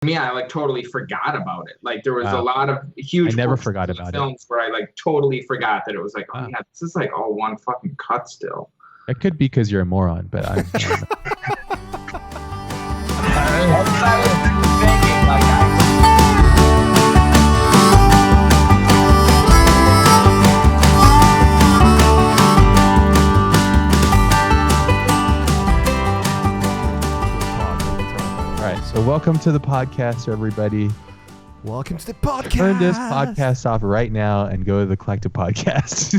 me, I like totally forgot about it. Like there was a lot of huge. I never forgot about films where I like totally forgot that it was like, oh yeah, this is like all one fucking cut still. It could be because you're a moron, but I'm So welcome to the podcast, everybody. Welcome to the podcast. Turn this podcast off right now and go to the Collective Podcast.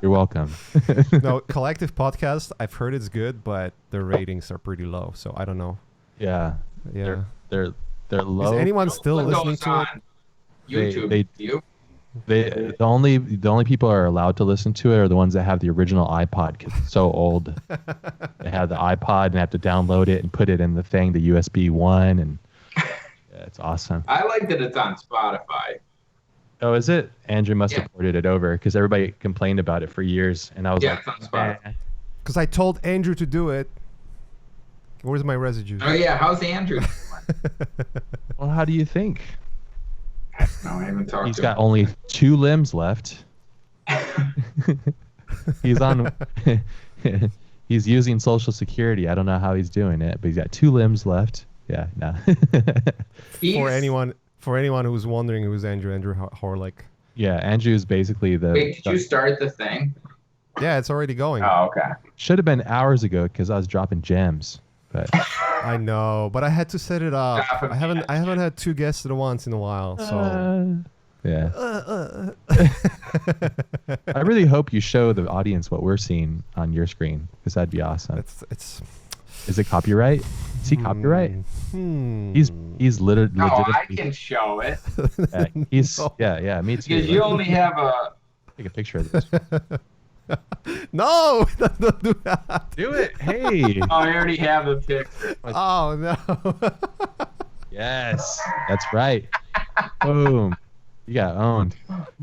You're welcome. No, Collective Podcast, I've heard it's good, but the ratings are pretty low, so I don't know. Yeah. They're low. Is anyone still listening to it? YouTube. The only people who are allowed to listen to it are the ones that have the original iPod because it's so old. They have the iPod and have to download it and put it in the thing, the USB 1, and yeah, it's awesome. I like that it's on Spotify. Oh, is it? Andrew must have ported it over because everybody complained about it for years, and I was like, it's on Spotify. Because I told Andrew to do it. Where's my residue? Oh yeah, how's Andrew? Well, how do you think? No, I haven't talked He's to got him. only 2 limbs left. He's on. He's using Social Security. I don't know how he's doing it, but he's got 2 limbs left. Yeah, no. For anyone who's wondering who's Andrew Horlick. Yeah, Andrew's basically the. Wait, did you start the thing? Yeah, it's already going. Oh, okay. Should have been hours ago because I was dropping gems, but. I know, but I had to set it up. I haven't had 2 guests at once in a while, so. Yeah. I really hope you show the audience what we're seeing on your screen because that'd be awesome. Is it copyright? Is he copyright? He's literally. No, I can show it. Yeah, me too. Because you only have a. Take a picture of this. No, don't do that. Do it. Hey. Oh, I already have a picture. Oh no. Yes, that's right. Boom. You got owned.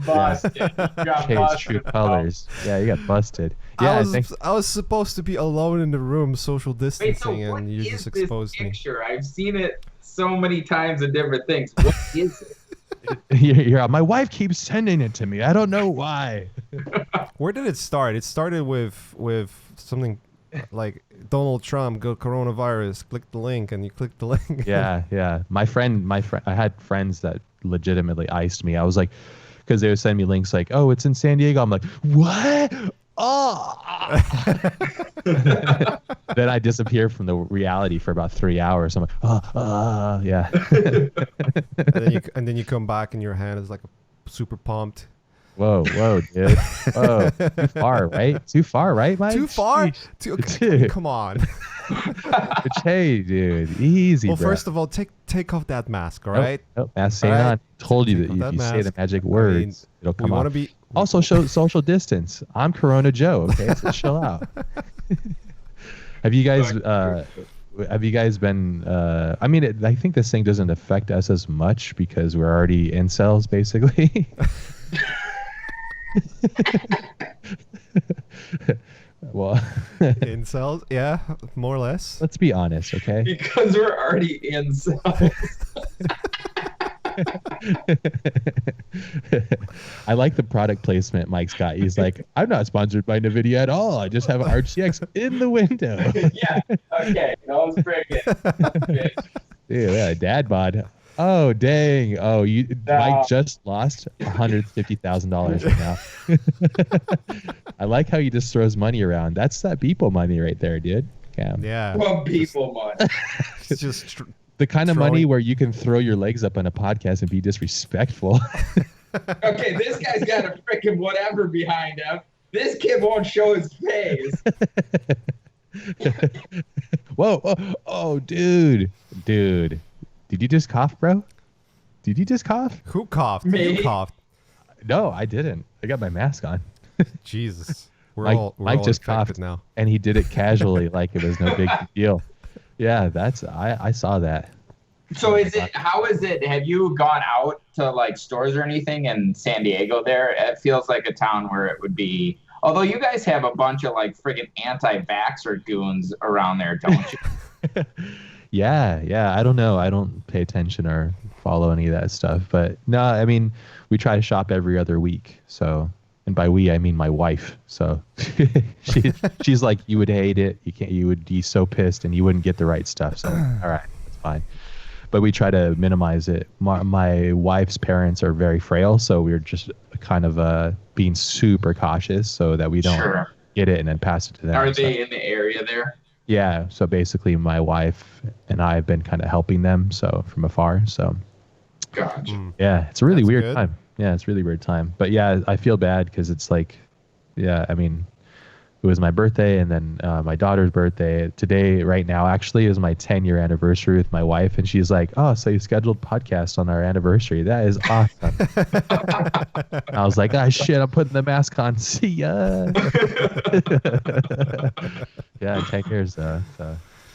Busted. You got Chase busted. true colors. Yeah, you got busted. Yeah, I was supposed to be alone in the room, social distancing, and you just exposed this me. Picture? I've seen it so many times in different things. What is it? My wife keeps sending it to me. I don't know why. Where did it start? It started with something like Donald Trump, go coronavirus, click the link, and you click the link. Yeah. My friend, I had friends that legitimately iced me. I was like, because they would send me links like, oh, it's in San Diego. I'm like, what? Oh. Then I disappear from the reality for about 3 hours. I'm like, yeah. and then you come back and your hand is like super pumped. Whoa, dude. Whoa. Too far, right, Mike? Too far? Dude. Come on. Hey, dude. Easy, well, bro. first of all, take off that mask, all right? Nope. Mask ain't on. Told you that if you say the magic words, it'll come off. Also, show social distance. I'm Corona Joe, okay? So chill out. Have you guys been I mean, I think this thing doesn't affect us as much because we're already incels, basically. Well, incels, yeah, more or less. Let's be honest, okay? Because we're already incels. I like the product placement Mike's got. He's like, I'm not sponsored by NVIDIA at all. I just have an RTX in the window. Yeah, okay. That was pretty good. Dude, yeah, dad bod. Oh, dang. Oh, Mike just lost $150,000 right now. I like how he just throws money around. That's that Beeple money right there, dude. Cam. Yeah. Well, Beeple money. It's just the kind of money where you can throw your legs up on a podcast and be disrespectful. Okay, this guy's got a freaking whatever behind him. This kid won't show his face. Whoa. Oh, dude. Did you just cough, bro? Did you just cough? Who coughed? Me? You coughed. No, I didn't. I got my mask on. Jesus. Mike We're just all coughed now. And he did it casually like it was no big deal. Yeah, I saw that. So how is it, have you gone out to like stores or anything in San Diego there? It feels like a town where it would be, although you guys have a bunch of like friggin' anti-vaxxer goons around there, don't you? Yeah. I don't know. I don't pay attention or follow any of that stuff. But no, I mean, we try to shop every other week. So, and by we, I mean my wife. So she's like, you would hate it. You would be so pissed and you wouldn't get the right stuff. So, all right, that's fine. But we try to minimize it. My wife's parents are very frail. So we're just kind of being super cautious so that we don't get it and then pass it to them. Are they in the area there? Yeah, so basically my wife and I have been kind of helping them, so from afar. So, gotcha. Yeah, it's a really That's weird good. time. Yeah, it's a really weird time. But yeah, I feel bad because it's like, yeah, I mean, it was my birthday and then my daughter's birthday. Today, right now, actually, is my 10-year anniversary with my wife. And she's like, oh, so you scheduled podcast on our anniversary. That is awesome. I was like, ah, shit, I'm putting the mask on. See ya. Yeah, 10 years.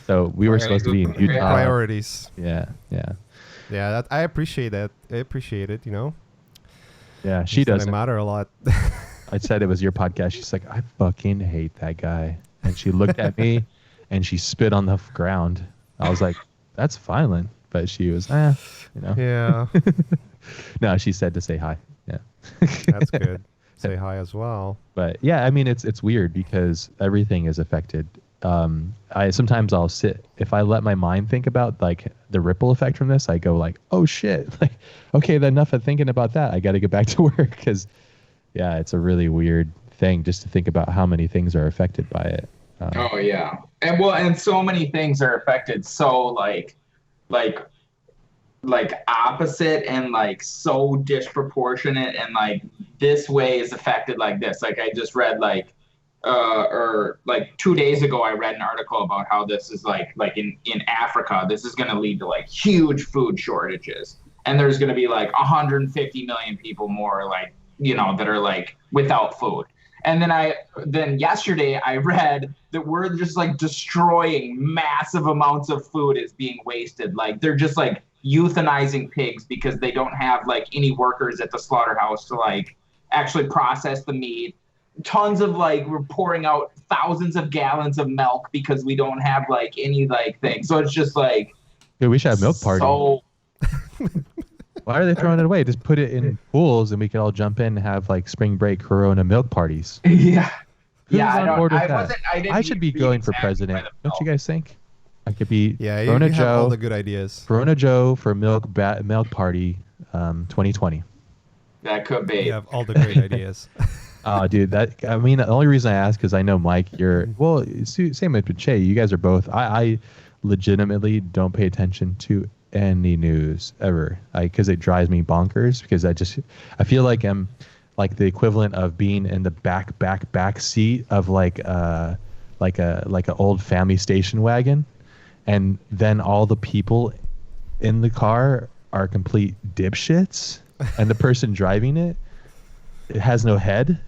So we were supposed to be in Utah. Priorities. Yeah. Yeah, I appreciate that. I appreciate it. Yeah, she That doesn't. matter a lot. I said it was your podcast. She's like, I fucking hate that guy. And she looked at me and she spit on the ground. I was like, that's violent. But she was, Yeah, No, she said to say hi. Yeah. that's good. Say hi as well. But yeah, I mean, it's weird because everything is affected. Sometimes I'll sit, if I let my mind think about like the ripple effect from this, I go like, oh shit, like, okay, enough of thinking about that. I got to get back to work because yeah, it's a really weird thing just to think about how many things are affected by it. Oh yeah, and so many things are affected. So like opposite and like so disproportionate, and like this way is affected like this. Like I just read or 2 days ago, I read an article about how this is like in Africa, this is going to lead to like huge food shortages, and there's going to be like 150 million people more that are like without food. And then yesterday I read that we're just like destroying massive amounts of food is being wasted. Like they're just like euthanizing pigs because they don't have like any workers at the slaughterhouse to like actually process the meat. Tons of like we're pouring out thousands of gallons of milk because we don't have like any like thing. So it's just like, dude, we should have milk party. So why are they throwing it away? Just put it in pools and we could all jump in and have like spring break Corona milk parties. Yeah. Who's Yeah, on board with that? didn't I should be read going for exactly president. by the Don't you milk. guys think? I could be Yeah, Corona you have all Joe. the good ideas. Corona Joe for milk party 2020. That could be. You have all the great ideas. Oh, dude, the only reason I ask is I know Mike, same with Maciej. You guys are both. I legitimately don't pay attention to any news ever, because it drives me bonkers. Because I feel like I'm like the equivalent of being in the back seat of like a old family station wagon, and then all the people in the car are complete dipshits, and the person driving it has no head.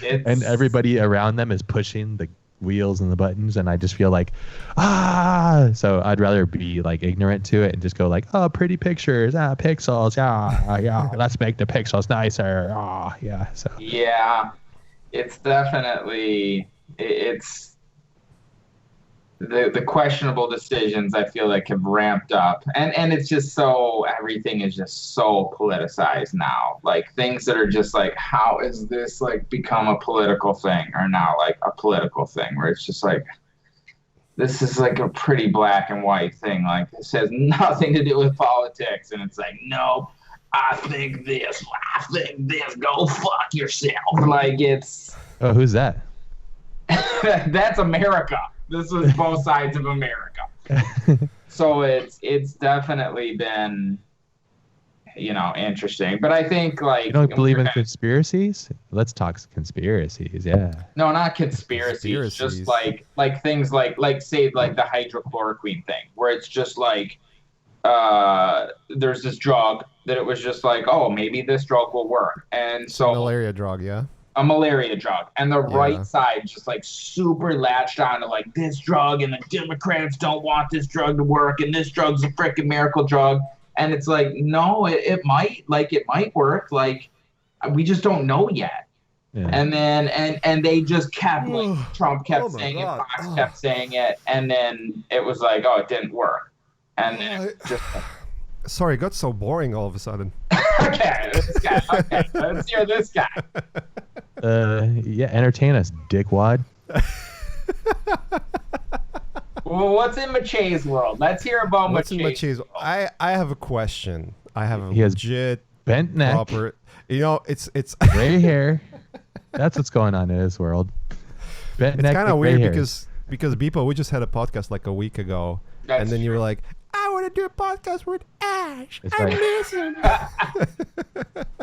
And everybody around them is pushing the wheels and the buttons, and I just feel like so I'd rather be like ignorant to it and just go like, oh, pretty pictures, pixels, yeah, let's make the pixels nicer. So Yeah, it's definitely it's the questionable decisions I feel like have ramped up, and it's just so everything is just so politicized now. Like things that are just like, how is this like become a political thing, are now like a political thing where it's just like, this is like a pretty black and white thing. Like this has nothing to do with politics, and it's like, nope, I think this, go fuck yourself. Like it's oh, who's that? that's America. This was both sides of America. So it's definitely been, interesting. But I think like, You don't believe in conspiracies? Let's talk conspiracies. Yeah. no, not conspiracies. Just like things like say like the hydrochloroquine thing, where it's just like there's this drug that it was just like, oh, maybe this drug will work, and so Malaria drug, yeah. a malaria drug, and the Yeah. right side just like super latched on to like this drug, and the Democrats don't want this drug to work, and this drug's a freaking miracle drug. And it's like, no, it might work. Like we just don't know yet. Yeah. And then and they just kept like Trump kept Oh my saying it, God. Fox kept saying it, and then it was like, oh, it didn't work. And then it just Sorry, it got so boring all of a sudden. okay, this guy. Okay, let's hear this guy. Yeah, entertain us, dickwad. Well, what's in Maciej's world? Let's hear about What's in Maciej's. Maciej's? I have a question. I have a He has legit bent neck, proper. You know, it's gray hair. That's what's going on in this world. Bent neck, kind of gray weird hairs. because Beeple, we just had a podcast like a week ago, That's and then you were true. like, I want to do a podcast with Ash. That's I right. miss him.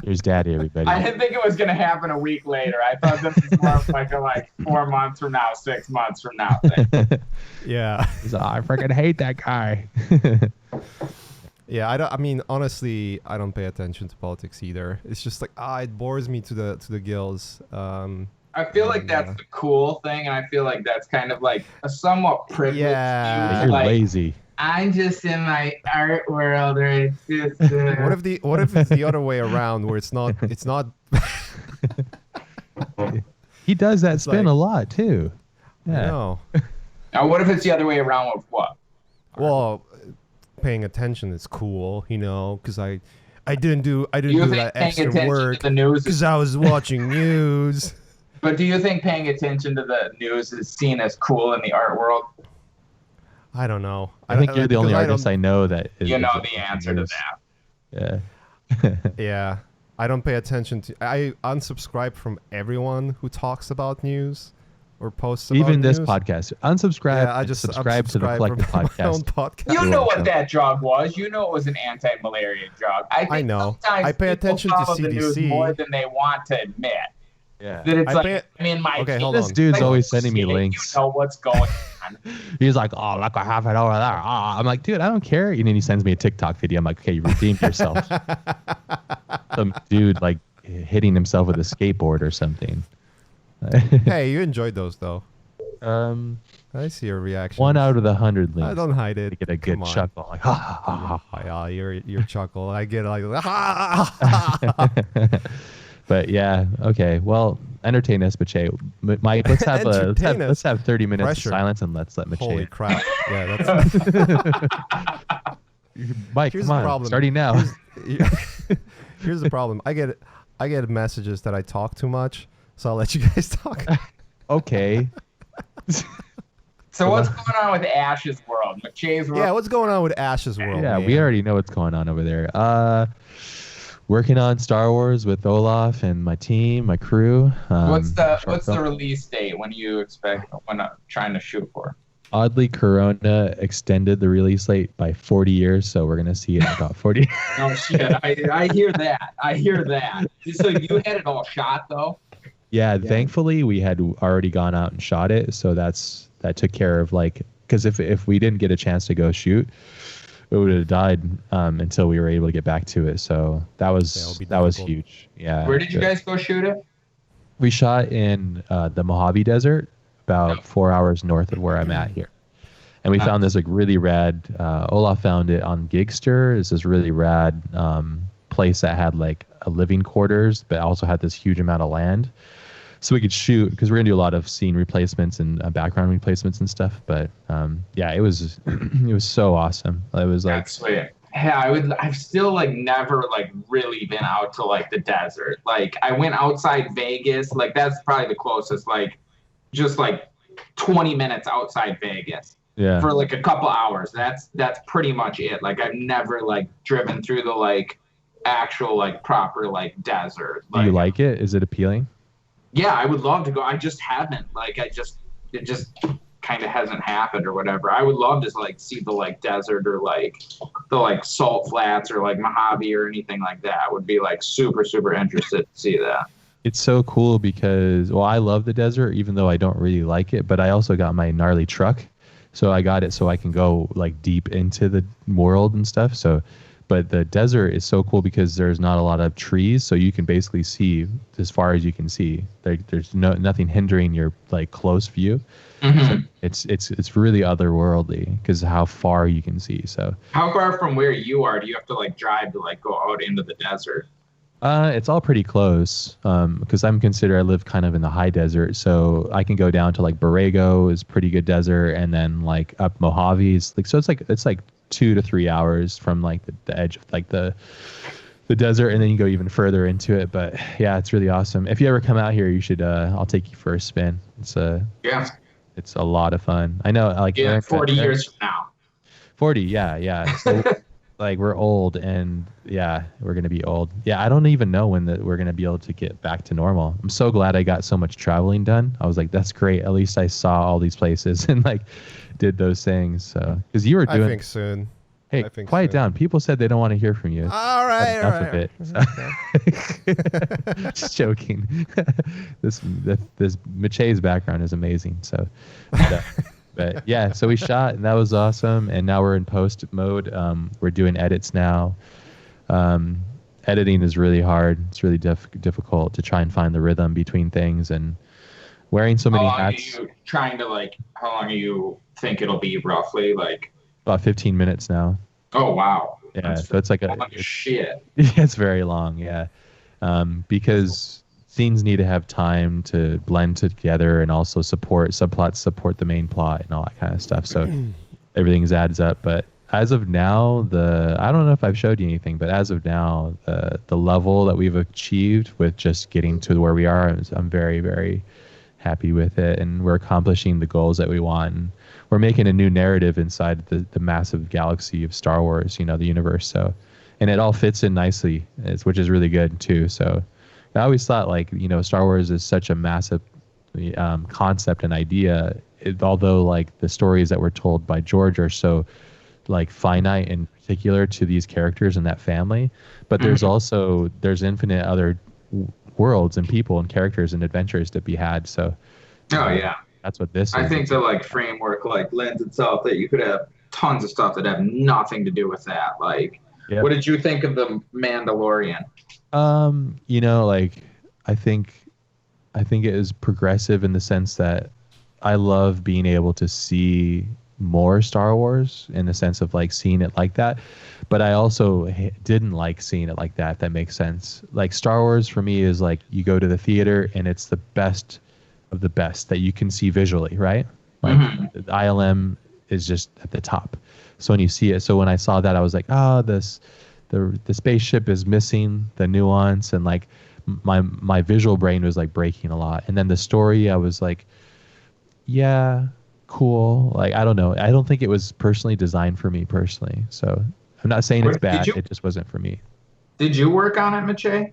Here's Daddy, everybody. I didn't think it was gonna happen a week later. I thought this was more of like a 4 months from now, 6 months from now thing. Yeah. He's like, I freaking hate that guy. Yeah, I mean, honestly, I don't pay attention to politics either. It's just like it bores me to the gills. I feel like that's the cool thing, and I feel like that's kind of like a somewhat privileged Yeah. view. You're Like, lazy. I'm just in my art world, or it's just. What if it's the other way around, where it's not He does that spin like- a lot too. Yeah. no. Now, what if it's the other way around with what? Well, paying attention is cool, you know, because I didn't do Do you do think that paying extra attention work to the news is because I was watching news. But do you think paying attention to the news is seen as cool in the art world? I don't know. I think you're the only because artist I know that is. You know the answer to that. Yeah. Yeah, I don't pay attention to. I unsubscribe from everyone who talks about news or posts about Even this news. podcast. Unsubscribe. Yeah, I and just subscribe to the unsubscribe collective from my own podcast. podcast. You know what welcome. that drug was. You know it was an anti-malaria drug. I think I know. sometimes I pay people attention to follow the news CDC. more than they want to admit. Yeah. That it's I like, pay- I mean, my Okay, kid- hold This on. dude's like, always sending me shit, links. You know what's going on. He's like, oh, like I have it over there. Oh. I'm like, dude, I don't care. And then he sends me a TikTok video. I'm like, okay, you redeemed yourself. Some dude like hitting himself with a skateboard or something. Hey, you enjoyed those though. I see your reaction. 1 out of the 100 links. I don't hide it. To get a good Come on. chuckle. Like, ha, ha, ha, ha. Yeah, your chuckle. I get like, But yeah, okay. Well, entertain us, Maciej. Mike, let's have Entertain us. let's have 30 minutes Pressure. of silence and let's let holy Maciej. crap. Yeah, that's Mike, Here's come the on. problem. Starting now. here's the problem. I get messages that I talk too much, so I'll let you guys talk. Okay. So what's going on with Ash's world? Maciej's world? Yeah, what's going on with Ash's world? Yeah, man? we already know what's going on over there. Working on Star Wars with Olaf and my team, my crew. What's the short film. release date? When do you expect? When trying to shoot for? Oddly, Corona extended the release date by 40 years, so we're gonna see it in about 40. Oh shit! I hear that. I hear that. So you had it all shot though? Yeah, thankfully we had already gone out and shot it, so that took care of because if we didn't get a chance to go shoot, it would have died until we were able to get back to it. So that was difficult. huge. Yeah. Where did you guys go shoot it? We shot in the Mojave Desert, about 4 hours north of where I'm at here. And we found this really rad. Olaf found it on Gigster. It's this really rad place that had a living quarters, but also had this huge amount of land. So we could shoot because we're gonna do a lot of scene replacements and background replacements and stuff. But yeah, it was it was so awesome. It was like That's sweet. Yeah, I've still never really been out to the desert. I went outside Vegas. That's probably the closest. Just 20 minutes outside Vegas. yeah. For a couple hours. That's pretty much it. I've never driven through the actual proper desert. Do you like it? Is it appealing? Yeah, I would love to go. I just haven't. It just kind of hasn't happened or whatever. I would love to see the desert or the salt flats or Mojave or anything like that. I would be super interested to see that. It's so cool because I love the desert even though I don't really like it, but I also got my gnarly truck. So I got it so I can go deep into the world and stuff. So but the desert is so cool because there's not a lot of trees, so you can basically see as far as you can see. There's nothing hindering your close view. Mm-hmm. So it's really otherworldly because how far you can see. So How far from where you are do you have to drive to go out into the desert? It's all pretty close because I live kind of in the high desert, so I can go down to like Borrego is pretty good desert, and then like up Mojave's, like so it's like 2 to 3 hours from like the edge of like the desert, and then you go even further into it. But yeah, it's really awesome. If you ever come out here, you should. I'll take you for a spin. Yeah. It's a lot of fun. I know, like 40 years from now. 40, yeah. So, like we're old, and yeah, we're gonna be old. Yeah, I don't even know when we're gonna be able to get back to normal. I'm so glad I got so much traveling done. I was like, that's great. At least I saw all these places and like did those things. So, because you were doing. I think soon. Hey, quiet down. People said they don't want to hear from you. All right, enough of it. So. Just joking. this Maciej's background is amazing. So, but yeah, so we shot, and that was awesome. And now we're in post mode. We're doing edits now. Editing is really hard. It's really difficult to try and find the rhythm between things, and wearing so many hats. How long do you think it'll be roughly? Like about 15 minutes now. Oh wow. Yeah, so it's like shit. It's very long, yeah. Because scenes need to have time to blend together and also subplots support the main plot and all that kind of stuff. So everything adds up. But as of now, I don't know if I've showed you anything, but as of now, the level that we've achieved with just getting to where we are, I'm very, very happy with it, and we're accomplishing the goals that we want. And we're making a new narrative inside the massive galaxy of Star Wars, the universe. So, and it all fits in nicely, which is really good too. So I always thought Star Wars is such a massive concept and idea. Although like the stories that were told by George are so like finite and particular to these characters and that family, but there's infinite other worlds and people and characters and adventures to be had. So yeah. That's what this is. I think the like framework like lends itself that you could have tons of stuff that have nothing to do with that. Like, What did you think of the Mandalorian? Like I think it is progressive in the sense that I love being able to see more Star Wars in the sense of like seeing it like that, but I also didn't like seeing it like that, if that makes sense. Like Star Wars for me is like you go to the theater and it's the best of the best that you can see visually, right? Like the ILM is just at the top. So when you see it, so when I saw that, I was like, the spaceship is missing the nuance, and like my visual brain was like breaking a lot. And then the story, I was like, yeah, cool. Like I don't know. I don't think it was personally designed for me personally. So I'm not saying it's bad. It just wasn't for me. Did you work on it, Maciej?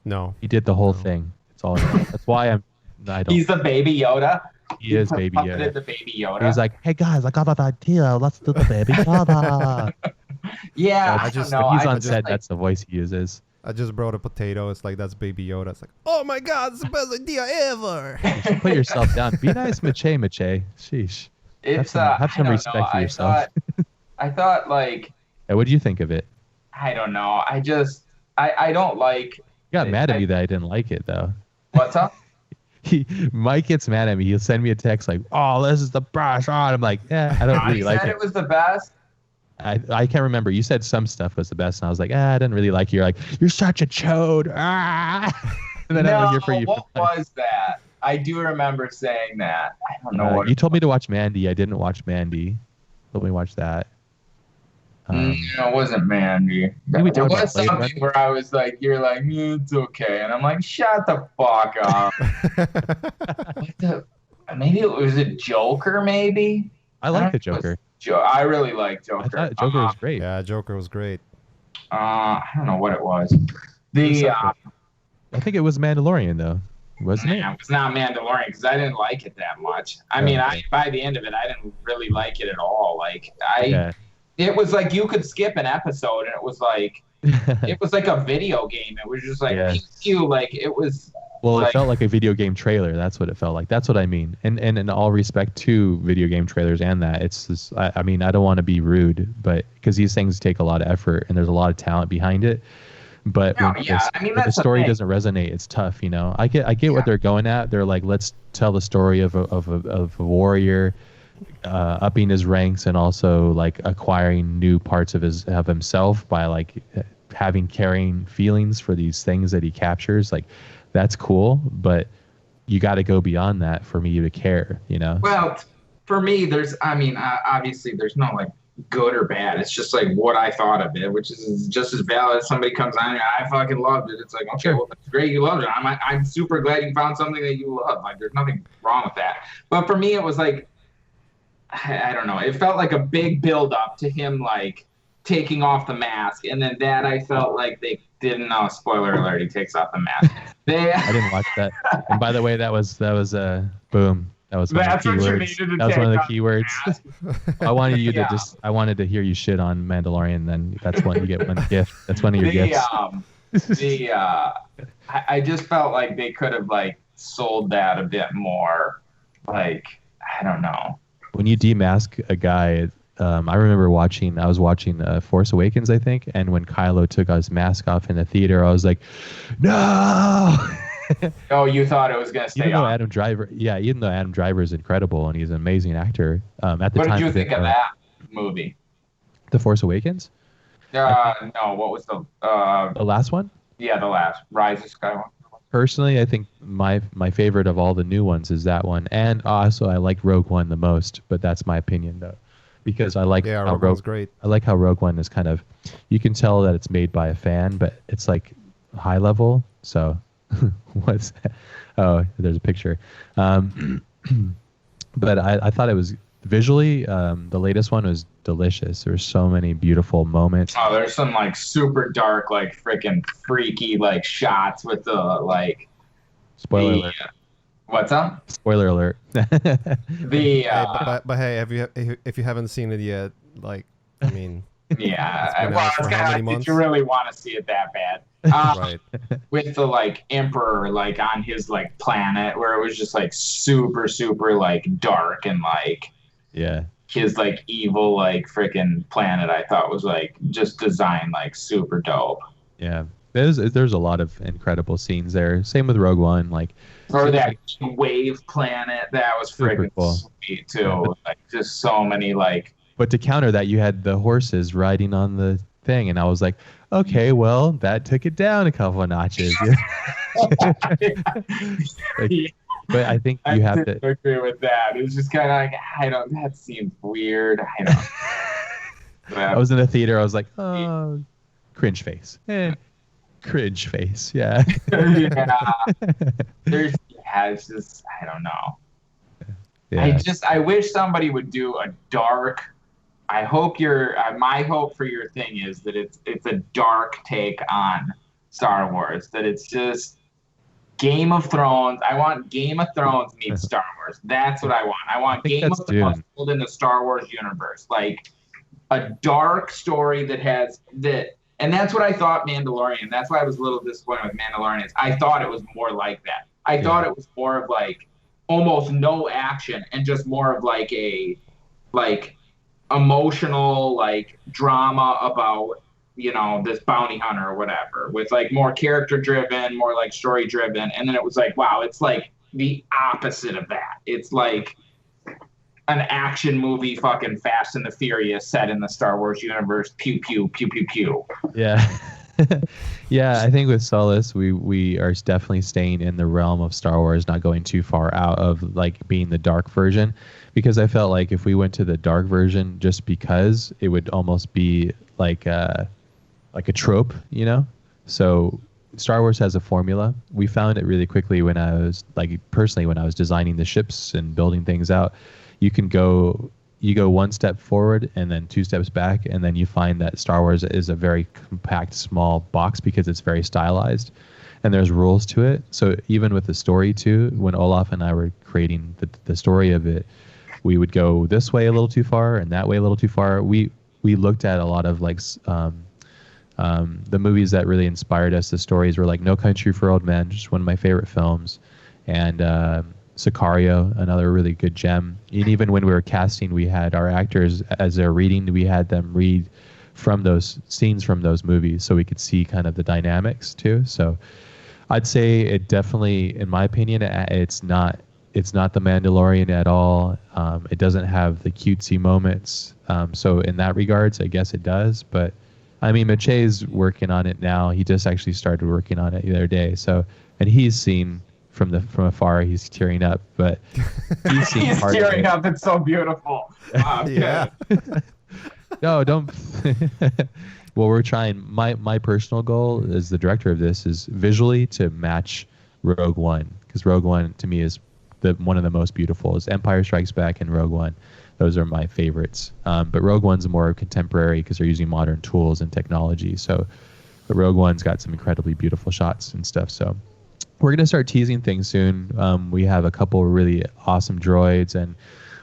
No. He did the whole thing. It's all. That's why He's the baby Yoda. He is baby Yoda. The baby Yoda. He's like, hey guys, I got an idea. Let's do the baby Yoda. Yeah, I just know. If he's on set, that's the voice he uses. I just brought a potato. It's like, that's baby Yoda. It's like, oh my God, it's the best idea ever. You should put yourself down. Be nice, Maciej. Sheesh. Have some respect for yourself. I thought like. Hey, what do you think of it? I don't know. I don't like. You got mad at me that I didn't like it though. What's up? Mike gets mad at me. He'll send me a text like, "Oh, this is the best." Oh, and I'm like, "Yeah, I don't really like it." It was the best. I can't remember. You said some stuff was the best, and I was like, I didn't really like you. You're like, "You're such a chode." Ah. And then I'm here for you. What was that? I do remember saying that. I don't know what. You told me to watch Mandy. I didn't watch Mandy. Let me watch that. No, it wasn't Mandy. It was something where I was like, you're like, it's okay. And I'm like, shut the fuck up. Maybe it was a Joker, maybe? I like the Joker. I really like Joker. I thought Joker was great. Yeah, Joker was great. I don't know what it was. I think it was Mandalorian, though. Wasn't it? It was not Mandalorian because I didn't like it that much. I mean, by the end of it, I didn't really like it at all. Like, It was like you could skip an episode, and it was like a video game. It was just like like it was. Well, it felt like a video game trailer. That's what it felt like. That's what I mean. And in all respect to video game trailers and that, it's just, I mean, I don't want to be rude, but because these things take a lot of effort and there's a lot of talent behind it. But if the story doesn't resonate, it's tough. I get what they're going at. They're like, let's tell the story of a warrior. Upping his ranks and also like acquiring new parts of himself by like having caring feelings for these things that he captures, like that's cool, but you got to go beyond that for me to care, you know? Well, for me, obviously there's no like good or bad. It's just like what I thought of it, which is just as valid as somebody comes on and I fucking loved it. It's like, okay, well, that's great. You loved it. I'm super glad you found something that you love. Like, there's nothing wrong with that. But for me, it was like, I don't know. It felt like a big build up to him, like taking off the mask. And then that I felt like they didn't know. Spoiler alert, he takes off the mask. I didn't watch that. And by the way, that was boom. That was one of the keywords. That was one of the keywords. I wanted you to I wanted to hear you shit on Mandalorian. Then that's when you get one gift. That's one of your gifts. I just felt like they could have like sold that a bit more. Like, I don't know. When you demask a guy, I remember I was watching Force Awakens, I think, and when Kylo took his mask off in the theater, I was like, no. Oh, you thought it was going to stay on? Even though Adam Driver is incredible and he's an amazing actor. At the what time, did you think of that movie? The Force Awakens? No, what was the last one? Yeah, the last, Rise of Skywalker. Personally, I think my favorite of all the new ones is that one, and also I like Rogue One the most, but that's my opinion though, because I like how Rogue One's great. I like how Rogue One is kind of, you can tell that it's made by a fan, but it's like high level. So, what's that? Oh, there's a picture. But I thought it was visually, the latest one was delicious. There's so many beautiful moments. Oh, there's some like super dark, like freaking freaky like shots with the like. Spoiler alert. What's up? Spoiler alert. But hey, if you haven't seen it yet, like, I mean. Yeah, well, it's kind of like, did you really want to see it that bad? Right. With the like emperor like on his like planet where it was just like super like dark and like his like evil like freaking planet, I thought was like just designed like super dope. Yeah, there's a lot of incredible scenes there. Same with Rogue One, like or that wave planet that was freaking cool. Sweet too. Yeah, like just so many like. But to counter that, you had the horses riding on the thing, and I was like, okay, well, that took it down a couple of notches. But I think you have to agree with that. It was just kind of like, that seems weird. I don't. I was in the theater. I was like, oh, cringe face. Cringe face. Yeah. It's just, I don't know. Yeah. I wish somebody would do a dark. I hope my hope for your thing is that it's a dark take on Star Wars. That it's just Game of Thrones. I want Game of Thrones meets Star Wars. That's what I want. I want Game of Thrones in the Star Wars universe, like a dark story that has that. And that's what I thought Mandalorian. That's why I was a little disappointed with Mandalorian. I thought it was more like that. I thought it was more of like almost no action and just more of like a emotional like drama about this bounty hunter or whatever, with like more character driven, more like story driven. And then it was like, wow, it's like the opposite of that. It's like an action movie, fucking Fast and the Furious set in the Star Wars universe. Pew pew pew pew pew. Yeah. Yeah, I think with Solace, we are definitely staying in the realm of Star Wars, not going too far out of like being the dark version, because I felt like if we went to the dark version just because, it would almost be like a trope, So Star Wars has a formula. We found it really quickly when I was designing the ships and building things out. You go one step forward and then two steps back, and then you find that Star Wars is a very compact, small box because it's very stylized and there's rules to it. So even with the story too, when Olaf and I were creating the story of it, we would go this way a little too far and that way a little too far. We looked at a lot of like the movies that really inspired us. The stories were like No Country for Old Men, just one of my favorite films, and Sicario, another really good gem. And even when we were casting, we had our actors, as they're reading, we had them read from those scenes from those movies so we could see kind of the dynamics too. So I'd say it definitely, in my opinion, it's not the Mandalorian at all. It doesn't have the cutesy moments. So in that regards, I guess it does. But I mean, Maciej's working on it now. He just actually started working on it the other day. So, and he's seen from afar, he's tearing up. But he's seen He's part tearing of up. It's so beautiful. Wow, Yeah. No, don't. Well, we're trying. My personal goal as the director of this is visually to match Rogue One, because Rogue One to me is one of the most beautiful. Is Empire Strikes Back and Rogue One. Those are my favorites. But Rogue One's more contemporary because they're using modern tools and technology. So, but Rogue One's got some incredibly beautiful shots and stuff. So, we're gonna start teasing things soon. We have a couple really awesome droids, and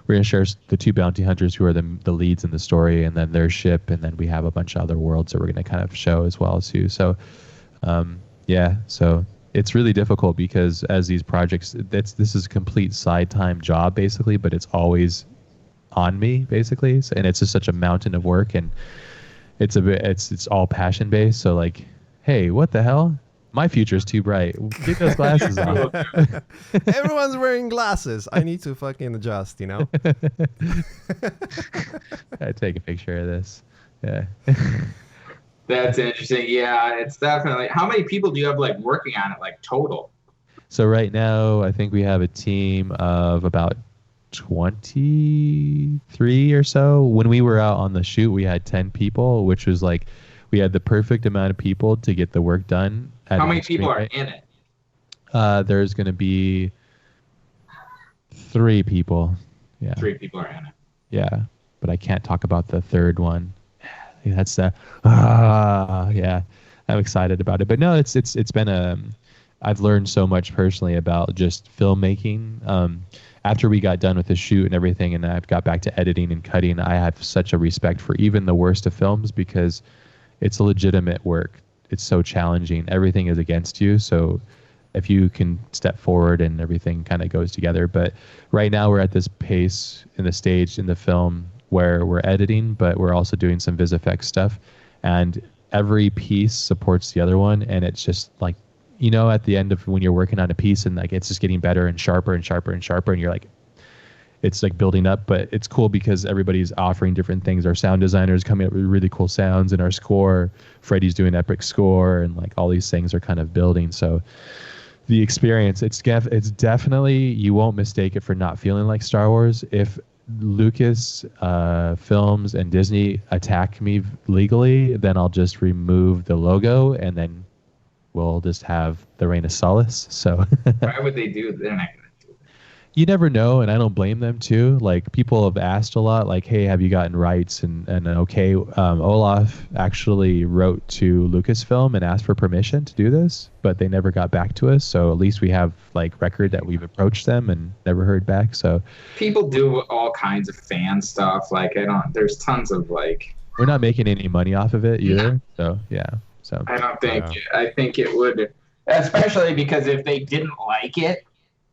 we're gonna share the 2 bounty hunters who are the leads in the story, and then their ship, and then we have a bunch of other worlds that we're gonna kind of show as well too. So, yeah. So it's really difficult because as these projects, this is a complete side time job basically, but it's always on me basically, and it's just such a mountain of work, and it's all passion based. So like, hey, what the hell? My future's too bright. Get those glasses on. Everyone's wearing glasses. I need to fucking adjust, I take a picture of this. Yeah. That's interesting. Yeah, it's definitely. How many people do you have like working on it, like total? So right now, I think we have a team of about 23 or so. When we were out on the shoot, we had 10 people, which was like, we had the perfect amount of people to get the work done. How many people are in it? There's going to be 3 people. Yeah. 3 people are in it. Yeah, but I can't talk about the third one. That's yeah. I'm excited about it, but no, it's been I've learned so much personally about just filmmaking. After we got done with the shoot and everything, and I've got back to editing and cutting, I have such a respect for even the worst of films because it's a legitimate work. It's so challenging. Everything is against you, so if you can step forward and everything kind of goes together. But right now we're at this pace in the stage in the film where we're editing, but we're also doing some vis effects stuff, and every piece supports the other one, and it's just like, at the end of when you're working on a piece and like it's just getting better and sharper and sharper and sharper, and you're like, it's like building up. But it's cool because everybody's offering different things. Our sound designer's coming up with really cool sounds, and our score, Freddie's doing epic score, and like all these things are kind of building. So the experience, it's definitely, you won't mistake it for not feeling like Star Wars. If Lucas Films and Disney attack me legally, then I'll just remove the logo, and then we'll just have the Reign of Solace. So Why would they do? They're not gonna do it. You never know, and I don't blame them too. Like, people have asked a lot, like, hey, have you gotten rights? And okay, Olaf actually wrote to Lucasfilm and asked for permission to do this, but they never got back to us. So at least we have like record that we've approached them and never heard back. So People do all kinds of fan stuff. Like, there's tons of like. we're not making any money off of it either. So yeah. So I don't think. I think it would, especially because if they didn't like it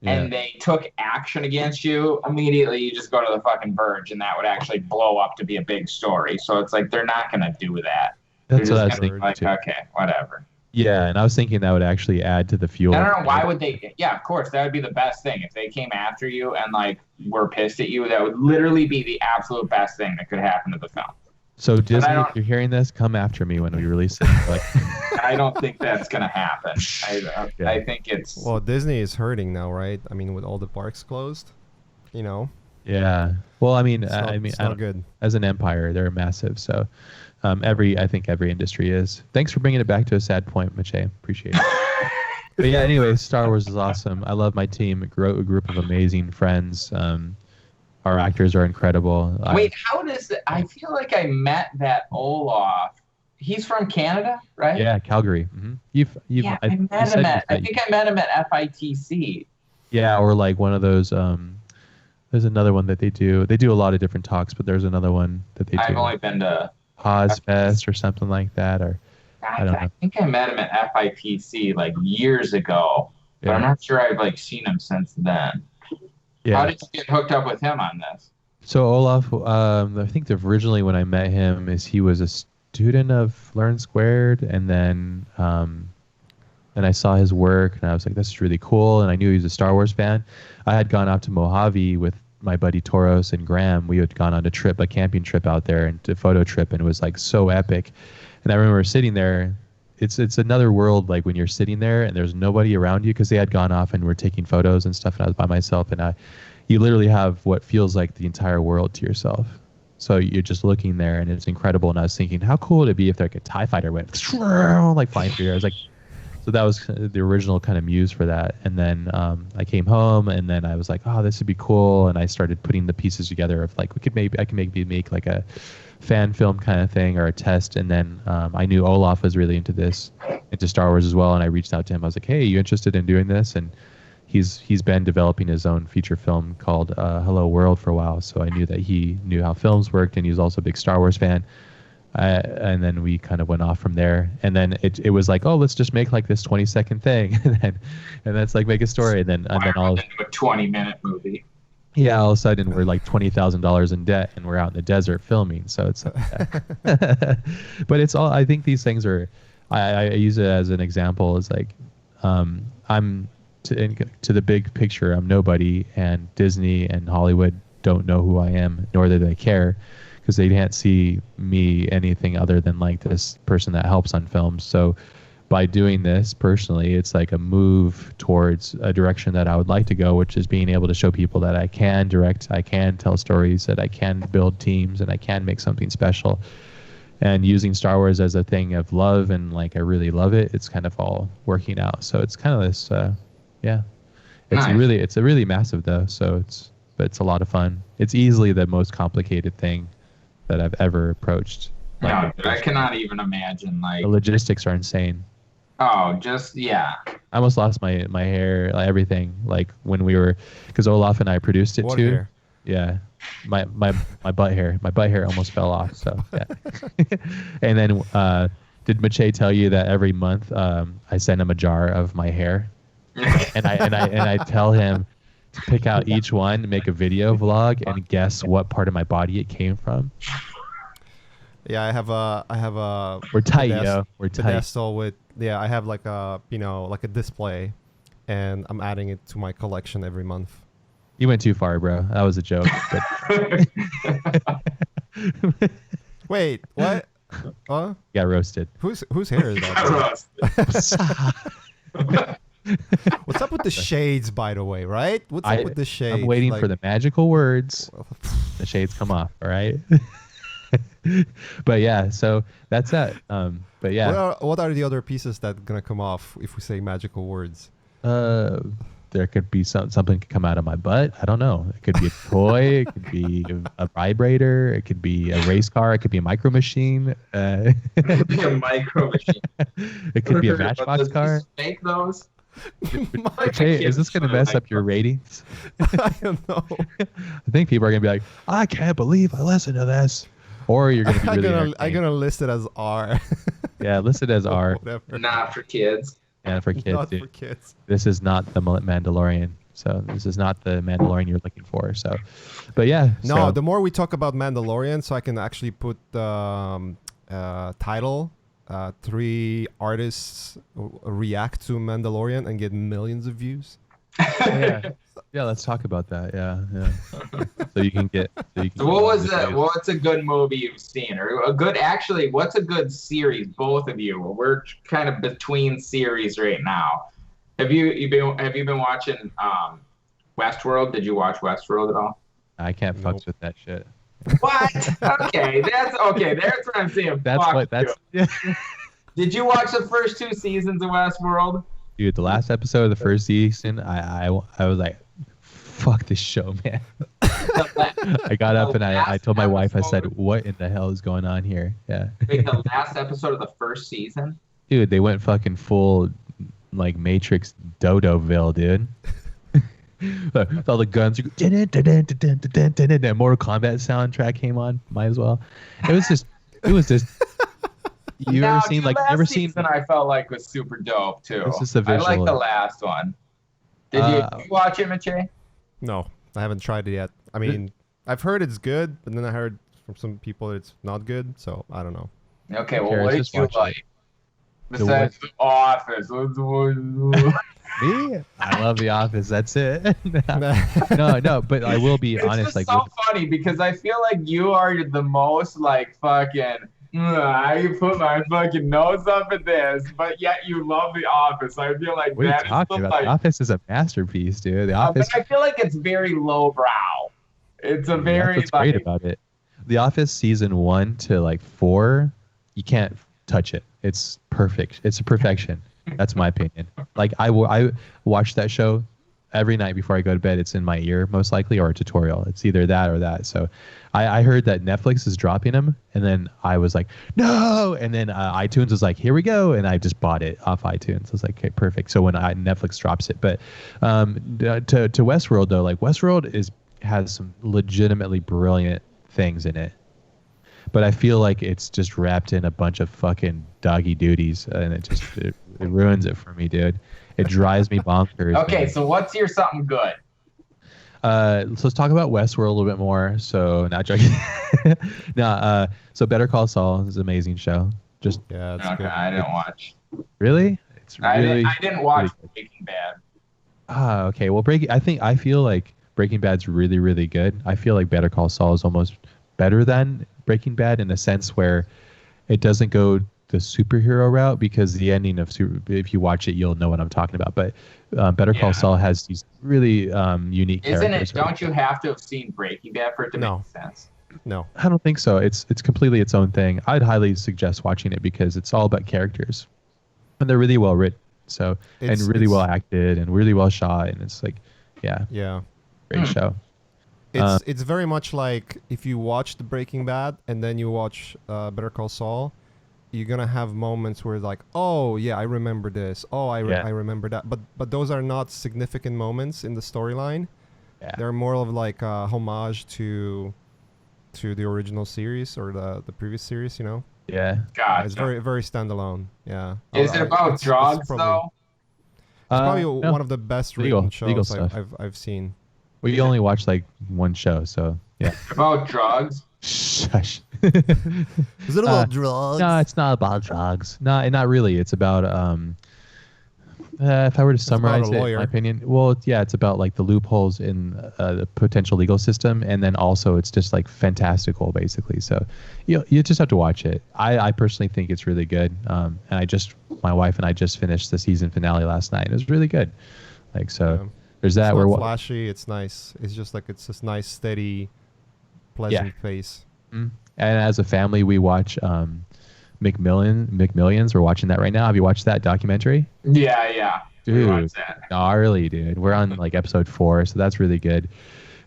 and they took action against you, immediately you just go to the fucking Verge, and that would actually blow up to be a big story. So it's like they're not gonna do that. That's They're what I was just gonna thinking be like, too. okay, whatever. Yeah, and I was thinking that would actually add to the fuel. I don't know why would they. Yeah, of course, that would be the best thing if they came after you and like were pissed at you. That would literally be the absolute best thing that could happen to the film. So Disney, if you're hearing this, come after me when we release it. Like, I don't think that's gonna happen. I think it's. Well, Disney is hurting now, right? I mean, with all the parks closed, Yeah. Well, I mean, it's not good. As an empire, they're massive. So, I think every industry is. Thanks for bringing it back to a sad point, Maciej. Appreciate it. But yeah, anyway, Star Wars is awesome. I love my team. A group of amazing friends. Our actors are incredible. Wait, how does it? I feel like I met that Olaf. He's from Canada, right? Yeah, Calgary. Mm-hmm. I met him at. I think I met him at FITC. Yeah, or like one of those. There's another one that they do. They do a lot of different talks, but there's another one that they do. I've only been to Ozfest or something like that, or I don't know. I think I met him at FITC like years ago, but I'm not sure I've like seen him since then. Yeah. How did you get hooked up with him on this? So Olaf, I think originally when I met him, he was a student of Learn Squared, and then I saw his work, and I was like, "This is really cool." And I knew he was a Star Wars fan. I had gone out to Mojave with my buddy Toros and Graham. We had gone on a camping trip out there, and a photo trip, and it was like so epic. And I remember sitting there. It's another world, like when you're sitting there and there's nobody around you, because they had gone off and were taking photos and stuff, and I was by myself, and you literally have what feels like the entire world to yourself. So you're just looking there, and it's incredible. And I was thinking, how cool would it be if like a TIE fighter went like flying through here? I was like, so that was the original kind of muse for that. And then I came home, and then I was like, oh, this would be cool. And I started putting the pieces together of like, I can maybe make like a fan film kind of thing or a test. And then I knew Olaf was really into Star Wars as well. And I reached out to him. I was like, hey, you interested in doing this? And he's been developing his own feature film called Hello World for a while. So I knew that he knew how films worked, and he was also a big Star Wars fan. And then we kind of went off from there. And then it was like, oh, let's just make like this 20-second thing, and that's like make a story. And then all into a 20-minute movie. Yeah, all of a sudden we're like $20,000 in debt, and we're out in the desert filming. So it's, but it's all. I think these things are. I use it as an example. It's like, I'm to the big picture. I'm nobody, and Disney and Hollywood don't know who I am, nor do they care, because they can't see me anything other than like this person that helps on films. So by doing this personally, it's like a move towards a direction that I would like to go, which is being able to show people that I can direct, I can tell stories, that I can build teams, and I can make something special. And using Star Wars as a thing of love, and like I really love it, it's kind of all working out. So it's kind of this, yeah. It's Nice. it's a really massive though. So but it's a lot of fun. It's easily the most complicated thing that I've ever approached. No, dude, I cannot even imagine. Like, The logistics are insane. oh, just yeah. I almost lost my hair, like everything. Like when we were, because Olaf and I produced it What too. hair? Yeah, my butt hair. My butt hair almost fell off. So yeah. And then did Maciej tell you that every month I send him a jar of my hair, and I tell him to pick out each one, make a video vlog, and guess what part of my body it came from. Yeah, I have a. We're tight, yo. We're tight. pedestal with I have like a like a display, and I'm adding it to my collection every month. You went too far, bro. That was a joke. But Wait, what? Huh? got roasted. Whose hair is that? What's up with the shades, by the way? Right? What's up with the shades? I'm waiting for the magical words. The shades come off. All right. But yeah, so that's that. But yeah, what are the other pieces that gonna come off if we say magical words? there could be something could come out of my butt. I don't know. It could be a toy. It could be a vibrator. It could be a race car. It could be a micro machine. It could be a micro machine. It could be a Matchbox car. Make those. Hey, is this going to mess up your ratings? I don't know. I think people are going to be like, I can't believe I listened to this. Or you're going to be really I'm gonna list it as R. Yeah, list it as R. Whatever. Not for kids. Yeah, for kids, Not dude. for kids. This is not the Mandalorian. So this is not the Mandalorian you're looking for. So, but yeah. No, so, the more we talk about Mandalorian, so I can actually put title, 3 artists react to Mandalorian and get millions of views. yeah. Yeah, let's talk about that. Yeah. So you can get. So what was that? What's a good movie you've seen, or a good? Actually, what's a good series? Both of you. We're kind of between series right now. Have you been watching Westworld? Did you watch Westworld at all? I can't Nope. fucks with that shit. What? Okay, that's okay. That's what I'm saying. That's Fuck what. That's you. yeah. Did you watch the first 2 seasons of Westworld? Dude. The last episode of the first season, I was like, fuck this show, man. I got up and I told my wife, I said, what in the hell is going on here? Yeah. Wait, the last episode of the first season? Dude, they went fucking full like Matrix Dodoville, dude. With all the guns, you go, and Mortal Kombat soundtrack came on. Might as well. It was just. You ever seen like? Last Never seen? season I felt like was super dope too. It's just a I like visual. the last one. Did you watch it, Maciej? No, I haven't tried it yet. I mean, I've heard it's good, but then I heard from some people it's not good, so I don't know. Okay, well, cares? what did Just you watch it. like? Besides The Office. Me? I love The Office. That's it. No, but I will be It's honest. just Like, so funny because I feel like you are the most like fucking I put my fucking nose up at this, but yet you love The Office. I feel like What are you that is talking the, about? The like, Office is a masterpiece, dude. The Office. but I feel like it's very lowbrow. It's a That's very what's great like, about it. The Office season 1 to like 4, you can't touch it. It's perfect. It's a perfection. That's my opinion. Like I watch that show every night before I go to bed. It's in my ear most likely, or a tutorial. It's either that or that. So I heard that Netflix is dropping them, and then I was like, no. And then iTunes was like, here we go, and I just bought it off iTunes. I was like, okay, perfect. So when Netflix drops it, but to Westworld though, like Westworld has some legitimately brilliant things in it. But I feel like it's just wrapped in a bunch of fucking doggy duties, and it ruins it for me, dude. It drives me bonkers. okay, man. so what's your something good? So let's talk about Westworld a little bit more. So not joking. No, so Better Call Saul is an amazing show. Just Yeah, it's Okay, good. I didn't watch. really, it's really. I didn't watch really Breaking Bad. Okay. Well, I feel like Breaking Bad's really, really good. I feel like Better Call Saul is almost better than Breaking Bad in a sense where it doesn't go the superhero route, because the ending of if you watch it, you'll know what I'm talking about. But Better Call Yeah. Saul has these really unique Isn't characters. it? Don't you have to have seen Breaking Bad for it to No. make sense? No. I don't think so. It's completely its own thing. I'd highly suggest watching it because it's all about characters, and they're really well written. So and really well acted and really well shot, and it's like, yeah, Yeah. great show. It's very much like if you watch the Breaking Bad and then you watch Better Call Saul, you're gonna have moments where like, oh yeah, I remember this. Oh, I remember that. But those are not significant moments in the storyline. Yeah. They're more of like a homage to the original series or the previous series. You know, Yeah. God, it's very very standalone. Yeah. Is it about It's drugs probably, though? It's probably No. one of the best Legal written shows stuff. I've seen. We only watched like one show, so yeah. About drugs? Shush. Is it about drugs? No, it's not about drugs. No, not really. It's about if I were to summarize it, in lawyer. my opinion, well, yeah, it's about like the loopholes in the potential legal system, and then also it's just like fantastical, basically. So you just have to watch it. I personally think it's really good. And my wife and I just finished the season finale last night. It was really good. Like so. Yeah. There's that. It's We're not flashy. It's nice. It's just like it's this nice, steady, pleasant pace. And as a family, we watch McMillions. We're watching that right now. Have you watched that documentary? Yeah. Dude, Watch that. gnarly, dude. We're on like episode 4, so that's really good.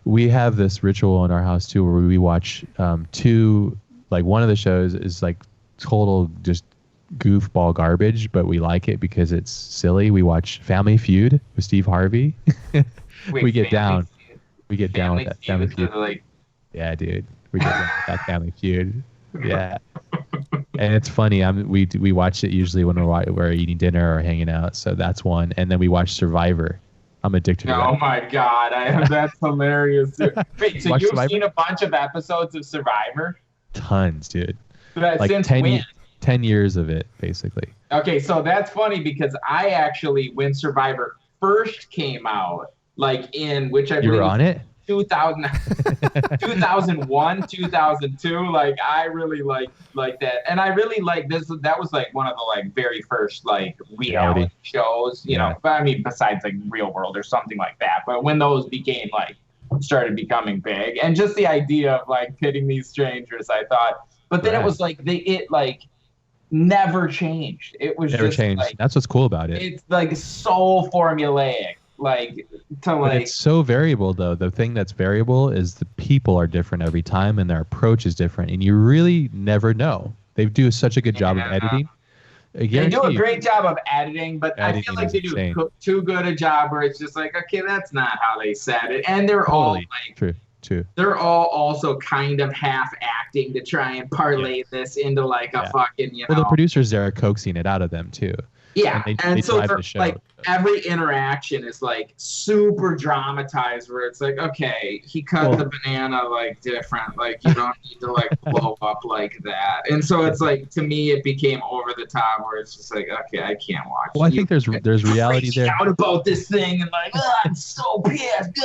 We have this ritual in our house too, where we watch two. Like one of the shows is like total just goofball garbage, but we like it because it's silly. We watch Family Feud with Steve Harvey. Wait, we get down. Feud? We get down with that Family Feud. Like, Yeah, dude. We get down with that Family Feud. Yeah. And it's funny. We watch it usually when we're eating dinner or hanging out. So that's one. And then we watch Survivor. I'm addicted to that. oh my God, that's hilarious. Wait, so Watch you've Survivor? seen a bunch of episodes of Survivor? Tons, dude. That Like since 10, when? 10 years of it, basically. Okay, so that's funny because I actually, when Survivor first came out, like in which I You believe were on it? 2000, 2001, 2002. Like I really like that, and I really like this. That was like one of the like very first like reality shows, you know. But I mean, besides like Real World or something like that. But when those became like started becoming big, and just the idea of like pitting these strangers, I thought. But then it was like it like never changed. It was Never just changed. like, That's what's cool about it. it's like so formulaic. Like to But like it's so variable, though. The thing that's variable is the people are different every time, and their approach is different, and you really never know. They do such a good job of editing. they do a great job of editing, but I feel Editing like is they do insane. too good a job where it's just like, okay, that's not how they said it, and they're all Totally like, true. they're all also kind of half acting to try and parlay this into like a fucking, you know. Well, the producers there are coaxing it out of them too. Yeah, and they so drive the show. like every interaction is like super dramatized, where it's like, okay, he cut the banana like different, like you don't need to like blow up like that. And so it's like, to me, it became over the top, where it's just like, okay, I can't watch. Well, I think there's reality there. Out about this thing and like, oh, I'm so pissed.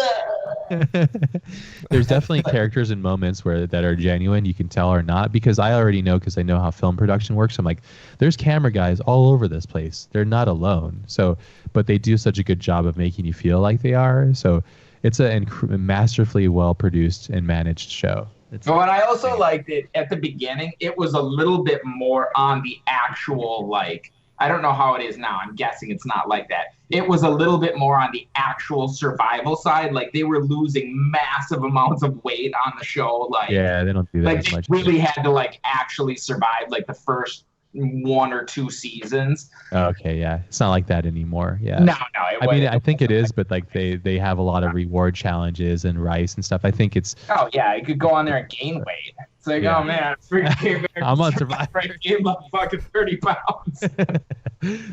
There's definitely characters and moments that are genuine, you can tell or not, because I already know, because I know how film production works. I'm like, there's camera guys all over this place. They're not alone. So, but they do such a good job of making you feel like they are. So it's a masterfully well produced and managed show. And I also liked it at the beginning. It was a little bit more on the actual, like, I don't know how it is now. I'm guessing it's not like that. It was a little bit more on the actual survival side. Like, they were losing massive amounts of weight on the show. Like, yeah, they don't do that like as much. They really had to like actually survive like the first 1 or 2 seasons. Okay, yeah, it's not like that anymore. Yeah. No. I mean, I think it is, but like they have a lot of reward challenges and rice and stuff. I think it's. Oh yeah, you could go on there and gain weight. It's like, oh man, I'm on Survivor. Gained like fucking 30 pounds.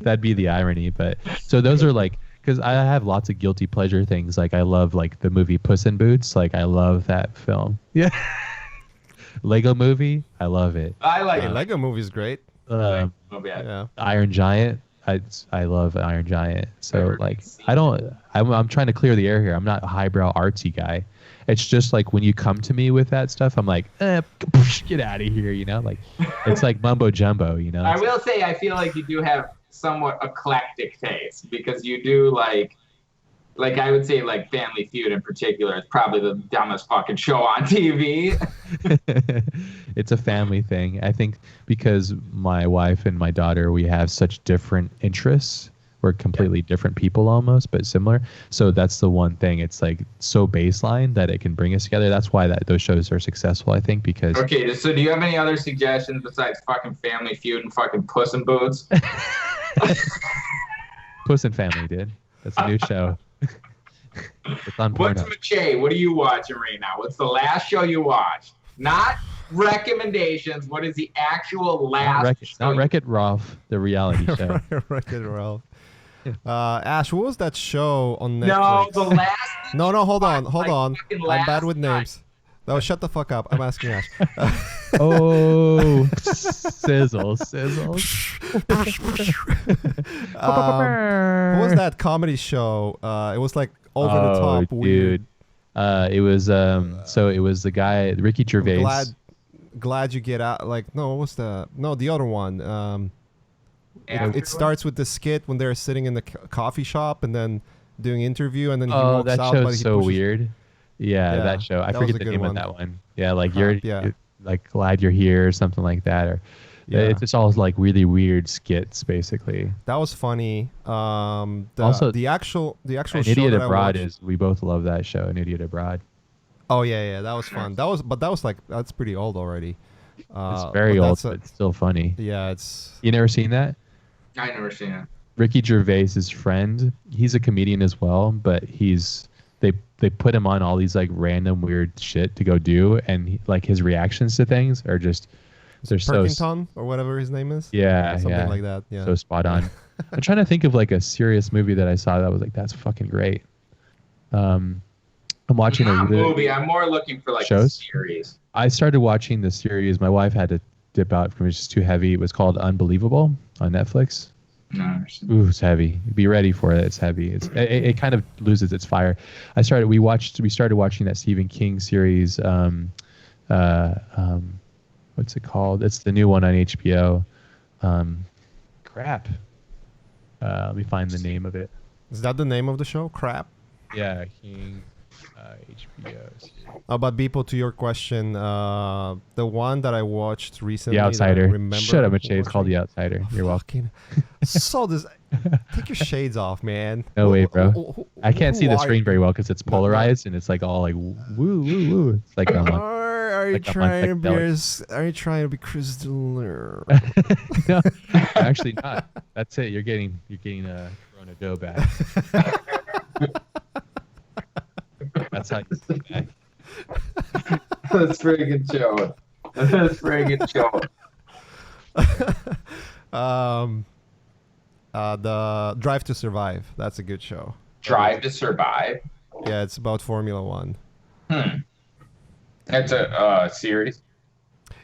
That'd be the irony, but so those are like, because I have lots of guilty pleasure things. Like I love like the movie Puss in Boots. Like I love that film. Yeah. Lego Movie, I love it. I like it. Lego Movie is great. Yeah. Iron Giant. I love Iron Giant. So like I'm trying to clear the air here. I'm not a highbrow artsy guy. It's just like when you come to me with that stuff, I'm like, get out of here, you know? Like it's like mumbo jumbo, you know? I will say I feel like you do have somewhat eclectic taste, because you do like I would say like Family Feud in particular is probably the dumbest fucking show on TV. It's a family thing. I think because my wife and my daughter, we have such different interests. We're completely different people almost, but similar. So that's the one thing. It's like so baseline that it can bring us together. That's why those shows are successful, I think, because... Okay, so do you have any other suggestions besides fucking Family Feud and fucking Puss in Boots? Puss in Family, dude. That's a new show. It's on What's Pornhub. Maciej? What are you watching right now? What's the last show you watched? Not recommendations. What is the actual last show? Not Wreck-It Ralph, the reality show. Wreck-It Ralph. Ash, what was that show on Netflix? No, the last... No, hold on. I'm bad with night. names. No, shut the fuck up. I'm asking Ash. Oh, sizzle. What was that comedy show? It was like over the top weird. Dude. It was so it was the guy Ricky Gervais. Glad you get out. Like the other one. It starts with the skit when they're sitting in the coffee shop and then doing interview, and then he walks that out. show's so weird. Yeah, that show. I forget the name of that one. Yeah, like you're like glad you're here or something like that, or it's all like really weird skits basically. That was funny. Also, the actual An show Idiot that Abroad is, we both love that show, An Idiot Abroad. Oh yeah, that was fun. That's pretty old already. It's very old, but it's still funny. Yeah, it's. You never seen that? I never seen it. Ricky Gervais's friend, he's a comedian as well, but they put him on all these like random weird shit to go do, and like his reactions to things are just Perkington or whatever his name is. Yeah, something like that. Yeah, so spot on. I'm trying to think of like a serious movie that I saw that was like, that's fucking great. I'm watching a movie. I'm more looking for like shows? A series. I started watching the series. My wife had to dip out from it. It's just too heavy. It was called Unbelievable on Netflix. No, ooh, it's heavy. Be ready for it. It's heavy. It kind of loses its fire. We started watching that Stephen King series. What's it called? It's the new one on HBO. Crap. Let me find the name of it. Is that the name of the show? Crap. Yeah, King. HBO. But Beeple, to your question, the one that I watched recently, The Outsider. Remember Shut up, Maciej. It's called The Outsider. You're welcome. So this, take your shades off, man. No way, bro. I can't see the screen very well because it's polarized and it's like all like woo woo woo. It's like Are you trying to be crystal? No, actually not. That's it. You're getting Corona dough back. That's how you see back. That's very good show. The Drive to Survive. That's a good show. Drive to Survive. Yeah, it's about Formula One. It's a series.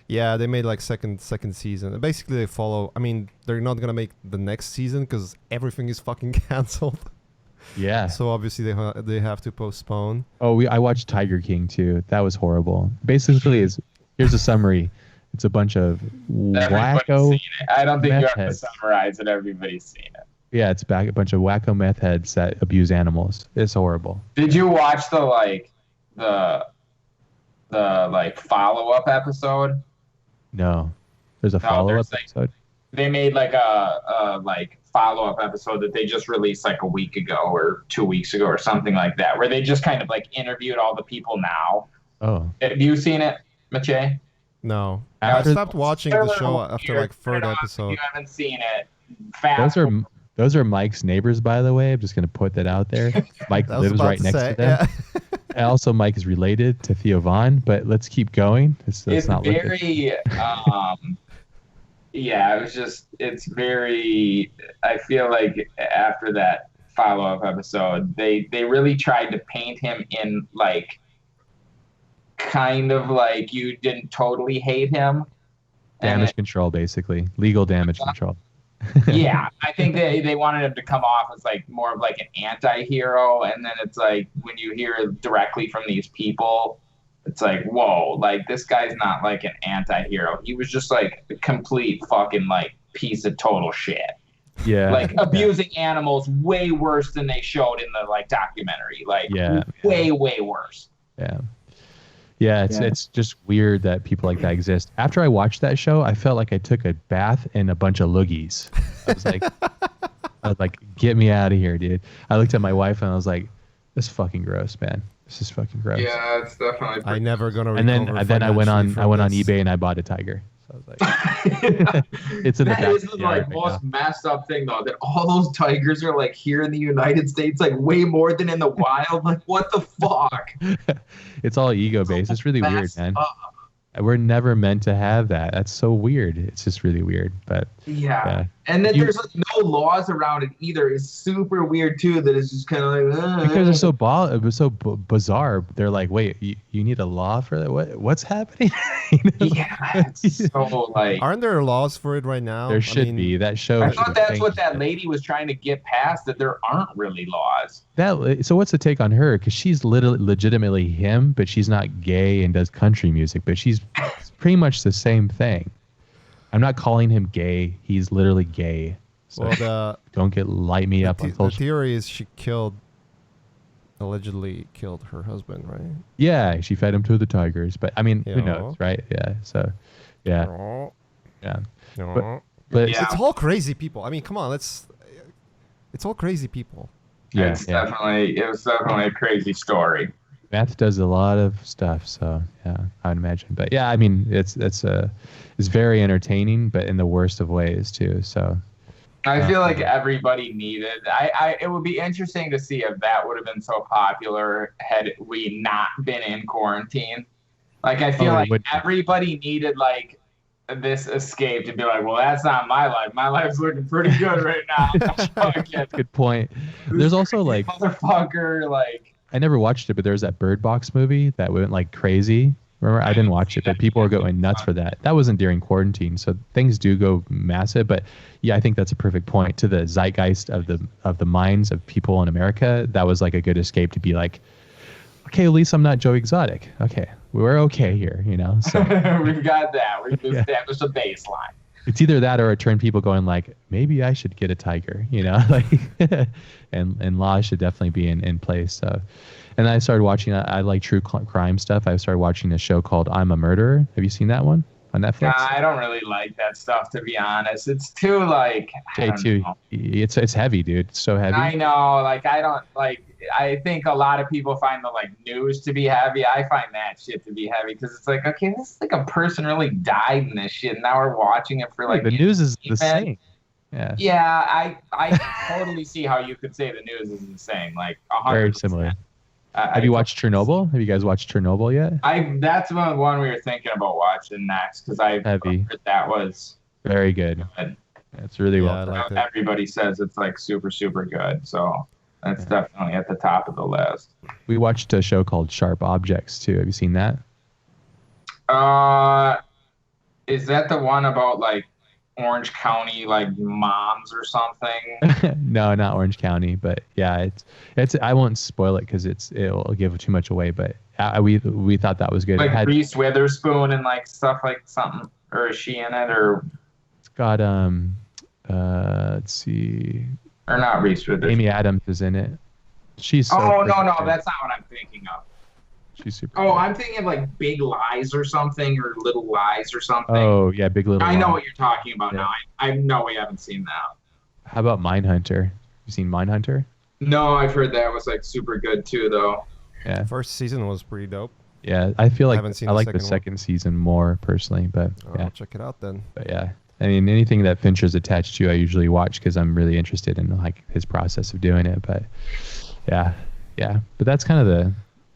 Yeah, they made like second season. Basically, they follow. I mean, they're not gonna make the next season because everything is fucking canceled. Yeah. So obviously they have to postpone. Oh, I watched Tiger King too. That was horrible. Basically, here's a summary. It's a bunch of wacko. Seen it. I don't think you have to heads. summarize it. Everybody's seen it. Yeah, it's a bunch of wacko meth heads that abuse animals. It's horrible. Did you watch the follow-up episode? No, there's a follow-up episode. They made like a follow-up episode that they just released like a week ago or 2 weeks ago or something like that, where they just kind of like interviewed all the people now. Oh, have you seen it, Maciej? No, I stopped watching the show after like third episode. If you haven't seen it, fast. Those are Mike's neighbors, by the way. I'm just gonna put that out there. Mike lives right next to them. Yeah. And also, Mike is related to Theo Vaughn, but let's keep going. It's not very, yeah, it's very, I feel like after that follow-up episode, they really tried to paint him in like, kind of like you didn't totally hate him. Damage control, basically. Legal damage control. Yeah, I think they wanted him to come off as like more of like an anti-hero, and then it's like when you hear it directly from these people, it's like, whoa, like this guy's not like an anti-hero. He was just like a complete fucking like piece of total shit. Yeah. Like abusing animals way worse than they showed in the like documentary. Like way worse. Yeah. Yeah, it's just weird that people like that exist. After I watched that show, I felt like I took a bath in a bunch of loogies. I was like, get me out of here, dude. I looked at my wife and I was like, this is fucking gross, man. This is fucking gross. Yeah, it's definitely. I never gonna. And then I went on eBay and I bought a tiger. So I was like, it's in the that is the like most messed up thing though, that all those tigers are like here in the United States, like way more than in the wild. Like what the fuck? It's all ego based. It's really weird, man. We're never meant to have that. That's so weird. It's just really weird. But yeah. And then there's like no laws around it either. It's super weird too. That it's just kind of like because it's so bizarre. They're like, wait, you need a law for that? What's happening? Yeah, it's so like. Aren't there laws for it right now? There should be. That show. I thought that's what that lady was trying to get past. That there aren't really laws. So what's the take on her? Because she's legitimately him, but she's not gay and does country music. But she's pretty much the same thing. I'm not calling him gay. He's literally gay. So don't light me up on social. The theory is she allegedly killed her husband, right? Yeah, she fed him to the tigers. But I mean, who knows, right? Yeah. So, yeah. Yeah. But it's all crazy people. I mean, come on, it's all crazy people. Yeah, it was definitely a crazy story. Math does a lot of stuff, so yeah, I would imagine. But yeah, I mean, it's very entertaining, but in the worst of ways too. So I feel like everybody needed. It would be interesting to see if that would have been so popular had we not been in quarantine. Like I feel like everybody needed like this escape to be like, well, that's not my life. My life's looking pretty good right now. That's a good point. There's also like motherfucker like. I never watched it, but there's that Bird Box movie that went like crazy. Remember, I didn't watch it, but people were going nuts for that. That wasn't during quarantine, so things do go massive. But yeah, I think that's a perfect point to the zeitgeist of the minds of people in America. That was like a good escape to be like, okay, at least I'm not Joe Exotic. Okay, we're okay here, you know. So we've got that. We've established a baseline. It's either that or it turned people going like, maybe I should get a tiger, you know, like, and laws should definitely be in place. So, and I started watching. I like true crime stuff. I started watching a show called I'm a Murderer. Have you seen that one on Netflix? I don't really like that stuff, to be honest. It's too like. It's heavy, dude. It's so heavy. I know. Like I don't like. I think a lot of people find the like news to be heavy. I find that shit to be heavy because it's like, okay, this is like a person really died in this shit, and now we're watching it for like. The news is the same. Yeah. Yeah, I totally see how you could say the news is the same. Like 100%. Very similar. Have you watched Chernobyl? Have you guys watched Chernobyl yet? That's one we were thinking about watching next because I heard that was very good. It's really Yeah, well I done. liked it. Everybody says it's like super, super good. So that's definitely at the top of the list. We watched a show called Sharp Objects too. Have you seen that? Is that the one about like Orange County like moms or something? No, not Orange County, but yeah, it's. I won't spoil it because it'll give too much away. But we thought that was good. Like It had, Reese Witherspoon and like stuff like something, or is she in it, it's got let's see, or not Reese Witherspoon? Amy Adams is in it. She's so Oh no, freaking good. that's not what I'm thinking of. She's super. Oh, good. I'm thinking of like Big Lies or something, or Little Lies or something. Oh yeah, Big Little. I know Lies. what you're talking about Yeah. now. I know we haven't seen that. How about Mindhunter? You seen Mindhunter? No, I've heard that was like super good too, though. Yeah, First season was pretty dope. yeah. I feel like haven't seen I the like the second one. second season more personally, but yeah. I'll check it out then. But yeah, I mean, anything that Fincher's attached to, I usually watch because I'm really interested in like his process of doing it. But yeah. But that's kind of the.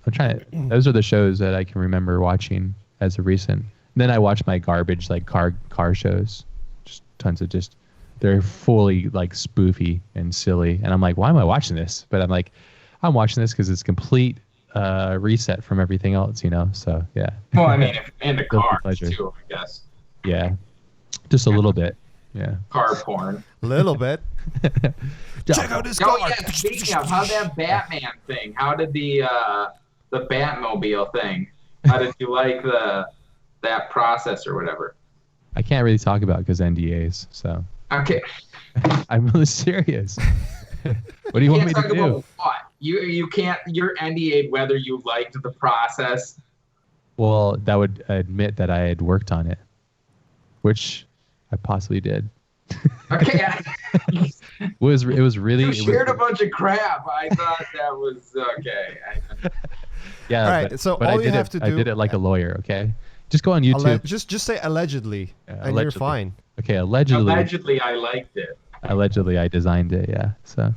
I'm trying. Those are the shows that I can remember watching as of recent. And then I watch my garbage like car shows, just tons of just. They're fully like spoofy and silly, and I'm like, why am I watching this? But I'm like, I'm watching this because it's complete reset from everything else, So yeah. Well, I mean, if into Guilty cars pleasure. too, I guess. Yeah, just a little bit. Yeah. Car porn. Little bit. Check out this Oh yeah, speaking of, how that Batman thing? How did the Batmobile thing? How did you like that process or whatever? I can't really talk about because NDAs. So Okay. I'm really serious. What do you want me to talk do? about what? You can't. You're NDA'd whether you liked the process. Well, that would admit that I had worked on it, which I possibly did. Okay. It was really. You it shared was, a bunch of crap. I thought that was okay. yeah. All right, but, so but all I you did have it, to I do- did it like a lawyer. Okay, just go on YouTube. Just say allegedly, Yeah, and you're allegedly. fine. Okay, allegedly. Allegedly, I liked it. Allegedly, I designed it. Yeah. So.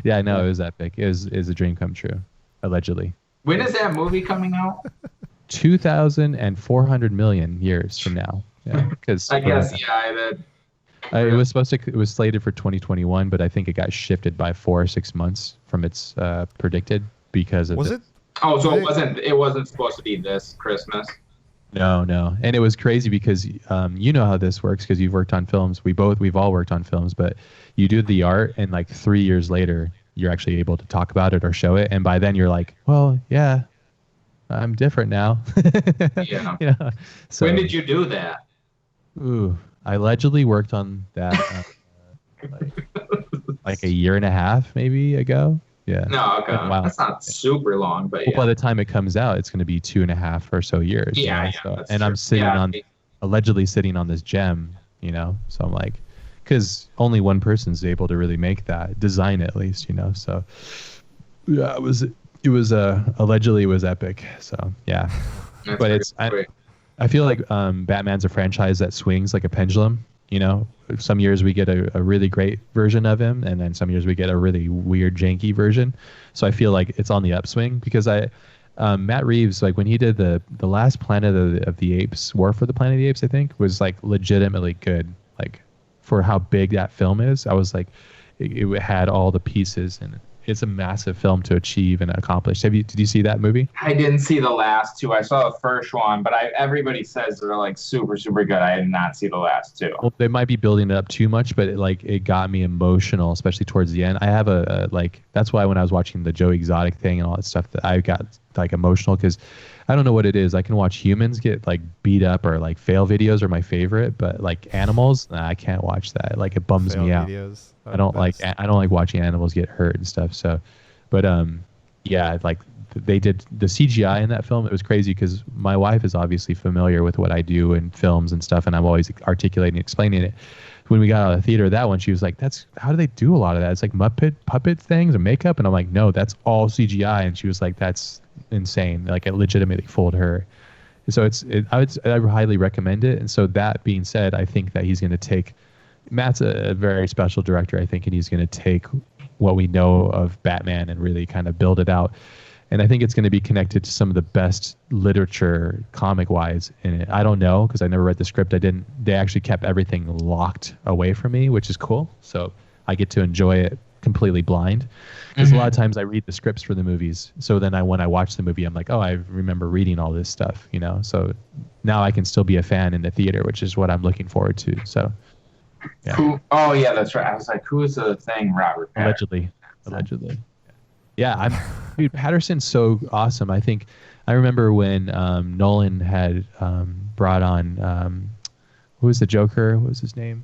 Yeah, no, it was epic. It was a dream come true. Allegedly. When is that movie coming out? 2,400 million years from now. Yeah, because I guess yeah. it was slated for 2021, but I think it got shifted by 4 or 6 months from its predicted because of Was it? Oh, so it wasn't supposed to be this Christmas. No, and it was crazy because you know how this works because you've worked on films. We've all worked on films, but you do the art, and like 3 years later, you're actually able to talk about it or show it, and by then you're like, well, yeah, I'm different now. Yeah. Yeah. So, When did you do that? Ooh, I allegedly worked on that like a year and a half maybe ago. Yeah. No, okay. Wow. That's not super long, but Well, yeah. by the time it comes out, it's going to be 2.5 or so years. Yeah, So, that's and true. I'm sitting Yeah. allegedly sitting on this gem, So I'm like, because only one person's able to really make that design, at least, So yeah, it was allegedly it was epic. So yeah, That's but it's pretty I feel like Batman's a franchise that swings like a pendulum. Some years we get a really great version of him, and then some years we get a really weird, janky version. So I feel like it's on the upswing because Matt Reeves, like when he did the last Planet of the Apes, War for the Planet of the Apes, I think, was like legitimately good. Like for how big that film is, I was like, it had all the pieces, and it's a massive film to achieve and accomplish. Did you see that movie? I didn't see the last two. I saw the first one, but everybody says they're like super, super good. I did not see the last two. Well, they might be building it up too much, but it got me emotional, especially towards the end. I have that's why when I was watching the Joe Exotic thing and all that stuff, that I got like emotional because I don't know what it is. I can watch humans get like beat up or like fail videos are my favorite, but like animals, I can't watch that. Like it bums me out. Videos I don't like watching animals get hurt and stuff. So, but yeah, like they did the CGI in that film. It was crazy because my wife is obviously familiar with what I do in films and stuff, and I'm always articulating, explaining it. When we got out of the theater, that one, she was like, how do they do a lot of that? It's like puppet things or makeup. And I'm like, no, that's all CGI. And she was like, that's insane. Like it legitimately fooled her. So I highly recommend it. And so that being said, I think that he's going to take, Matt's a very special director, I think, and he's going to take what we know of Batman and really kind of build it out. And I think it's going to be connected to some of the best literature comic-wise in it. I don't know because I never read the script. They actually kept everything locked away from me, which is cool. So I get to enjoy it completely blind. Because a lot of times I read the scripts for the movies. So then when I watch the movie, I'm like, oh, I remember reading all this stuff, you know? So now I can still be a fan in the theater, which is what I'm looking forward to. So, yeah. Oh, yeah, that's right. I was like, who's the thing, Robert Pattinson? Allegedly. Yeah, dude, Patterson's so awesome. I remember when Nolan had brought on who was the Joker? What was his name?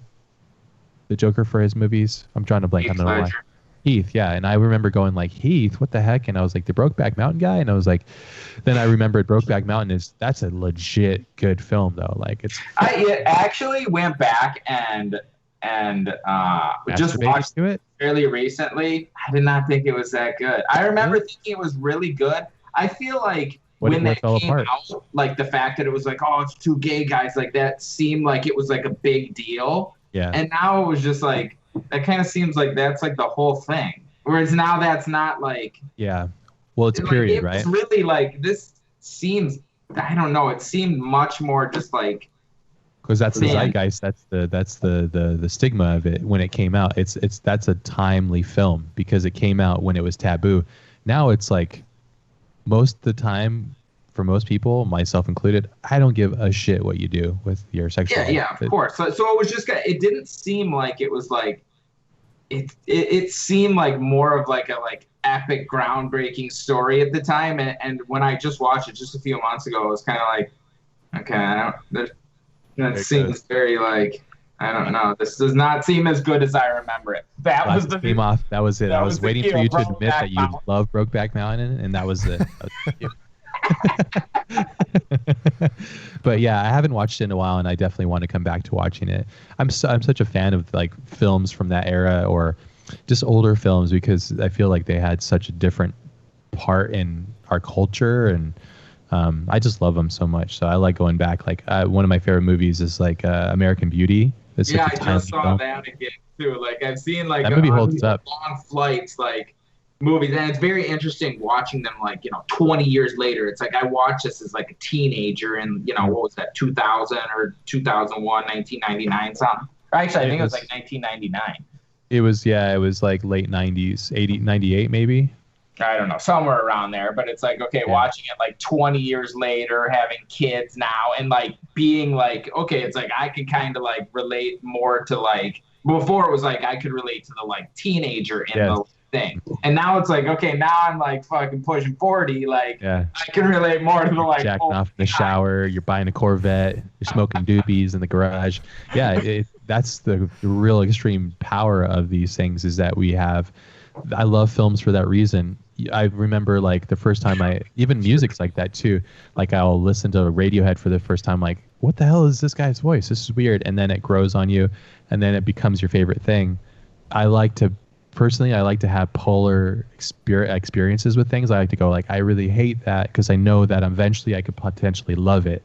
The Joker for his movies. I'm trying to blank. I don't know why. Heath, yeah. And I remember going like, Heath, what the heck? And I was like, the Brokeback Mountain guy? And I was like, then I remembered Brokeback Mountain that's a legit good film though. Like I actually went back and just watched it fairly recently. I did not think it was that good. I remember thinking it was really good. I feel like when it came out, like the fact that it was like, oh, it's two gay guys, like that seemed like it was like a big deal. Yeah. And now it was just like, that kind of seems like that's like the whole thing. Whereas now that's not like. Yeah. Well, it's period, right? It's right? really like this seems. I don't know. It seemed much more just like. Because that's the zeitgeist. That's the stigma of it when it came out. That's a timely film because it came out when it was taboo. Now it's like most of the time for most people, myself included, I don't give a shit what you do with your sexuality. Yeah, of course. So it was just it didn't seem like it was like it seemed like more of like a epic groundbreaking story at the time, and when I just watched it just a few months ago, it was kind of like, okay, that seems very like, I don't know. This does not seem as good as I remember it. That was the theme off. That was it. I was waiting for you to admit that you love Brokeback Mountain, and that was it. But yeah, I haven't watched it in a while, and I definitely want to come back to watching it. I'm such a fan of like films from that era or just older films because I feel like they had such a different part in our culture, and I just love them so much. So I like going back. Like one of my favorite movies is like American Beauty. I just saw that again too. Like I've seen like that movie holds up. Long flights, like movies, and it's very interesting watching them. Like 20 years later, it's like I watched this as like a teenager, and what was that, 2000 or 2001, 1999 something. Actually, I think it was like 1999. It was like late 90s, 80, 98 maybe. I don't know, somewhere around there. But it's like, okay, watching it like 20 years later, having kids now, and like being like, okay, it's like I could kind of like relate more to like before it was like I could relate to the like teenager in the thing, and now it's like, okay, now I'm like fucking pushing 40, like I can relate more to the like jacking off in the shower, you're buying a Corvette, you're smoking doobies in the garage. That's the real extreme power of these things is that we have. I love films for that reason. I remember like the first time even music's like that too. Like I'll listen to Radiohead for the first time, like, what the hell is this guy's voice? This is weird. And then it grows on you and then it becomes your favorite thing. I like to have polar experiences with things. I like to go like, I really hate that because I know that eventually I could potentially love it.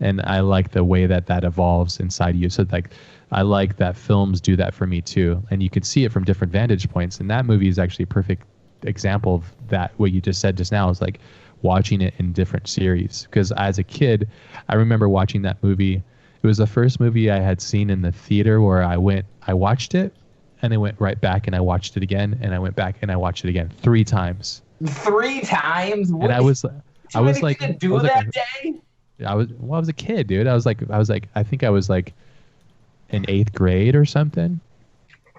And I like the way that evolves inside you. So like, I like that films do that for me too. And you can see it from different vantage points. And that movie is actually a perfect example of that. What you just said just now is like watching it in different series. Because as a kid, I remember watching that movie. It was the first movie I had seen in the theater where I watched it and I went right back and I watched it again. And I went back and I watched it again 3 times. 3 times? What? And I was like, day? I was a kid, dude. I was like, I think I was like in 8th grade or something.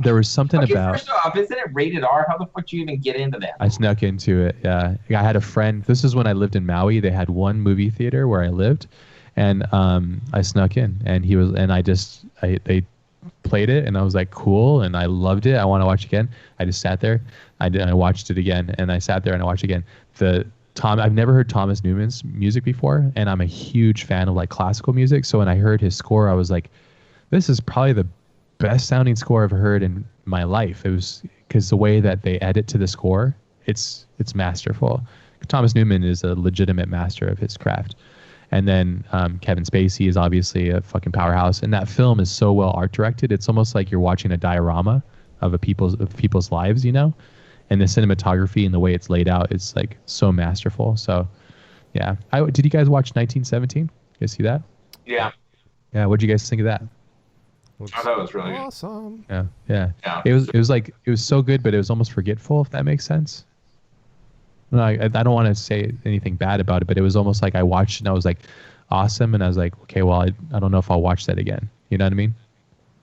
There was something about. First off, isn't it rated R? How the fuck do you even get into that? I snuck into it. Yeah, I had a friend. This is when I lived in Maui. They had one movie theater where I lived, and I snuck in, and they played it, and I was like, cool, and I loved it. I want to watch it again. I just sat there. I watched it again, and I sat there and I watched it again. I've never heard Thomas Newman's music before, and I'm a huge fan of like classical music. So when I heard his score, I was like, this is probably the best sounding score I've heard in my life. It was because the way that they edit to the score, it's masterful. Thomas Newman is a legitimate master of his craft. And then Kevin Spacey is obviously a fucking powerhouse. And that film is so well art directed. It's almost like you're watching a diorama of people's lives, and the cinematography and the way it's laid out is like so masterful. So yeah, did you guys watch 1917? You guys see that? Yeah. Yeah, what did you guys think of that? I thought it was really awesome. Yeah. It was so good, but it was almost forgetful, if that makes sense. No, I don't want to say anything bad about it, but it was almost like I watched and I was like, awesome, and I was like, okay, well, I don't know if I'll watch that again. You know what I mean?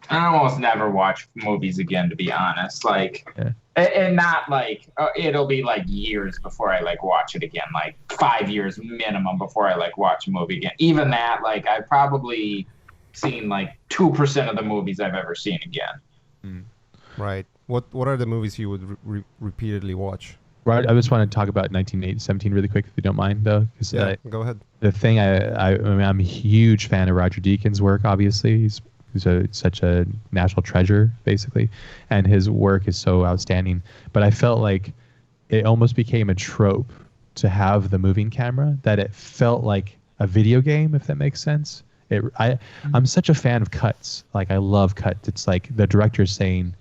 I almost never watch movies again, to be honest. Like, and not like it'll be like years before I like watch it again. Like 5 years minimum before I like watch a movie again. Even that, like, I've probably seen like 2% of the movies I've ever seen again. Right. What are the movies you would repeatedly watch? Right. I just want to talk about 1917 really quick, if you don't mind, though. Yeah, go ahead. The thing I mean, I'm a huge fan of Roger Deakins' work. Obviously, he's such a national treasure, basically, and his work is so outstanding. But I felt like it almost became a trope to have the moving camera, that it felt like a video game, if that makes sense. I'm such a fan of cuts. Like, I love cuts. It's like the director saying,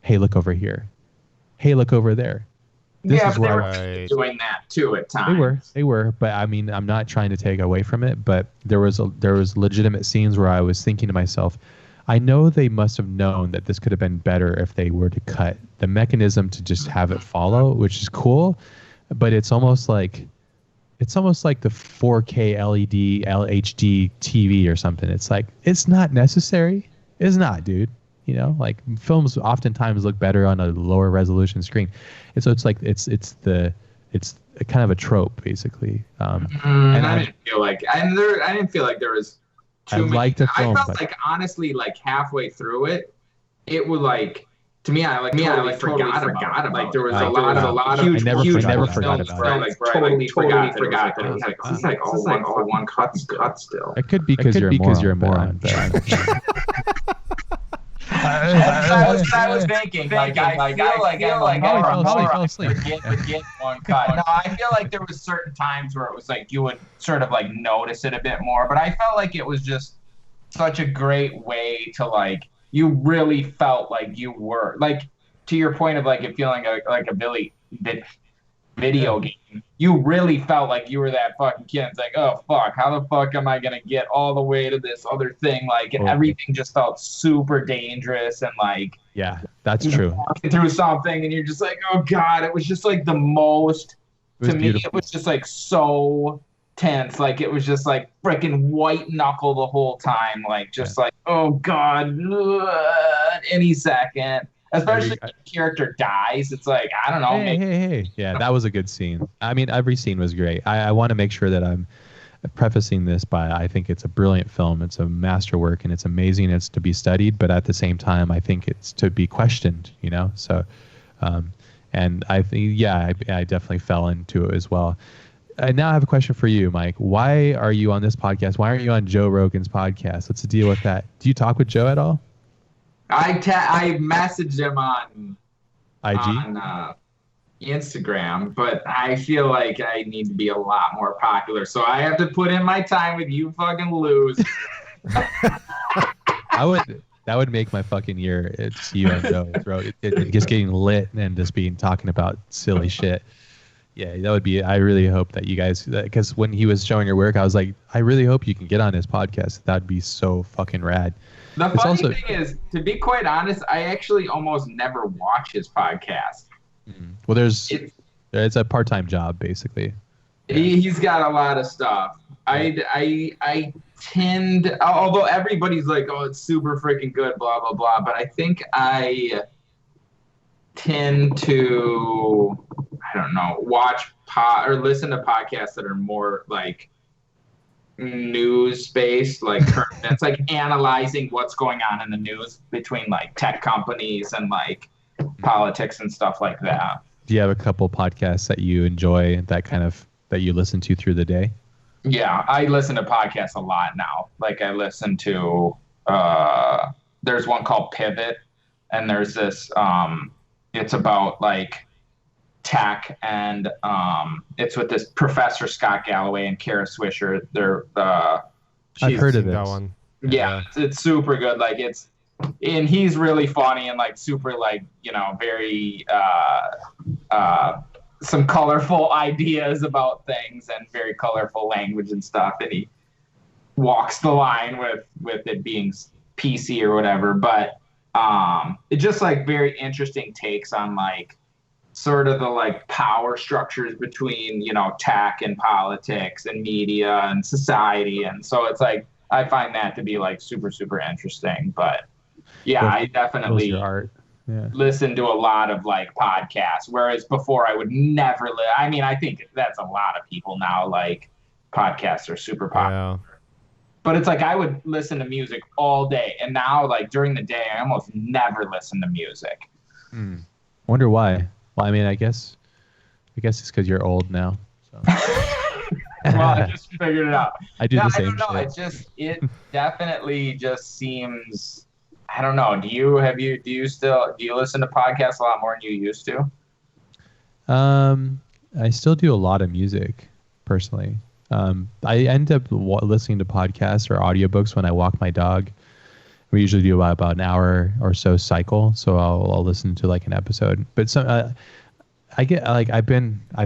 "Hey, look over here. Hey, look over there." They were doing that too at times. They were, but I mean, I'm not trying to take away from it, but there was legitimate scenes where I was thinking to myself, I know they must have known that this could have been better if they were to cut the mechanism to just have it follow, which is cool, but it's almost like the 4K LED LHD TV or something. It's like, it's not necessary. It's not, dude. You know, like, films oftentimes look better on a lower resolution screen, and so it's like it's a kind of a trope, basically. And I didn't feel like there was too many. Liked the film, I felt like, honestly, like halfway through it, it was like, to me, I forgot about it. Like, there was a lot of huge. I never forgot about it. Like, totally forgot that. I was like, this is like all one cut still. It could be because you're a moron. I was thinking, like, I feel like I probably fell asleep. Forget one cut. No, I feel like there was certain times where it was like you would sort of like notice it a bit more, but I felt like it was just such a great way to, like, you really felt like you were, like, to your point of like it feeling like a video game. You really felt like you were that fucking kid. It's like, oh fuck, how the fuck am I gonna get all the way to this other thing? Like, everything just felt super dangerous, and like, yeah, that's true. Walking through something, and you're just like, oh god, it was just like the most. To me, it was just like so tense. Like, it was just like freaking white knuckle the whole time. Like, just like, oh god, any second. Especially if the character dies, it's like, I don't know. Hey. Yeah, that was a good scene. I mean, every scene was great. I want to make sure that I'm prefacing this by, I think it's a brilliant film. It's a masterwork, and it's amazing. It's to be studied, but at the same time, I think it's to be questioned, you know? So, and I think, I definitely fell into it as well. Now I have a question for you, Mike. Why are you on this podcast? Why aren't you on Joe Rogan's podcast? What's the deal with that? Do you talk with Joe at all? I messaged him on IG? On Instagram, but I feel like I need to be a lot more popular, so I have to put in my time with you fucking lose. That would make my fucking year. It's you and Joe, bro. It just getting lit and just talking about silly shit. Yeah, that would be. I really hope that you guys, because when he was showing your work, I was like, I really hope you can get on his podcast. That'd be so fucking rad. The funny thing is, to be quite honest, I actually almost never watch his podcast. Well, it's a part-time job, basically. Yeah. He's got a lot of stuff. I tend, although everybody's like, oh, it's super freaking good, blah, blah, blah, but I think I tend to, I don't know, watch or listen to podcasts that are more like news based, like it's like analyzing what's going on in the news between like tech companies and like politics and stuff like that. Do you have a couple podcasts that you enjoy that you listen to through the day? Yeah, I listen to podcasts a lot now. Like, I listen to there's one called Pivot, and there's this it's about like tech, and it's with this Professor Scott Galloway and Kara Swisher. I've heard of that one. Yeah, it's super good. Like, and he's really funny and like super, like, you know, very some colorful ideas about things and very colorful language and stuff, and he walks the line with it being PC or whatever. But it's just like very interesting takes on like sort of the like power structures between, you know, tech and politics and media and society. And so it's like, I find that to be like super, super interesting. But yeah, I definitely listen to a lot of like podcasts, whereas before I would never I mean, I think that's a lot of people now, like podcasts are super popular. Yeah. But it's like I would listen to music all day, and now like during the day I almost never listen to music. Wonder why. Well, I mean, I guess it's because you're old now. So. Well, I just figured it out. I do the same. I don't know. Shit. It definitely just seems. I don't know. Do you listen to podcasts a lot more than you used to? I still do a lot of music, personally. I end up listening to podcasts or audiobooks when I walk my dog. We usually do about an hour or so cycle, so I'll listen to like an episode. But some I get like I've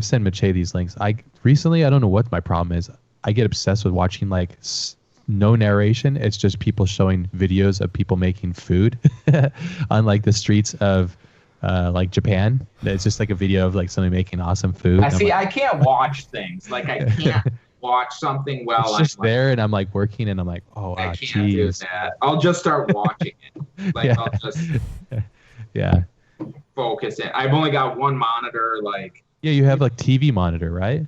sent Maciej these links. Recently I don't know what my problem is. I get obsessed with watching like no narration. It's just people showing videos of people making food on like the streets of like Japan. It's just like a video of like somebody making awesome food. I can't watch things like I can't. Watch something it's just there, and I'm like working, and I'm like, oh, I can't do that. I'll just start watching it. Like I'll just focus it. I've only got one monitor. Like you have like TV monitor, right?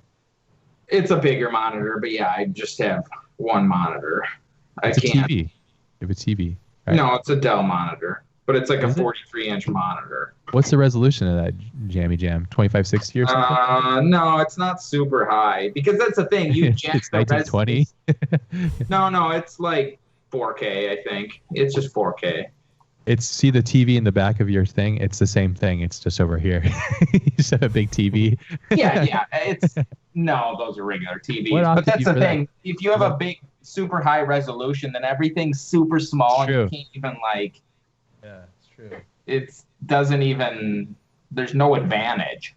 It's a bigger monitor, but yeah, I just have one monitor. It's a TV. You have a TV. Right? No, it's a Dell monitor, but it's like a 43-inch monitor. What's the resolution of that Jammy Jam? 2560 or something? No, it's not super high because that's the thing. You jack it's 1920. No, it's like 4K. I think it's just 4K. See the TV in the back of your thing. It's the same thing. It's just over here. You just have a big TV. Yeah. Those are regular TVs. But that's the thing. That? If you have a big, super high resolution, then everything's super small, and you can't even like. Yeah, it's true. It doesn't even. There's no advantage.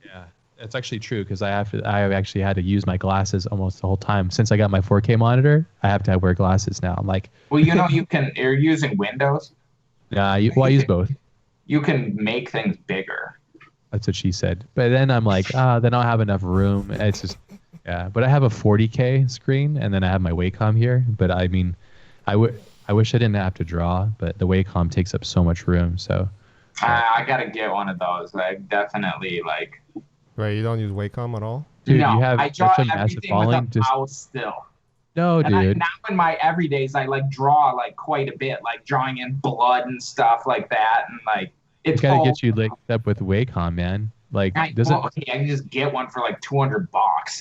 Yeah, it's actually true because I actually had to use my glasses almost the whole time since I got my 4K monitor. I have to wear glasses now. I'm like. Well, you're using Windows. I use both. You can make things bigger. That's what she said. But then I'm like, then I'll have enough room. It's just, But I have a 40K screen, and then I have my Wacom here. But I mean, I wish I didn't have to draw, but the Wacom takes up so much room. So. I gotta get one of those. I definitely like. Right, you don't use Wacom at all? Dude, you have such a massive following. With a mouse still. No, dude. Now in my everydays, I like draw like quite a bit, like drawing in blood and stuff like that, and like it's gotta get you linked up with Wacom, man. Like, I can just get one for like $200.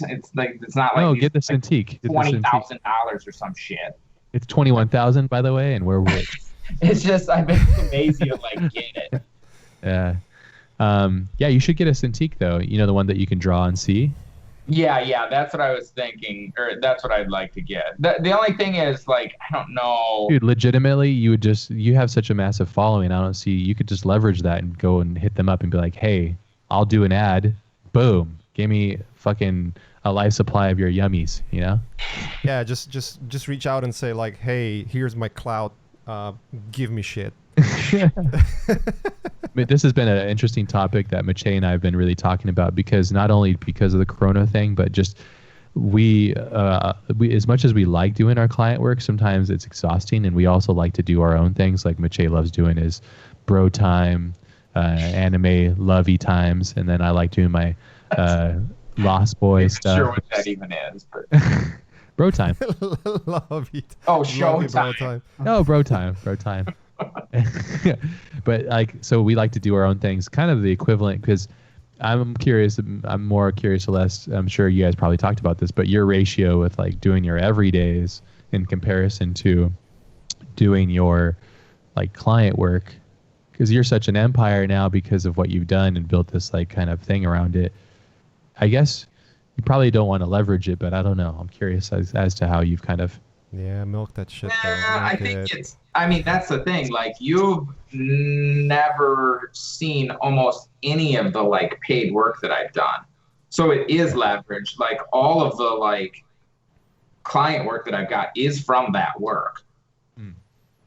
It's like it's not like no, get the Cintiq. $20,000 or some shit. It's 21,000, by the way, and we're rich. It's just I've been lazy to like get it. Yeah, you should get a Cintiq though. You know, the one that you can draw and see. Yeah, that's what I was thinking, or that's what I'd like to get. The only thing is, like, I don't know. Dude, legitimately, you have such a massive following. I don't see, you could just leverage that and go and hit them up and be like, hey, I'll do an ad. Boom. Give me fucking a life supply of your yummies, you know? Yeah, just reach out and say, like, hey, here's my clout. Give me shit. But this has been an interesting topic that Maciej and I have been really talking about because not only because of the Corona thing, but just we as much as we like doing our client work, sometimes it's exhausting, and we also like to do our own things. Like Maciej loves doing his bro time, anime lovey times, and then I like doing my Lost Boy stuff. Sure what that even is, but. Bro time. Lovey. Oh, show time. No, bro time. But like, so we like to do our own things, kind of the equivalent, because I'm more curious, Celeste. I'm sure you guys probably talked about this, but your ratio with like doing your everydays in comparison to doing your like client work, because you're such an empire now because of what you've done and built this like kind of thing around it. I guess you probably don't want to leverage it, but I don't know. I'm curious as to how you've kind of Yeah, milk that shit. I think I mean, that's the thing. Like, you've never seen almost any of the like paid work that I've done. So it is leveraged. Like, all of the like client work that I've got is from that work.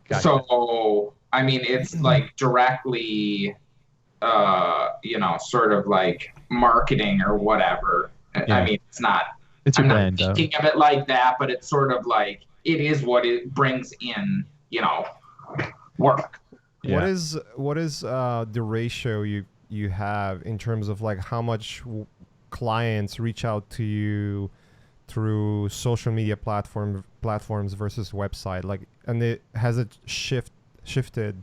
Gotcha. So, I mean, it's like directly, sort of like marketing or whatever. Yeah. I mean, it's not. It's your brand, though. I'm not thinking of it like that, but it's sort of like it is what it brings in, work. Yeah. What is the ratio you have in terms of like how much clients reach out to you through social media platforms versus website? Like, and has it shifted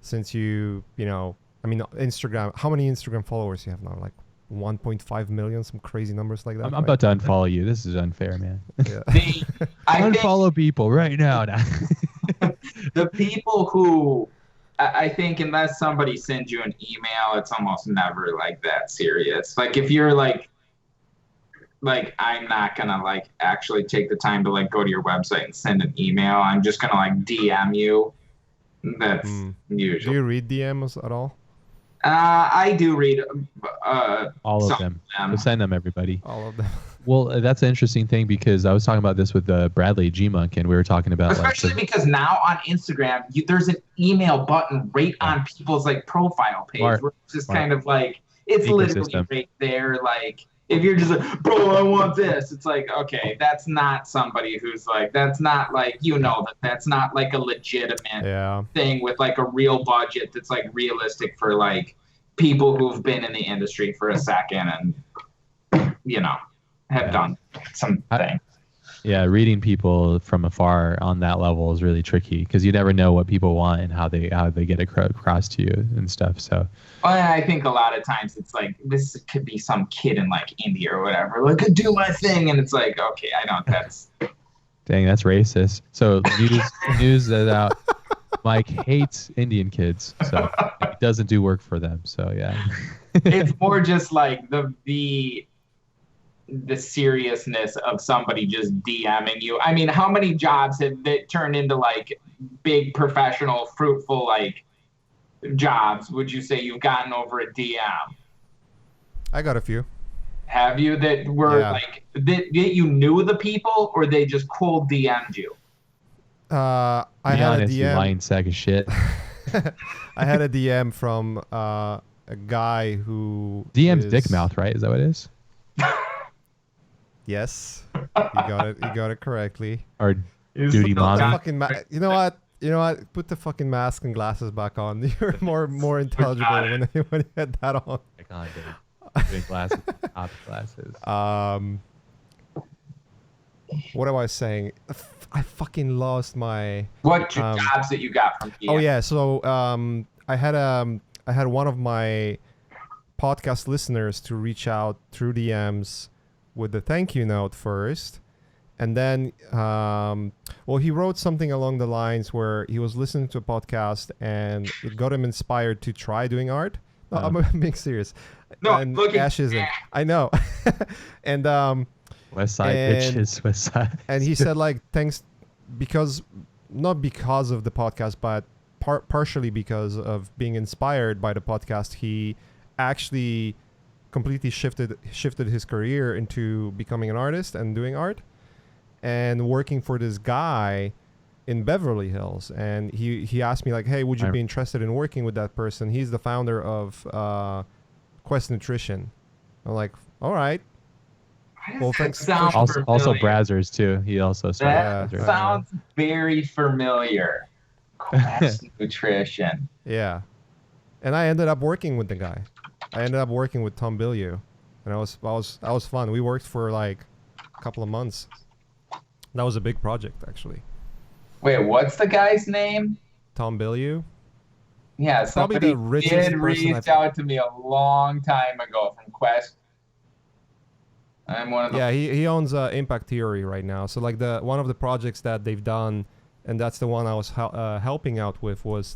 since I mean, Instagram? How many Instagram followers you have now? Like 1.5 million, some crazy numbers like that. I'm about to unfollow you. This is unfair, man. Yeah. Unfollow people right now. The people who, I think, unless somebody sends you an email, it's almost never like that serious. Like, if you're like I'm not gonna like actually take the time to like go to your website and send an email. I'm just gonna like DM you. That's usual. Do you read DMs at all? I do read all of them. We'll send them, everybody. All of them. Well, that's an interesting thing because I was talking about this with Bradley G-Monk, and we were talking about especially because now on Instagram there's an email button right on people's like profile page, where it's just kind of like it's literally right there. Like, if you're just like, bro, I want this, it's like, okay, that's not somebody who's like, that's not like, that's not like a legitimate thing with like a real budget that's like realistic for like people who've been in the industry for a second and have done some things. Yeah, reading people from afar on that level is really tricky because you never know what people want and how they get across to you and stuff. So, I think a lot of times it's like, this could be some kid in like India or whatever, like, do my thing, and it's like, okay, I don't. That's dang, that's racist. So news that out. Mike hates Indian kids, so it doesn't do work for them. So yeah, it's more just like the seriousness of somebody just DMing you. I mean, how many jobs have that turned into like big professional, fruitful like jobs would you say you've gotten over a DM? I got a few. Have you that were like that you knew the people, or they just cold DM'd you? I had a DM. You lying sack of shit. I had a DM from a guy who DM's dick mouth, right? Is that what it is? Yes, you got it. You got it correctly. Or duty mommy. You know what? Put the fucking mask and glasses back on. You're more intelligible when you had that on. I can't get it. Putting glasses, top glasses. What am I saying? I fucking lost my. What jobs that you got from DM? Oh yeah, so I had one of my podcast listeners to reach out through DMs with the thank you note first, and then he wrote something along the lines where he was listening to a podcast and it got him inspired to try doing art. No, I'm being serious. No, and Ash isn't. I know. And West Side bitches, West Side. And he said like, thanks, not because of the podcast, but partially because of being inspired by the podcast, he actually completely shifted his career into becoming an artist and doing art and working for this guy in Beverly Hills. And he asked me like, hey, would you be interested in working with that person? He's the founder of Quest Nutrition. I'm like, all right. Well, thanks. Also Brazzers too. He also started Brazzers. Sounds very familiar. Quest Nutrition. Yeah. And I ended up working with the guy. I ended up working with Tom Bilyeu, and that was fun. We worked for like a couple of months. That was a big project, actually. Wait, what's the guy's name? Tom Bilyeu. Yeah, somebody did reach out to me a long time ago from Quest. I'm one of the. Yeah, he owns Impact Theory right now. So like one of the projects that they've done, and that's the one I was helping out with, was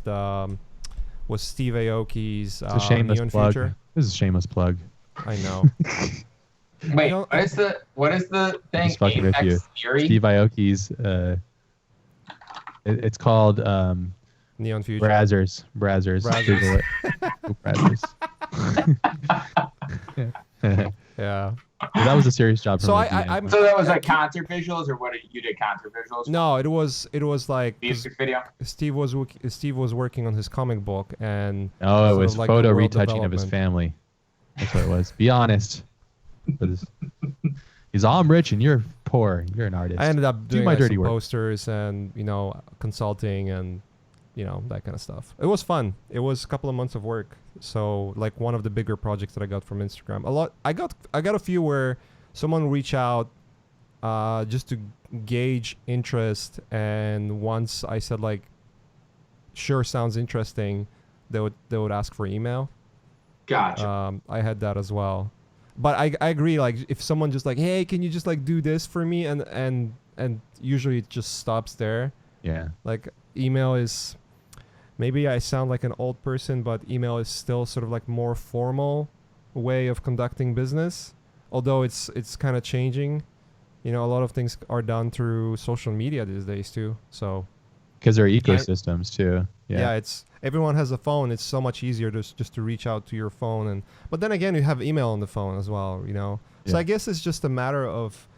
Steve Aoki's Neon plug. Future. This is a shameless plug. I know. Wait, what is the thing? Apex Theory? Steve Aoki's It's called Neon Future. Brazzers. Google it. Brazzers. Yeah. Well, that was a serious job. So I'm So that was like concert visuals, or what? You did concert visuals? No, it was like Music video. Steve was working on his comic book, and it was like photo the world retouching of his development. family. That's what it was. Be honest. He's all, I'm rich and you're poor. You're an artist. I ended up doing my like, dirty some work. posters and consulting and that kind of stuff. It was fun. It was a couple of months of work. So like one of the bigger projects that I got from Instagram. I got a few where someone reached out just to gauge interest, and once I said like, sure, sounds interesting, they would ask for email. Gotcha. I had that as well. But I agree, like if someone just like, hey, can you just like do this for me, and usually it just stops there. Yeah. Like email is, maybe I sound like an old person, but email is still sort of like more formal way of conducting business, although it's kind of changing. A lot of things are done through social media these days too. So because they're ecosystems too. Yeah, it's everyone has a phone. It's so much easier just to reach out to your phone, but then again, you have email on the phone as well. So I guess it's just a matter of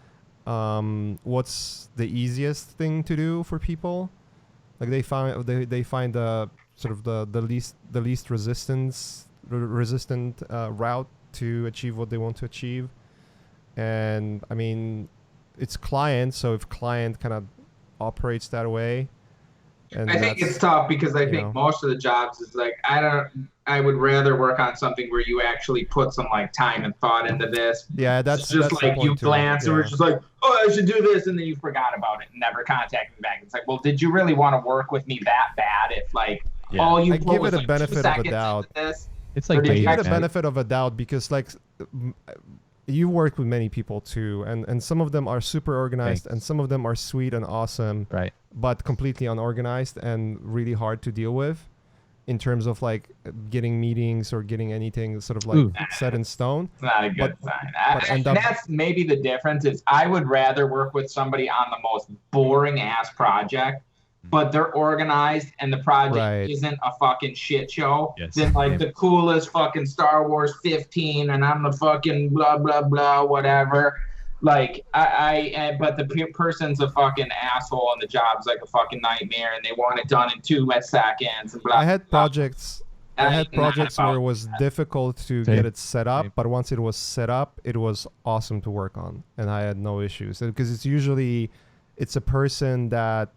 what's the easiest thing to do for people. Like they find the sort of the least resistant route to achieve what they want to achieve. And I mean, it's client, so if client kind of operates that way. And I think it's tough because I think most of the jobs is like, I would rather work on something where you actually put some like time and thought into this. Yeah, that's just that's like you too. glance and we're just like, oh, I should do this, and then you forgot about it and never contacted me back. It's like, well, did you really want to work with me that bad if like all you put was like 2 seconds into this? It's like give it a benefit of a doubt because like you work with many people too, and some of them are super organized and some of them are sweet and awesome, right? But completely unorganized and really hard to deal with in terms of like getting meetings or getting anything sort of like set in stone. It's not a good sign. And that's maybe the difference is I would rather work with somebody on the most boring ass project, but they're organized and the project isn't a fucking shit show. Than like the coolest fucking Star Wars 15 and I'm the fucking blah, blah, blah, whatever. Like but the person's a fucking asshole and the job's like a fucking nightmare and they want it done in 2 seconds and blah. I had projects where it was difficult to get it set up, but once it was set up, it was awesome to work on, and I had no issues because it's a person that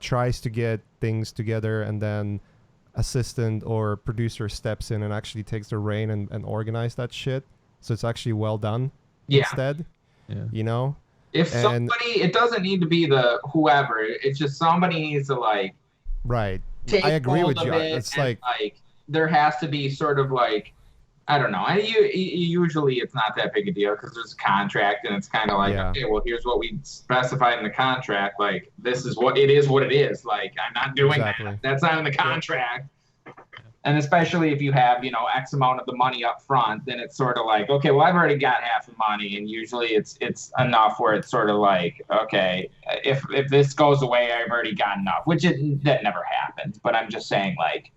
tries to get things together, and then assistant or producer steps in and actually takes the reign and organize that shit, so it's actually well done instead. If somebody, it doesn't need to be the whoever, it's just somebody needs to like take I agree hold with you. of it, it's like there has to be sort of like, I don't know, usually it's not that big a deal because there's a contract and it's kind of like, okay, well, here's what we specified in the contract, like this is what it is, like I'm not doing that, that's not in the contract. And especially if you have, X amount of the money up front, then it's sort of like, okay, well, I've already got half the money. And usually it's enough where it's sort of like, okay, if this goes away, I've already got enough, that never happens. But I'm just saying, like,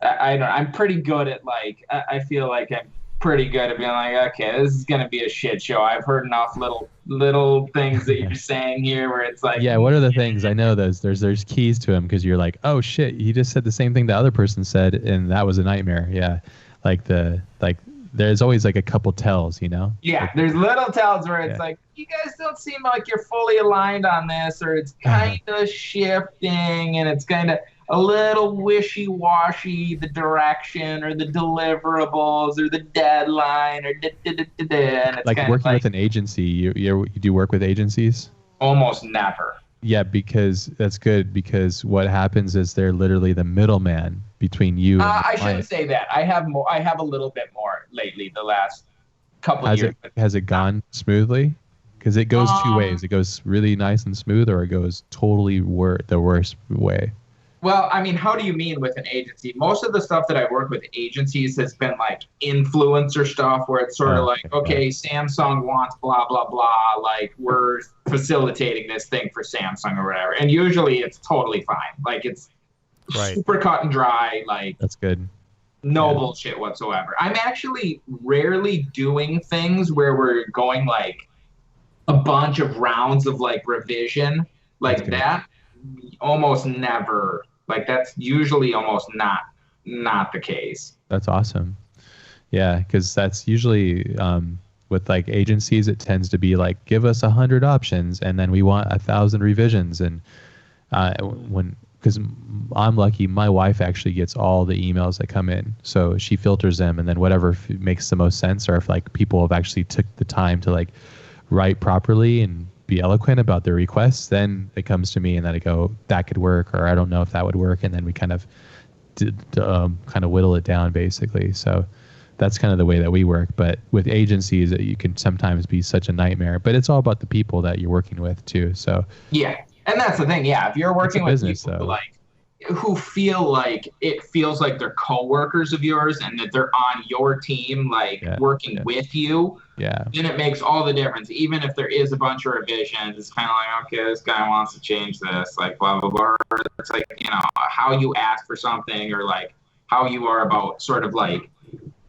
I'm pretty good at, like, I feel like I'm pretty good at being like, okay, this is going to be a shit show. I've heard enough little things that you're saying here where it's like, what are the things? I know there's keys to them because you're like, oh shit, he just said the same thing the other person said and that was a nightmare. There's always like a couple tells, there's little tells where it's like, you guys don't seem like you're fully aligned on this, or it's kind of shifting and it's kind of a little wishy-washy, the direction or the deliverables or the deadline or and it's like working with an agency. You do work with agencies? Almost never. Yeah, because that's good, because what happens is they're literally the middleman between you and the I shouldn't say that. I have a little bit more lately the last couple years. Has it gone smoothly? Because it goes 2 ways. It goes really nice and smooth, or it goes totally the worst way. Well, I mean, how do you mean with an agency? Most of the stuff that I work with agencies has been like influencer stuff where it's sort of like, okay, Samsung wants blah, blah, blah. Like, we're facilitating this thing for Samsung or whatever. And usually it's totally fine. Like, it's super cut and dry. Like, that's good. No bullshit whatsoever. I'm actually rarely doing things where we're going like a bunch of rounds of like revision like that. Almost never. Like that's usually almost not the case. That's awesome. Yeah, because that's usually with like agencies, it tends to be like, give us 100 options and then we want 1,000 revisions. And because I'm lucky, my wife actually gets all the emails that come in, so she filters them, and then whatever makes the most sense, or if like people have actually took the time to like write properly and be eloquent about their requests, then it comes to me, and then I go, that could work, or I don't know if that would work, and then we kind of whittle it down basically. So that's kind of the way that we work. But with agencies, you can sometimes be such a nightmare, but it's all about the people that you're working with too. So yeah, and that's the thing. Yeah, if you're working with people like who feel like it feels like they're coworkers of yours and that they're on your team, like working with you, then it makes all the difference. Even if there is a bunch of revisions, it's kind of like, okay, this guy wants to change this, like blah, blah, blah. It's like, you know, how you ask for something or like how you are about sort of like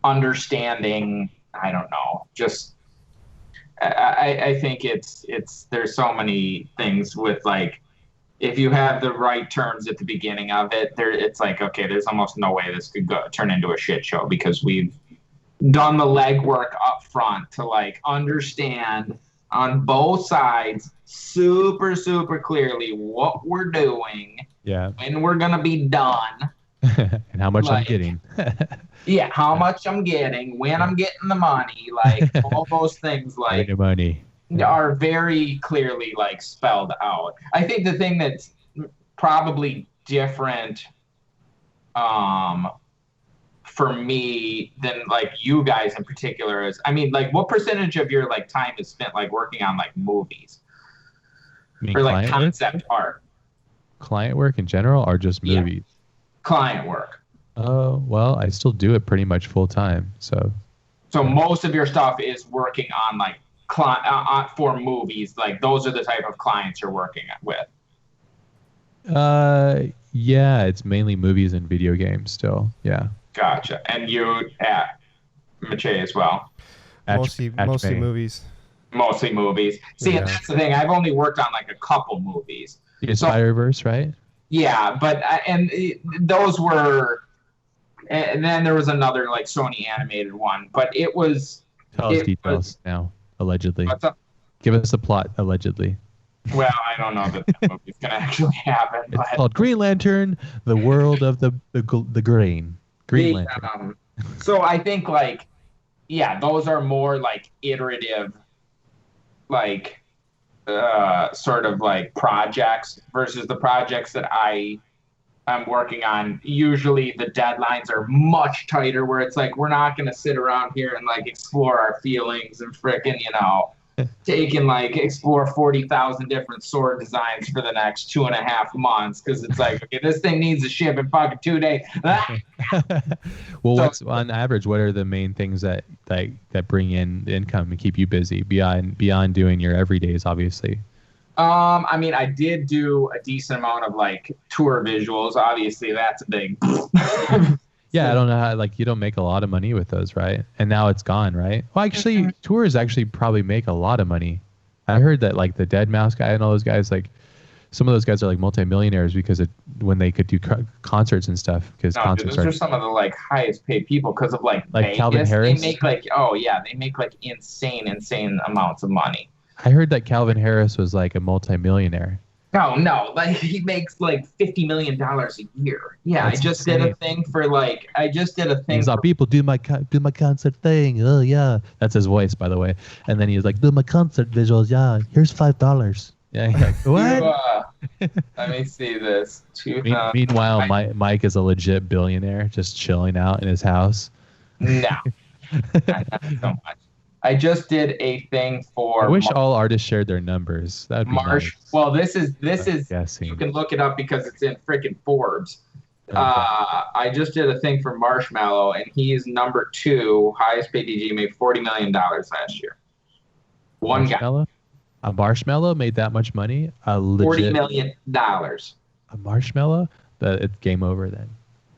understanding, I don't know, just I think it's there's so many things with like, if you have the right terms at the beginning of it, it's like, okay, there's almost no way this could turn into a shit show because we've done the legwork up front to like understand on both sides super, super clearly what we're doing, when we're going to be done. And how much I'm getting. How much I'm getting, when I'm getting the money, like all those things like money. Are very clearly like spelled out. I think the thing that's probably different for me than like you guys in particular is, I mean, like what percentage of your like time is spent like working on like movies or like concept art? Client work in general or just movies? Client work. Oh, well, I still do it pretty much full time. So most of your stuff is working on like for movies, like those are the type of clients you're working with. Yeah, it's mainly movies and video games still. Yeah. Gotcha. And you at Maciej as well? Mostly movies. Mostly movies. See, and that's the thing. I've only worked on like a couple movies. The Spider-Verse, right? Yeah, but and those were, and then there was another like Sony animated one, but it was. Tell us details now. Allegedly. Give us a plot, allegedly. Well, I don't know that movie's going to actually happen. It's called Green Lantern, the world of the Green Lantern. So I think, like, those are more, like, iterative, like, sort of, like, projects versus the projects that I'm working on. Usually the deadlines are much tighter where it's like, we're not going to sit around here and like explore our feelings and frickin', you know, take and like explore 40,000 different sword designs for the next 2.5 months. Cause it's like, okay, this thing needs to ship in fucking 2 days. Well, what's on average, what are the main things that bring in income and keep you busy beyond doing your everydays, obviously? I mean, I did do a decent amount of like tour visuals. Obviously, that's a big. Yeah, I don't know how. Like, you don't make a lot of money with those, right? And now it's gone, right? Well, actually, tours actually probably make a lot of money. I heard that like the Dead Mouse guy and all those guys, like some of those guys are like multimillionaires because when they could do concerts and stuff. Because concerts those are some of the like highest paid people because of like Vegas. Calvin Harris. They make like they make like insane amounts of money. I heard that Calvin Harris was like a multimillionaire. No, like he makes like $50 million a year. Yeah, that's insane. I just did a thing. He's like, people do my concert thing. Oh yeah, that's his voice, by the way. And then he's like, do my concert visuals. Yeah, here's $5. Yeah, like, what? Let me see this. Meanwhile, Mike is a legit billionaire, just chilling out in his house. No, not so much. I just did a thing for I wish all artists shared their numbers. That'd be Marsh. nice. Well, this is Guessing. you can look it up because it's in freaking Forbes. Okay. I just did a thing for Marshmallow, and he's number 2 highest paid DJ, made $40 million last year. One guy. A marshmallow made that much money? $40 million. A marshmallow? It's game over then.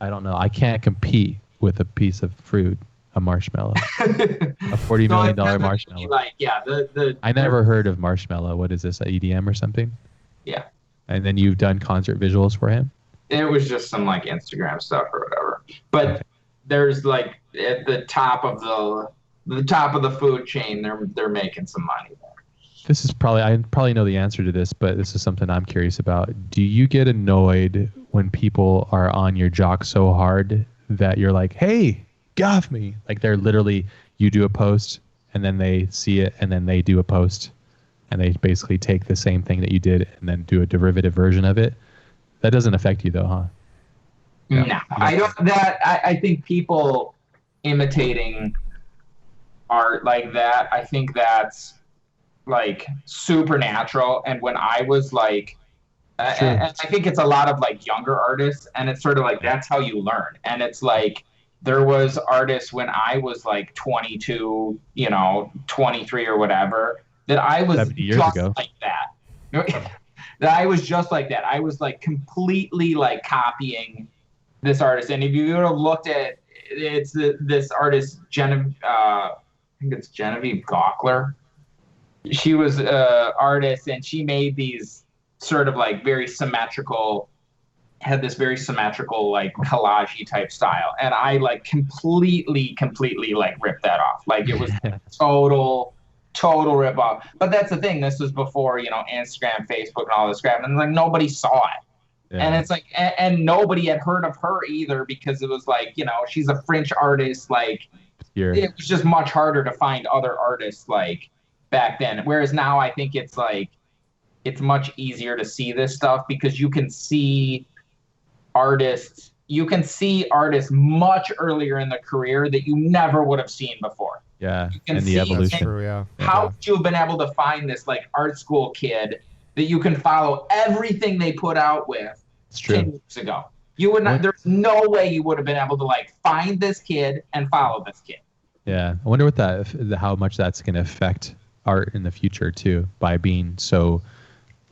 I don't know. I can't compete with a piece of fruit. A marshmallow. A $40 million marshmallow. Like, yeah, I never heard of Marshmallow. What is this, a EDM or something? Yeah. And then you've done concert visuals for him? It was just some like Instagram stuff or whatever. But there's like at the top of the food chain, they're making some money there. This is I probably know the answer to this, but this is something I'm curious about. Do you get annoyed when people are on your jock so hard that you're like, hey, get off me? Like they're literally, you do a post and then they see it and then they do a post and they basically take the same thing that you did and then do a derivative version of it. That doesn't affect you though, huh? No, I don't. I think people imitating art like that, I think that's like supernatural. And when I was like, and I think it's a lot of like younger artists, and it's sort of like that's how you learn. And it's like there was artists when I was like 22, 23 or whatever, that I was just like that. That I was just like that. I was like completely like copying this artist. And if you would have looked at this artist, I think it's Genevieve Gawkler. She was an artist, and she made these sort of like very symmetrical, had this very symmetrical like collage-y type style. And I like completely like ripped that off. Like it was total rip off. But that's the thing. This was before, Instagram, Facebook, and all this crap. And like nobody saw it. Yeah. And it's like, and nobody had heard of her either because it was like, she's a French artist. Like it was just much harder to find other artists like back then. Whereas now I think it's like, it's much easier to see this stuff because you can see artists much earlier in the career that you never would have seen before. Yeah, and the evolution. True, yeah. How would you have been able to find this like art school kid that you can follow everything they put out with 10 years ago? You would not. There's no way you would have been able to like find this kid and follow this kid. Yeah, I wonder how much that's going to affect art in the future too by being so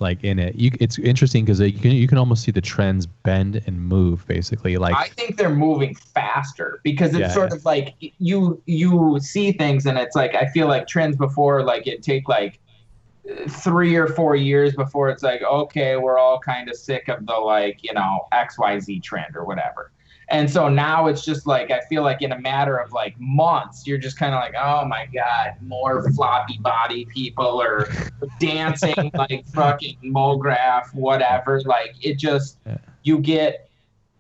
like in it. It's interesting because you can almost see the trends bend and move basically. Like I think they're moving faster because it's sort of like you see things and it's like I feel like trends before like it take like 3 or 4 years before it's like okay, we're all kind of sick of the like XYZ trend or whatever. And so now it's just like, I feel like in a matter of like months, you're just kind of like, oh my God, more floppy body people or dancing like fucking MoGraph, whatever. Like it just, you get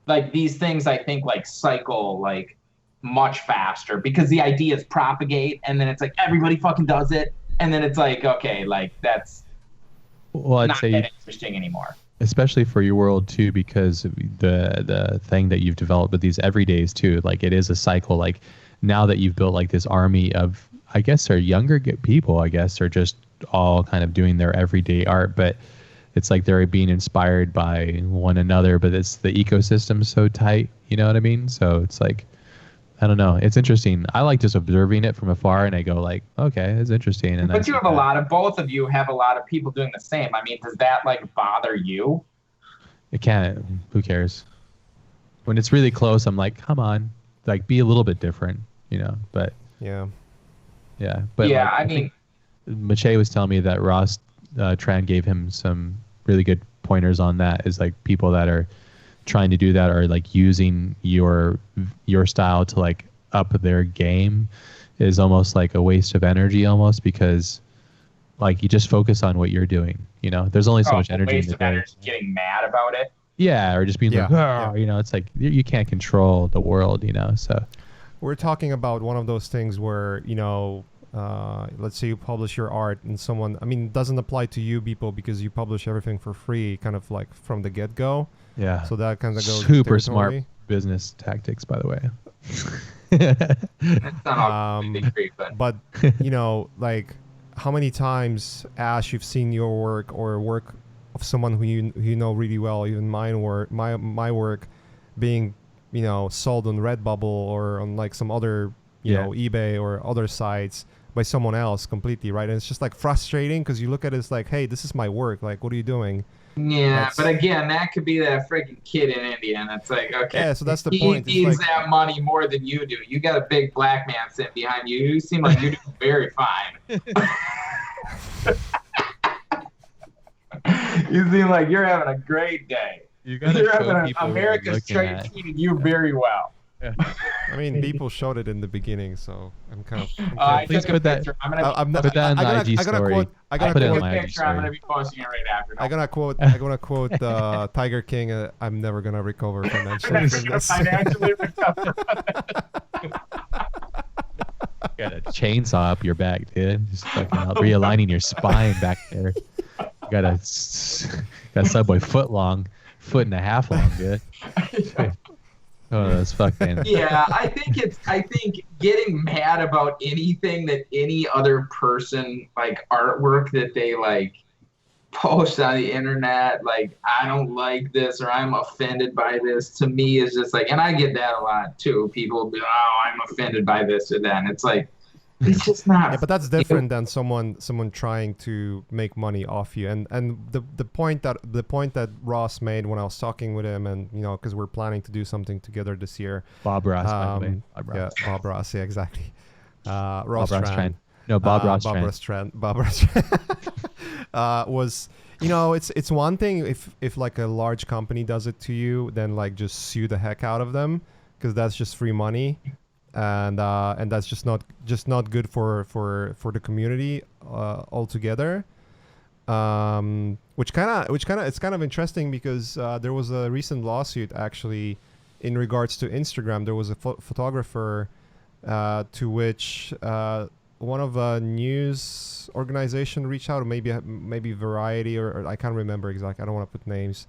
like these things, I think like cycle like much faster because the ideas propagate and then it's like everybody fucking does it. And then it's like, okay, like that's I'd say that interesting anymore. Especially for your world too, because the thing that you've developed with these everydays too, like it is a cycle. Like now that you've built like this army of, I guess, are younger people, I guess, are just all kind of doing their everyday art, but it's like they're being inspired by one another. But it's the ecosystem's so tight, you know what I mean? So it's like, I don't know. It's interesting. I like just observing it from afar, and I go like, okay, it's interesting. And but you have both of you have a lot of people doing the same. I mean, does that like bother you? It can't. Who cares? When it's really close, I'm like, come on, like be a little bit different, But yeah. But yeah, like, I mean, Maciej was telling me that Ross Tran gave him some really good pointers on that. Is like people that are trying to do that are like using your style to like up their game is almost like a waste of energy almost because like you just focus on what you're doing, there's only so much energy in the day. Getting mad about it, or just being it's like you can't control the world, so we're talking about one of those things where let's say you publish your art and someone, it doesn't apply to you people because you publish everything for free kind of like from the get-go. Yeah. So that kind of goes super smart business tactics, by the way. It's not all great, but you know, like how many times, Ash, you've seen your work or work of someone who you know really well, even my work being, you know, sold on Redbubble or on like some other, you know, eBay or other sites by someone else completely, right? And it's just like frustrating because you look at it as like, hey, this is my work. Like, what are you doing? Yeah, but again, that could be that freaking kid in India, and it's like, okay, yeah, so that's the point. He needs that money more than you do. You got a big black man sitting behind you. You seem like you're doing very fine. You seem like you're having a great day. You're having America's treated you very well. Yeah. I mean, Beeple showed it in the beginning, so I'm kind of. Please put that. Put that in the IG story. I gotta quote a picture. I'm gonna be posting it right after. I'm gonna quote Tiger King. I'm never gonna recover financially from this. Financially recover. Got a chainsaw up your back, dude. Just fucking realigning your spine back there. Got a Subway foot and a half long, dude. Oh, that's fucking. Yeah, I think getting mad about anything that any other person, like artwork that they like post on the internet, like I don't like this or I'm offended by this, to me is just like, and I get that a lot too. People will be, oh, I'm offended by this or that. And it's like, it's just not. Yeah, but that's different than someone trying to make money off you. And the point that Ross made when I was talking with him, and you know, because we're planning to do something together this year. Bob Ross, by the way. Yeah, Bob Ross. Yeah, exactly. Ross Tran. No, Bob Ross. Bob Ross Tran. Bob Ross Tran was, you know, it's one thing if like a large company does it to you, then like just sue the heck out of them, because that's just free money. And that's just not good for the community altogether. Which kind of it's kind of interesting because there was a recent lawsuit actually in regards to Instagram. There was a photographer to which one of a news organization reached out, or maybe Variety or I can't remember exactly. I don't want to put names.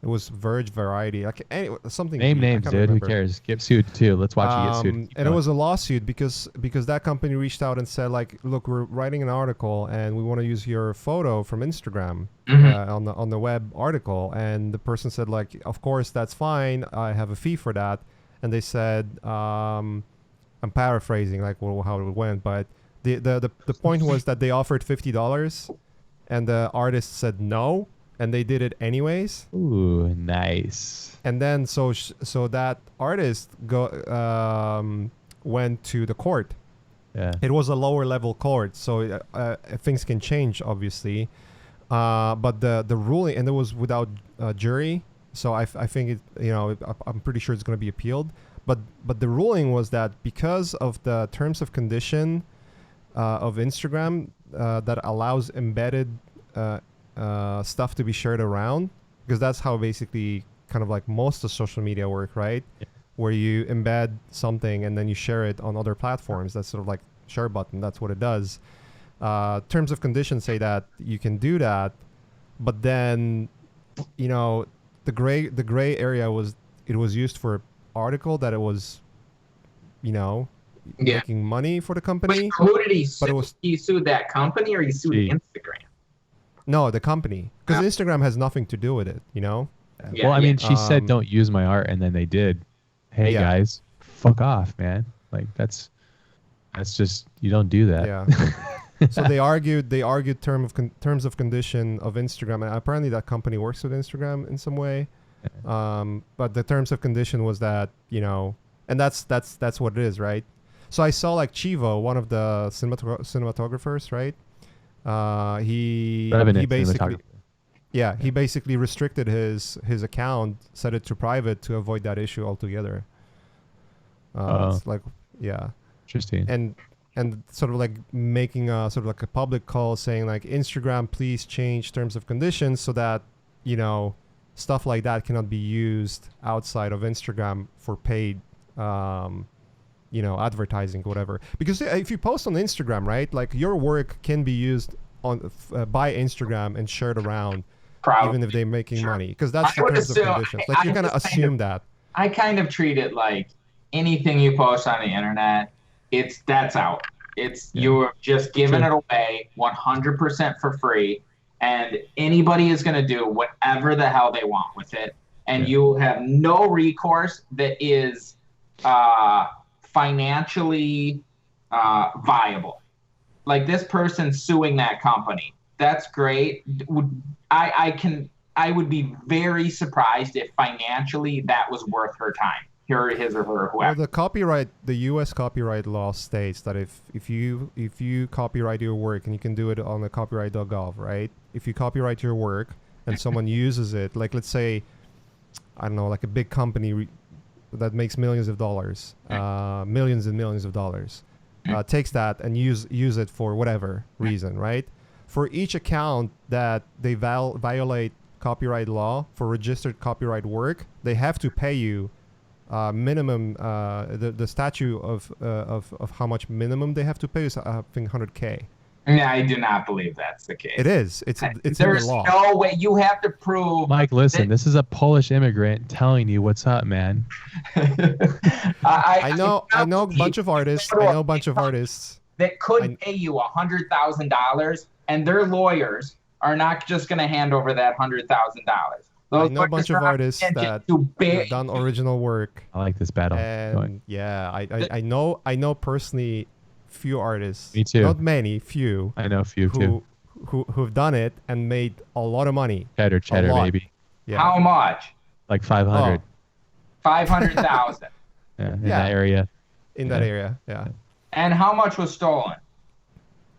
It was Verge, Variety, like something. Name names, dude. Remember. Who cares? Get sued too. Let's watch you get sued. And it was a lawsuit because that company reached out and said, like, look, we're writing an article and we want to use your photo from Instagram on the web article. And the person said, like, of course, that's fine. I have a fee for that. And they said, I'm paraphrasing, like, how it went, but the point was that they offered $50, and the artist said no. And they did it anyways. Ooh, nice. And then so that artist went to the court. Yeah. It was a lower level court, so things can change, obviously. But the ruling, and it was without a jury, so I think it, you know, I'm pretty sure it's going to be appealed. But the ruling was that because of the terms of condition of Instagram that allows embedded stuff to be shared around, because that's how basically kind of like most of social media work, right? Yeah. Where you embed something and then you share it on other platforms. That's sort of like share button. That's what it does. Terms of conditions say that you can do that, but then, you know, the gray area was it was used for article that it was, you know, making money for the company. Wait, who did he sue? He sued that company or he sued Instagram? No, the company, because Instagram has nothing to do with it, you know? Yeah, well, I mean, she said don't use my art, and then they did. Hey, guys, fuck off, man. Like, that's just, you don't do that. Yeah. So they argued terms of condition of Instagram, and apparently that company works with Instagram in some way. But the terms of condition was that, you know, and that's what it is, right? So I saw like Chivo, one of the cinematographers, right? He basically restricted his account, set it to private to avoid that issue altogether. It's like, yeah, interesting. And sort of like making a sort of like a public call saying like, Instagram, please change terms of conditions so that, you know, stuff like that cannot be used outside of Instagram for paid you know, advertising, whatever. Because if you post on Instagram, right, like your work can be used on by Instagram and shared around, even if they're making money, because that's the terms of conditions. Like, you're gonna assume that. I kind of treat it like anything you post on the internet, that's out. You're just giving it away 100% for free, and anybody is going to do whatever the hell they want with it, and you have no recourse that is financially viable. Like this person suing that company, that's great. I would be very surprised if financially that was worth her time. His or her, whoever. Well, the U.S. copyright law states that if you copyright your work, and you can do it on the copyright.gov, right? If you copyright your work and someone uses it, like let's say, I don't know, like a big company that makes millions of dollars, millions and millions of dollars, takes that and use it for whatever reason, right? For each account that they violate copyright law for registered copyright work, they have to pay you minimum. The statute of how much minimum they have to pay is I think 100K. Yeah, I do not believe that's the case. It is. It's in the law. There's no way. You have to prove. Mike, listen. This is a Polish immigrant telling you what's up, man. I know a bunch of artists. That could pay you $100,000, and their lawyers are not just going to hand over that $100,000. I know a bunch of artists that have done original work. I like this battle. And I know personally few artists. Me too. Not many, few. I know a few too. Who've done it and made a lot of money. Cheddar, maybe. Yeah. How much? Like 500. 500,000. In that area. In that area, yeah. And how much was stolen?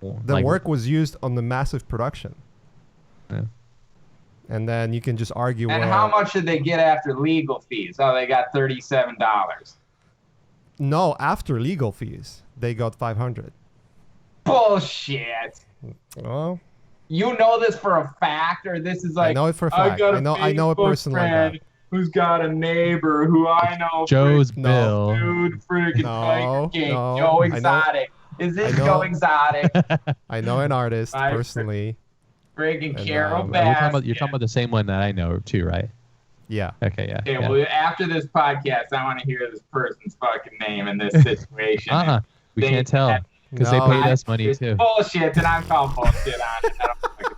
The work was used on the massive production. Yeah. And then you can just argue. And how much did they get after legal fees? Oh, they got $37. No, after legal fees, they got 500. Bullshit. Well, you know this for a fact, or this is like I know it for a fact. I know a person like that. Who's got a neighbor who I know. Joe's Bill. Dude, freaking Tiger King. Joe Exotic. Is this Joe Exotic? I know an artist personally. Friggin' Carol Baskin. You're talking about the same one that I know too, right? Yeah. Okay, yeah. Okay, well, after this podcast, I want to hear this person's fucking name in this situation. We can't tell because they paid us money too. Bullshit, and I'm calling bullshit on it. I don't fucking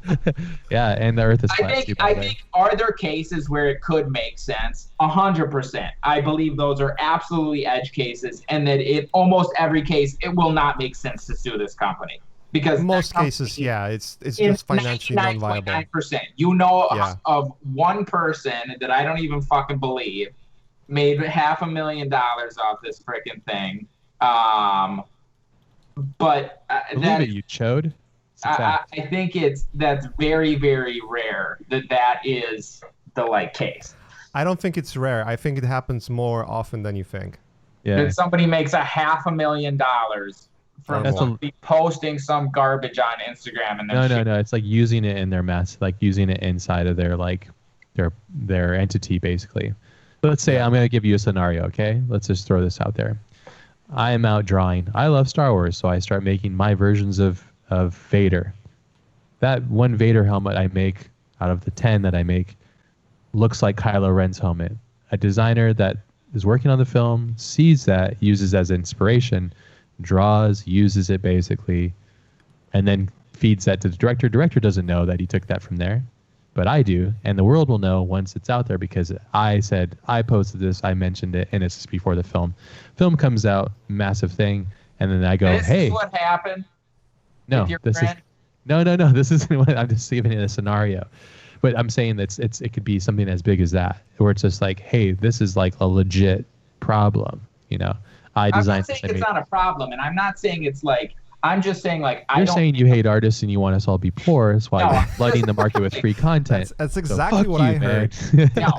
believe it. Yeah, and the Earth is flat. I think are there cases where it could make sense? 100%. I believe those are absolutely edge cases, and that in almost every case, it will not make sense to sue this company. Because in most cases, it's just financially non-viable. 99%. You know of one person that I don't even fucking believe made $500,000 off this freaking thing. But believe it, you chode. I think that's very, very rare that is the case. I don't think it's rare. I think it happens more often than you think. Yeah. That somebody makes $500,000 from posting some garbage on Instagram and then no. It's like using it in their mess, like using it inside of their their entity basically. Let's say I'm gonna give you a scenario, okay? Let's just throw this out there. I am out drawing. I love Star Wars, so I start making my versions of Vader. That one Vader helmet I make out of the 10 that I make looks like Kylo Ren's helmet. A designer that is working on the film sees that, uses as inspiration, draws, uses it basically, and then feeds that to the director. Director doesn't know that he took that from there, but I do, and the world will know once it's out there because I said I posted this, I mentioned it, and it's just before the film. Film comes out, massive thing, and then I go, this hey, is what happened. No, this is no. This isn't what I'm just giving it a scenario, but I'm saying that it could be something as big as that, where it's just like, hey, this is like a legit problem, you know. I'm not saying it's not a problem, and I'm not saying it's like. I'm just saying You're saying you hate artists and you want us all be poor. That's why you're flooding the market with free content. That's exactly what I heard.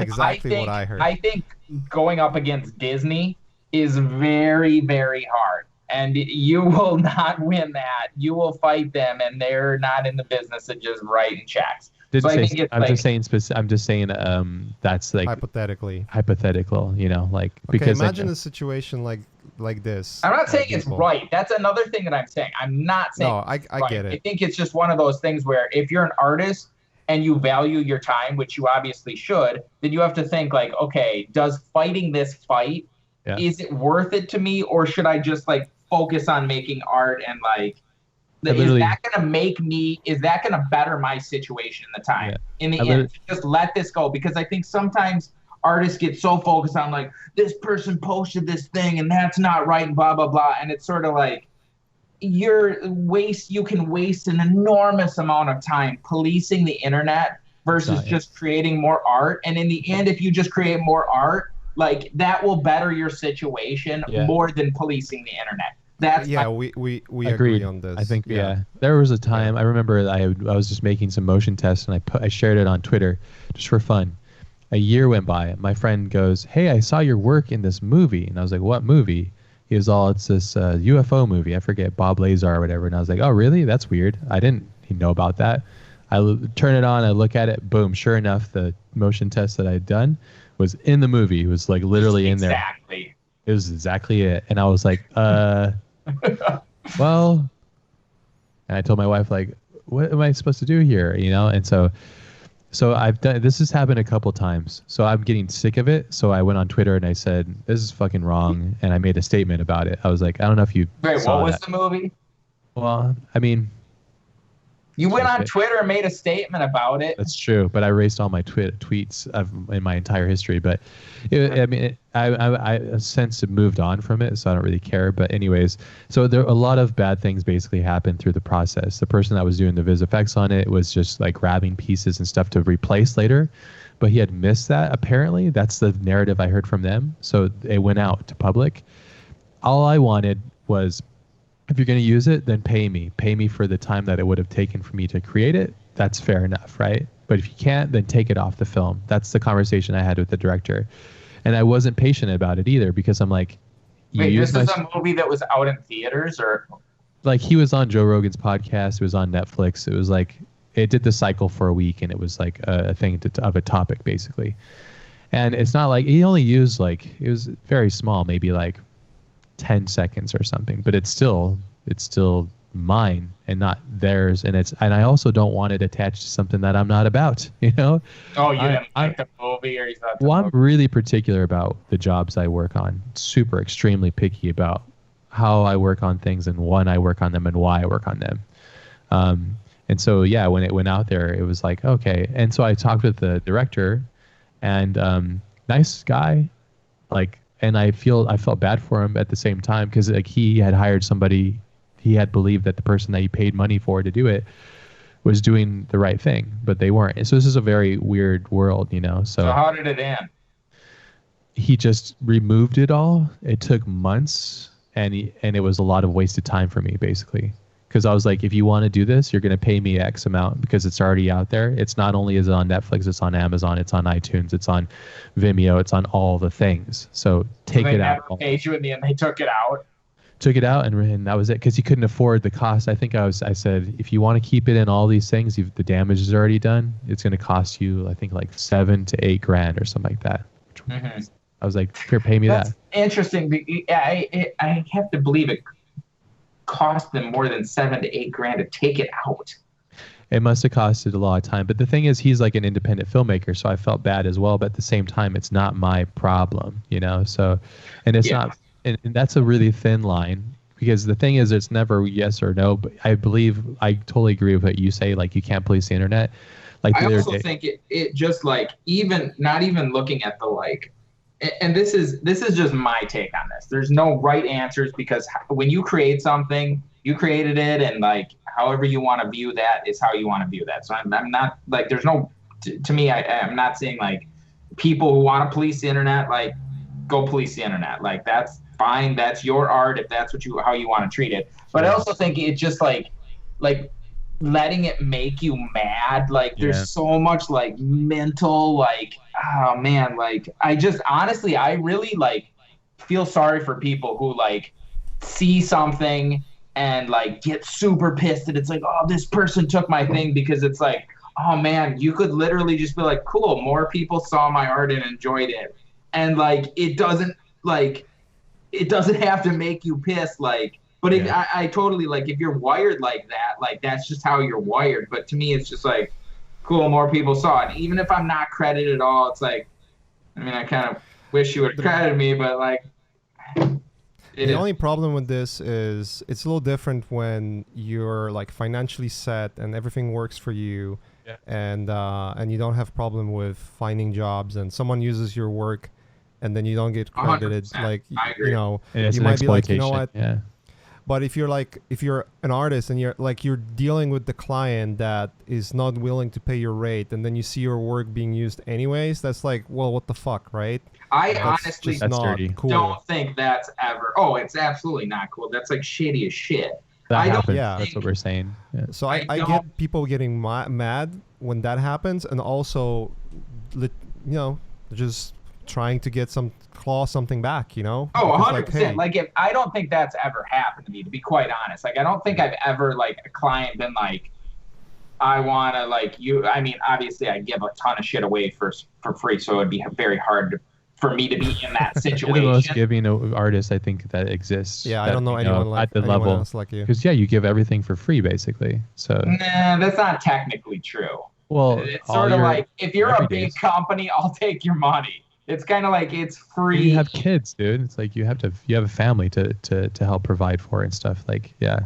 Exactly what I heard. I think going up against Disney is very, very hard, and you will not win that. You will fight them, and they're not in the business of just writing checks. I'm just saying that's like hypothetical, you know, like because imagine a situation like this. I'm not saying it's right. That's another thing that I'm saying. I'm not saying I get it. I think it's just one of those things where if you're an artist and you value your time, which you obviously should, then you have to think like, okay, does fighting this fight is it worth it to me, or should I just like focus on making art and like is that gonna better my situation in the time? In the end, just let this go, because I think sometimes artists get so focused on like this person posted this thing and that's not right and blah blah blah, and it's sort of like you can waste an enormous amount of time policing the internet versus just creating more art. And in the end, if you just create more art, like that will better your situation more than policing the internet. That's we agree on this. I think there was a time I remember I was just making some motion tests and I shared it on Twitter just for fun. A year went by. My friend goes, "Hey, I saw your work in this movie," and I was like, "What movie?" He was all, "It's this UFO movie. I forget, Bob Lazar or whatever." And I was like, "Oh, really? That's weird. I didn't know about that." I turn it on. I look at it. Boom! Sure enough, the motion test that I had done was in the movie. It was like literally in there. Exactly. It was exactly it. And I was like, well, and I told my wife, like, what am I supposed to do here? You know? And so I've done, this has happened a couple times. So I'm getting sick of it. So I went on Twitter and I said, this is fucking wrong. And I made a statement about it. I was like, I don't know if you saw what was the movie? Well, I mean, you went on Twitter and made a statement about it. That's true, but I erased all my tweets in my entire history. But I since moved on from it, so I don't really care. But anyways, so there a lot of bad things basically happened through the process. The person that was doing the vis effects on it was just like grabbing pieces and stuff to replace later, but he had missed that. Apparently, that's the narrative I heard from them. So it went out to public. All I wanted was, if you're going to use it, then pay me. Pay me for the time that it would have taken for me to create it. That's fair enough, right? But if you can't, then take it off the film. That's the conversation I had with the director. And I wasn't patient about it either, because I'm like, this is a movie that was out in theaters, or? Like, he was on Joe Rogan's podcast. It was on Netflix. It was like, it did the cycle for a week, and it was like a thing of a topic, basically. And it's not like, he only used like, it was very small, maybe like 10 seconds or something, but it's still mine and not theirs, and I also don't want it attached to something that I'm not about, you know. Oh, you didn't like the movie, or you thought the movie? I'm really particular about the jobs I work on, super extremely picky about how I work on things and when I work on them and why I work on them. And so when it went out there, it was like, okay. And so I talked with the director, and nice guy, like. And I felt bad for him at the same time, because like he had hired somebody, he had believed that the person that he paid money for to do it was doing the right thing, but they weren't. And so this is a very weird world, you know. So how did it end? He just removed it all. It took months, and it was a lot of wasted time for me, basically. Because I was like, if you want to do this, you're going to pay me X amount, because it's already out there. It's not only is it on Netflix, it's on Amazon, it's on iTunes, it's on Vimeo, it's on all the things. So take it out. They never paid you in the end. They took it out. Took it out, and that was it, because he couldn't afford the cost. I think I said, if you want to keep it in all these things, the damage is already done. It's going to cost you, I think, like $7,000 to $8,000 or something like that. Mm-hmm. I was like, here, pay me that. Interesting. I have to believe it cost them more than $7,000 to $8,000 to take it out. It must have costed a lot of time. But the thing is, he's like an independent filmmaker, so I felt bad as well. But at the same time, it's not my problem, you know. So, and it's not, and that's a really thin line, because the thing is, it's never yes or no. But I totally agree with what you say. Like, you can't police the internet. Like, I also think it just like, even not even looking at the like. And this is just my take on this. There's no right answers, because when you create something, you created it, and like however you want to view that is how you want to view that. So I'm not like, there's no, to me, I'm not saying like people who want to police the internet, like go police the internet. Like, that's fine. That's your art if that's how you want to treat it. But I also think it's just like letting it make you mad. Like, there's so much like mental, like, oh man, like I just honestly, I really like feel sorry for people who like see something and like get super pissed that it's like, oh, this person took my thing, because it's like, oh man, you could literally just be like, cool, more people saw my art and enjoyed it. And like, it doesn't have to make you pissed, like. But I totally, like, if you're wired like that, like, that's just how you're wired. But to me, it's just like, cool, more people saw it. Even if I'm not credited at all, it's like, I mean, I kind of wish you would have credited me, but like, The only problem with this is it's a little different when you're like financially set and everything works for you, and you don't have problem with finding jobs, and someone uses your work, and then you don't get credited. 100%. Like you know, you might be like, you know what? Yeah. But if you're an artist and you're dealing with the client that is not willing to pay your rate, and then you see your work being used anyways, that's like, well, what the fuck, right? I honestly cool. don't think that's ever. Oh, it's absolutely not cool. That's like shady as shit. That happens. That's what we're saying. Yeah. So I get people getting mad when that happens, and also, just trying to get something back, Oh, 100%. Like, if I don't think that's ever happened to me, to be quite honest. Like, I don't think I've ever, like, a client been like, I want to, like, you. I mean, obviously, I give a ton of shit away for free, so it would be very hard for me to be in that situation. The most giving artist I think that exists. Yeah, I don't know anyone at the level else like you. Because you give everything for free basically. So nah, that's not technically true. Well, it's sort of like, if you're a big company, I'll take your money. It's kind of like it's free. You have kids, dude. It's like you have a family to help provide for and stuff. Like, yeah.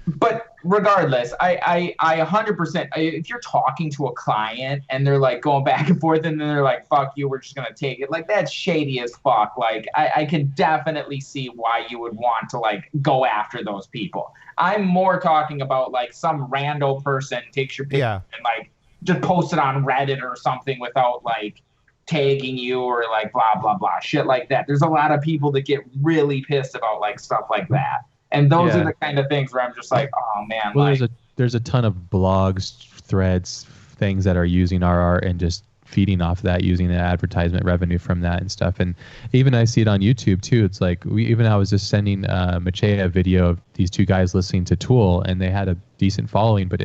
But regardless, I 100%. If you're talking to a client and they're like going back and forth, and then they're like, "Fuck you, we're just gonna take it," like, that's shady as fuck. Like, I can definitely see why you would want to like go after those people. I'm more talking about like some rando person takes your picture and like just post it on Reddit or something without like tagging you or like blah blah blah shit like that. There's a lot of people that get really pissed about like stuff like that. And those are the kind of things where I'm just like, oh man. Well, there's a ton of blogs, threads, things that are using our art and just feeding off that, using the advertisement revenue from that and stuff. And even I see it on YouTube too. It's like I was just sending Maciej a video of these two guys listening to Tool, and they had a decent following, but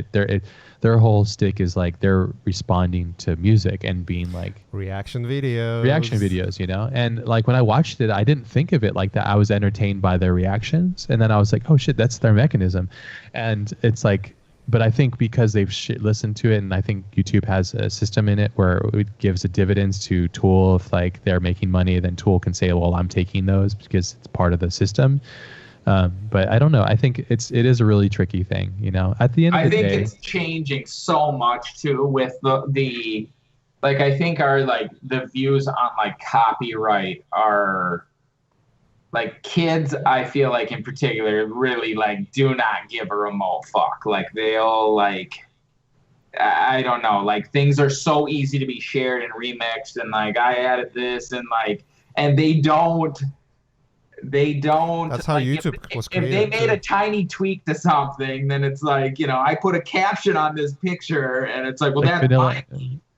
their whole stick is like they're responding to music and being like reaction videos, and like when I watched it, I didn't think of it like that. I was entertained by their reactions, and then I was like, oh shit, that's their mechanism. And it's like, but I think because they've listened to it, and I think YouTube has a system in it where it gives a dividends to Tool. If like they're making money, then Tool can say, well, I'm taking those because it's part of the system. But I don't know. I think it is a really tricky thing, At the end of the day, I think it's changing so much too with the like. I think the views on like copyright are like kids. I feel like in particular really like do not give a remote fuck. Like they'll like, I don't know. Like things are so easy to be shared and remixed, and like I added this and like, and they don't. That's how like, YouTube was created. If they made a tiny tweak to something, then it's like, I put a caption on this picture, and it's like, well, that's vanilla.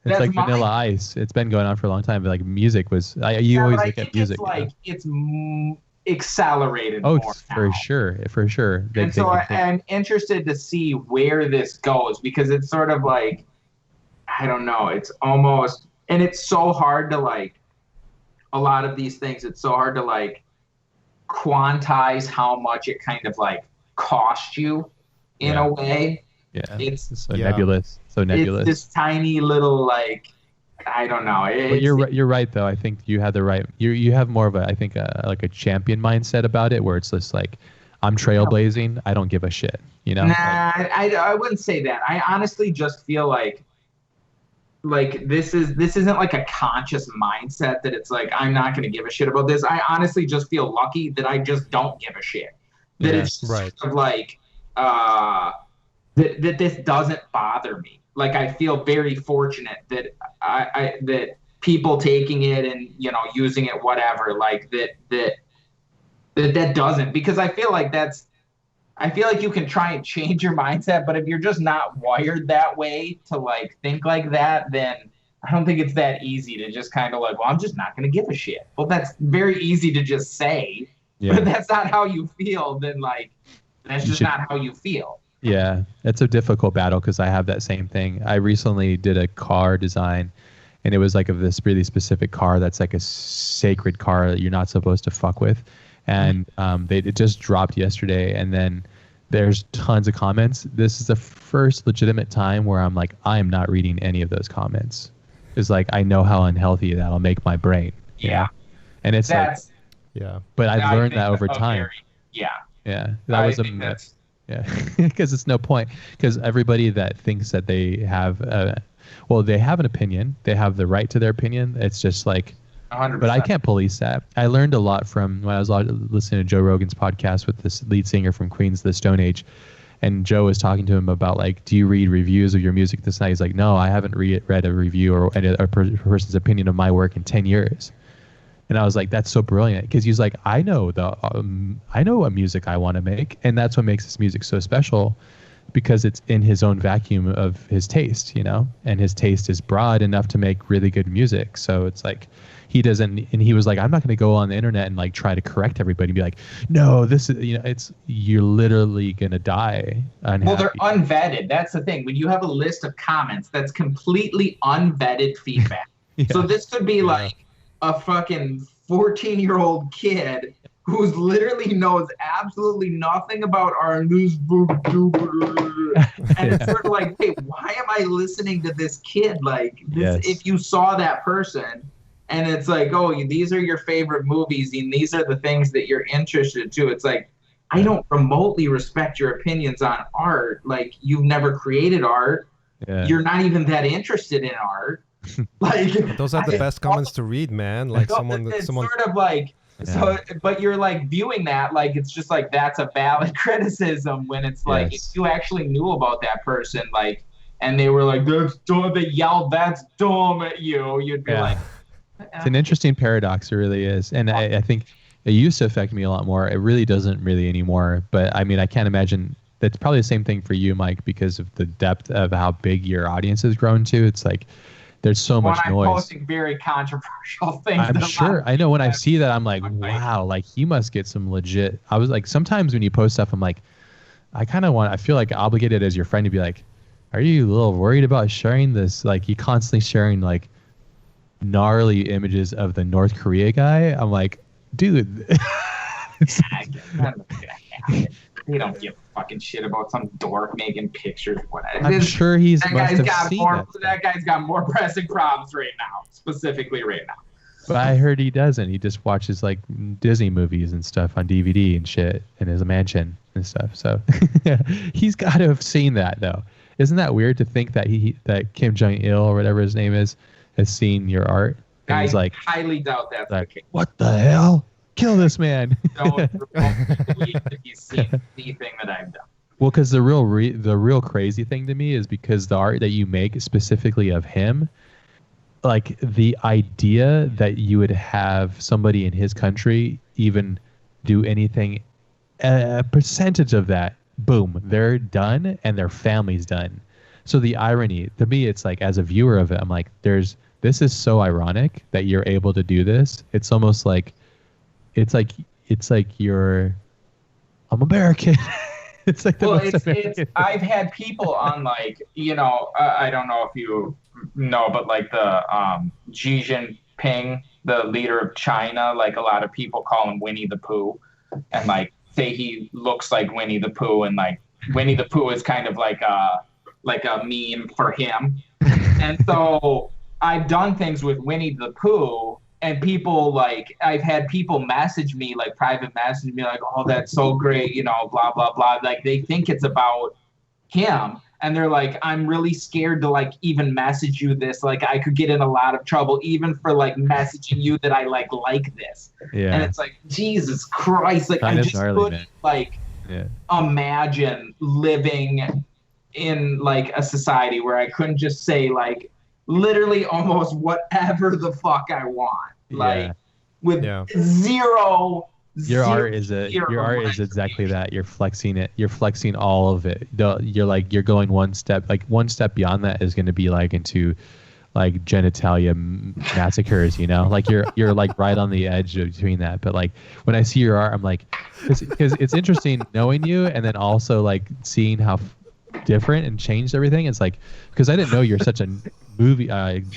It's like Vanilla Ice. It's been going on for a long time. But like music was, you always look at music. It's like it's accelerated. Oh, more for now. sure. I'm interested to see where this goes, because it's sort of like, I don't know. It's almost, and it's so hard to like, a lot of these things. It's so hard to like quantize how much it kind of like cost you in a way. Yeah, it's so nebulous. It's this tiny little like, I don't know. But you're right though. I think you have the right. You have more of a, I think like a champion mindset about it, where it's just like, I'm trailblazing. I don't give a shit. Nah, I wouldn't say that. I honestly just feel like this isn't like a conscious mindset that it's like, I'm not going to give a shit about this. I honestly just feel lucky that I just don't give a shit. That it's sort of like that this doesn't bother me. Like I feel very fortunate that that people taking it and using it, whatever, like that doesn't, because I feel like you can try and change your mindset, but if you're just not wired that way to like think like that, then I don't think it's that easy to just kind of like, well, I'm just not going to give a shit. Well, that's very easy to just say, but if that's not how you feel, then like, that's just not how you feel. Yeah, it's a difficult battle, because I have that same thing. I recently did a car design, and it was like of this really specific car that's like a sacred car that you're not supposed to fuck with. And it just dropped yesterday, and then there's tons of comments. This is the first legitimate time where I'm like, I am not reading any of those comments. It's like, I know how unhealthy that'll make my brain. Yeah. And it's Yeah. But I've I learned think that over a time. yeah. Yeah, that I was think that's yeah, because it's no point. Because everybody that thinks that they have, well, they have an opinion. They have the right to their opinion. It's just like, 100%. but I can't police that. I learned a lot from when I was listening to Joe Rogan's podcast with this lead singer from Queens of the Stone Age, and Joe was talking to him about like, do you read reviews of your music this night? He's like, no, I haven't read a review or a person's opinion of my work in 10 years. And I was like, that's so brilliant, because he's like, I know what music I want to make, and that's what makes this music so special, because it's in his own vacuum of his taste, you know, and his taste is broad enough to make really good music. So it's like he doesn't, and he was like, I'm not going to go on the internet and like try to correct everybody and be like, no, this is, you know, it's, you're literally going to die unhappy. Well, they're unvetted. That's the thing. When you have a list of comments, that's completely unvetted feedback. Yeah. So this could be like a fucking 14-year-old kid who's literally knows absolutely nothing about our news book. And it's sort of like, hey, why am I listening to this kid? Like, this, if you saw that person, and it's like, oh, these are your favorite movies, and these are the things that you're interested to. It's like, I don't remotely respect your opinions on art. Like, you've never created art. Yeah. You're not even that interested in art. Like, those are the best comments to read, man. Like someone sort of like, so, but you're like viewing that like it's just like that's a valid criticism, when it's like if you actually knew about that person, like, and they were like, that's dumb, they yelled that's dumb at you, you'd be like, it's an interesting paradox. It really is. And I think it used to affect me a lot more. It really doesn't really anymore. But I mean, I can't imagine. That's probably the same thing for you, Mike, because of the depth of how big your audience has grown to. It's like there's so much noise. I'm posting very controversial things. I'm sure. I know when I see that, I'm like, wow, like he must get some legit. I was like, sometimes when you post stuff, I'm like, I feel like obligated as your friend to be like, are you a little worried about sharing this? Like, you constantly sharing like gnarly images of the North Korea guy. I'm like, dude. They don't give a fucking shit about some dork making pictures. Whatever. I'm sure that guy's got more pressing problems right now, specifically right now. But I heard he doesn't. He just watches like Disney movies and stuff on DVD and shit in his mansion and stuff. So he's got to have seen that, though. Isn't that weird to think that that Kim Jong-il or whatever his name is has seen your art? And he's like, highly doubt that's like, the case. What the hell? Kill this man. Don't believe that he's seen anything that I've done. Well, because the real crazy thing to me is because the art that you make specifically of him, like the idea that you would have somebody in his country even do anything, a percentage of that, boom, they're done and their family's done. So the irony to me, it's like as a viewer of it, I'm like, this is so ironic that you're able to do this. It's almost like, it's like I'm American. It's like I've had people on like, you know, I don't know if you know, but like the Xi Jinping, the leader of China, like a lot of people call him Winnie the Pooh, and like say he looks like Winnie the Pooh, and like Winnie the Pooh is kind of like a meme for him. And so I've done things with Winnie the Pooh. And people like, I've had people message me, like private message me, like, oh, that's so great, you know, blah, blah, blah. Like they think it's about him. And they're like, I'm really scared to like even message you this. Like I could get in a lot of trouble even for like messaging you that I like this. Yeah. And it's like, Jesus Christ. Like I just couldn't imagine living in like a society where I couldn't just say like, literally almost whatever the fuck I want, like with zero. Your art is exactly that. You're flexing it. You're flexing all of it. You're going one step beyond that is going to be like into like genitalia massacres, you know, like you're like right on the edge between that. But like when I see your art, I'm like, because it's interesting knowing you and then also like seeing how different and changed everything. It's like, because I didn't know you're such a movie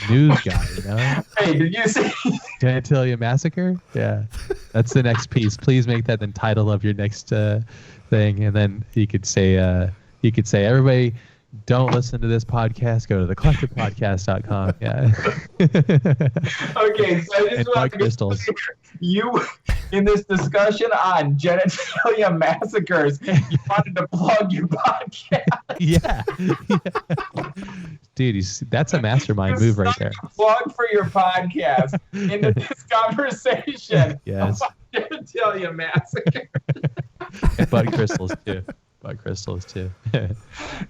news guy, you know. Hey, did you see Genitalia Massacre? Yeah, that's the next piece. Please make that the title of your next thing, and then you could say everybody don't listen to this podcast, go to thecollectorpodcast.com. Yeah. Okay, so I just want to crystals. You in this discussion on genitalia massacres, you wanted to plug your podcast. Yeah. Dude, that's a mastermind move right there. Plug for your podcast into this conversation. Yes. About genitalia massacre. And bud crystals too.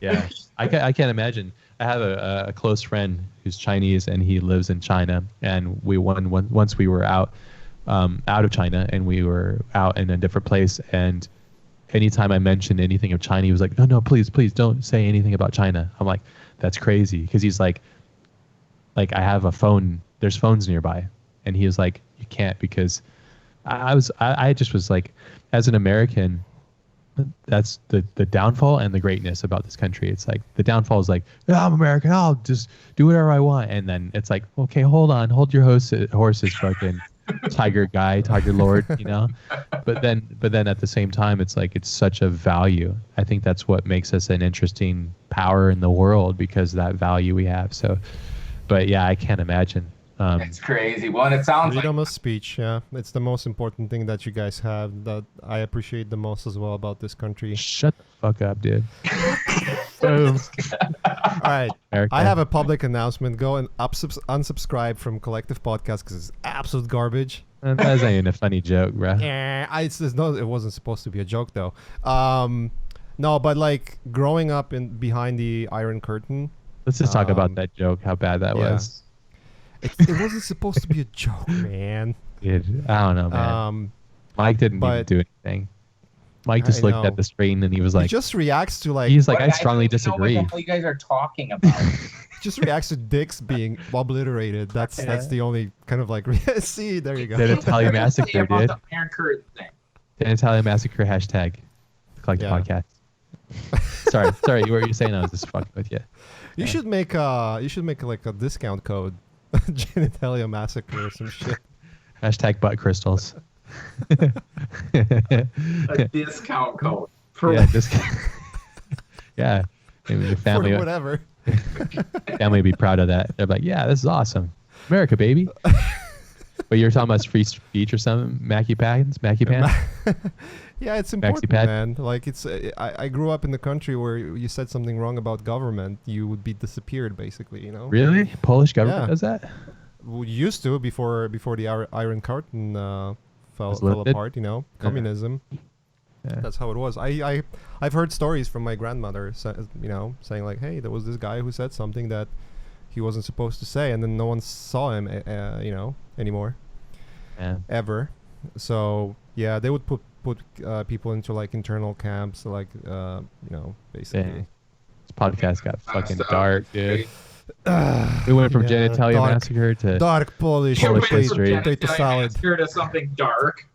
Yeah. I can't imagine. I have a close friend who's Chinese and he lives in China, and once we were out of China and we were out in a different place, and anytime I mentioned anything of China, he was like, no, please don't say anything about China. I'm like, that's crazy, because he's like I have a phone, there's phones nearby, and he was like, you can't, because I just was like, as an American, that's the downfall and the greatness about this country. It's like the downfall is like, I'm American, I'll just do whatever I want, and then it's like, okay, hold your horses, fucking tiger lord, you know. But then at the same time, it's like, it's such a value. I think that's what makes us an interesting power in the world, because of that value we have. So, but yeah, I can't imagine. It's crazy. Well, it sounds freedom like of speech. Yeah, it's the most important thing that you guys have, that I appreciate the most as well about this country. Shut the fuck up, dude. All right, America. I have a public announcement. Go and unsubscribe from Collective Podcast, because it's absolute garbage. That's not even a funny joke, bro. It wasn't supposed to be a joke though. No, but like growing up behind the Iron Curtain. Let's just talk about that joke, how bad that was. It wasn't supposed to be a joke, man. Dude, I don't know, man. Mike didn't even do anything. Mike just looked at the screen and he was like, he just reacts to like. He's like, I strongly disagree. Know what you guys are talking about. Just reacts to dicks being obliterated. That's the only kind of like. See, there you go. Genitalia massacre, dude. The Iron Curtain thing. Genitalia massacre hashtag. Collective podcast. Sorry, what were you saying? I was just fucking with you. You should make like a discount code. Genitalia massacre or some shit. Hashtag butt crystals. A discount code. Yeah. Maybe your family. For whatever. Family would be proud of that. They're like, yeah, this is awesome. America, baby. But you're talking about free speech or something? Mackie Pants? Yeah, it's important, man. Like, it's. I grew up in the country where you said something wrong about government, you would be disappeared, basically. You know. Really? Polish government does that? We used to before the Iron Curtain fell apart. You know, communism. Yeah. That's how it was. I've heard stories from my grandmother, you know, saying like, hey, there was this guy who said something that he wasn't supposed to say, and then no one saw him, you know, anymore. Yeah. Ever. So yeah, they would put people into like internal camps, like you know, basically. Yeah. This podcast got fucking dark, dude. We went from genitalia massacre to dark Polish history. To something dark.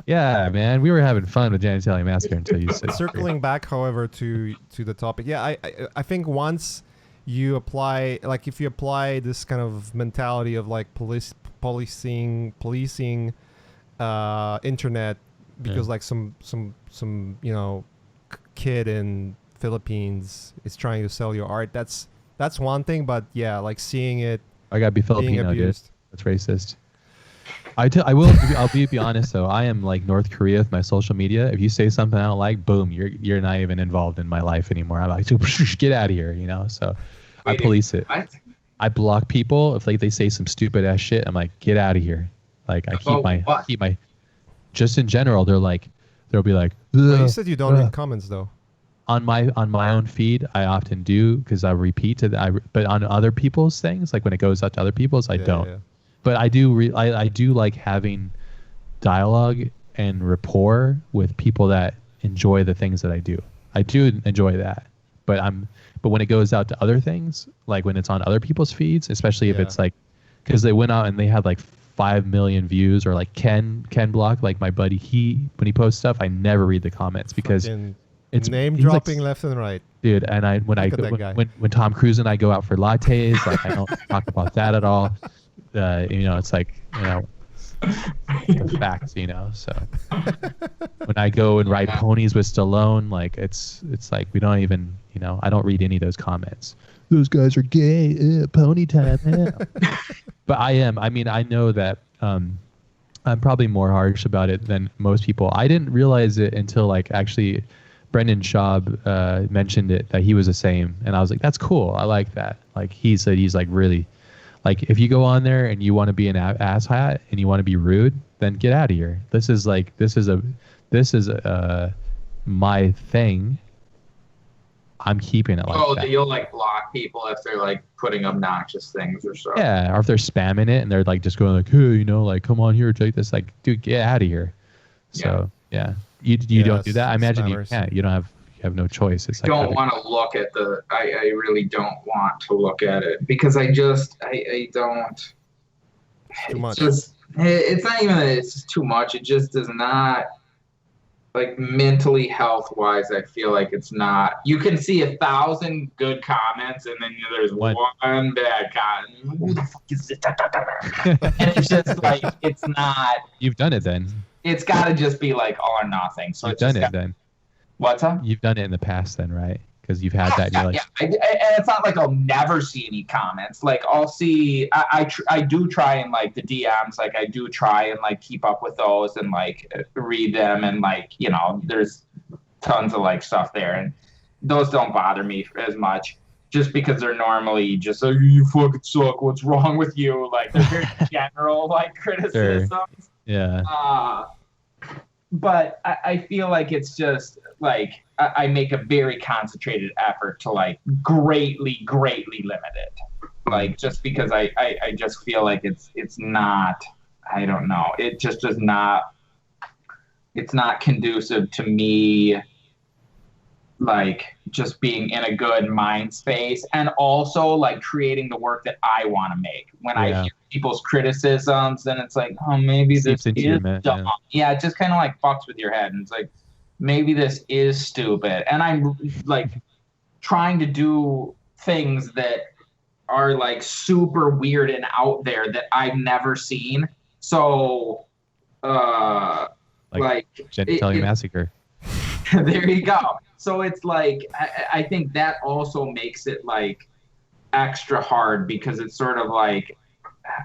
Yeah, man, we were having fun with genitalia massacre until you said. Circling back, however, to the topic, yeah, I think once you apply, like, if you apply this kind of mentality of like policing internet, because like some you know kid in Philippines is trying to sell your art, that's one thing, but yeah, like seeing it, I gotta be Filipino, dude. That's racist. I'll be honest though, I am like North Korea with my social media. If you say something I don't like, boom, you're not even involved in my life anymore. I'm like, get out of here, you know. So I police it. I block people if like they say some stupid ass shit. I'm like, get out of here. Like I keep my just in general. They'll be like. Well, you said you don't read comments though. On my own feed, I often do because I repeat but on other people's things, like when it goes out to other people's, I don't. Yeah. But I do I do like having dialogue and rapport with people that enjoy the things that I do. I do enjoy that, but when it goes out to other things, like when it's on other people's feeds, especially if it's like, because they went out and they had like 5 million views, or like Ken Block, like my buddy, when he posts stuff, I never read the comments because it's name dropping like, left and right, dude. And when Tom Cruise and I go out for lattes, like I don't talk about that at all. You know, it's like, you know, the facts, you know. So when I go and ride ponies with Stallone, like it's like we don't even, you know, I don't read any of those comments. Those guys are gay. Pony time. But I am. I mean, I know that I'm probably more harsh about it than most people. I didn't realize it until like actually Brendan Schaub mentioned it, that he was the same, and I was like, that's cool. I like that. Like he said, he's like really, like if you go on there and you want to be an asshat and you want to be rude, then get out of here. This is my thing. I'm keeping it like that. Oh, you'll like block people if they're like putting obnoxious things or so. Yeah, or if they're spamming it and they're like just going like, hey, you know, like come on here, take this. Like, dude, get out of here. So yeah, you don't do that. I imagine spammers. You can't. You have no choice. It's like don't want to look at the. I really don't want to look at it because I don't. Too much. It's not even that it's just too much. It just does not. Like mentally health wise, I feel like it's not. You can see 1,000 good comments and then there's one bad comment. Who the fuck is it? And it's just like, it's not. You've done it then. It's got to just be like all or nothing. So you've done it then. What's up? You've done it in the past then, right? Because you've had that. And you're like, and it's not like I'll never see any comments. Like I'll see, I do try and like the DMs, like I do try and like keep up with those and like read them and like, you know, there's tons of like stuff there and those don't bother me as much just because they're normally just like, you fucking suck, what's wrong with you? Like they're very general like criticisms. Sure. Yeah. But I feel like it's just like I make a very concentrated effort to like greatly limit it. Like just because I just feel like it's not, I don't know. It just does not, it's not conducive to me like just being in a good mind space and also like creating the work that I want to make. When I hear people's criticisms, then it's like, oh, maybe this is dumb. Yeah, it just kind of like fucks with your head. And it's like, maybe this is stupid. And I'm like trying to do things that are like super weird and out there that I've never seen. So, like Genitalia Massacre. There you go. So it's like, I think that also makes it like extra hard because it's sort of like,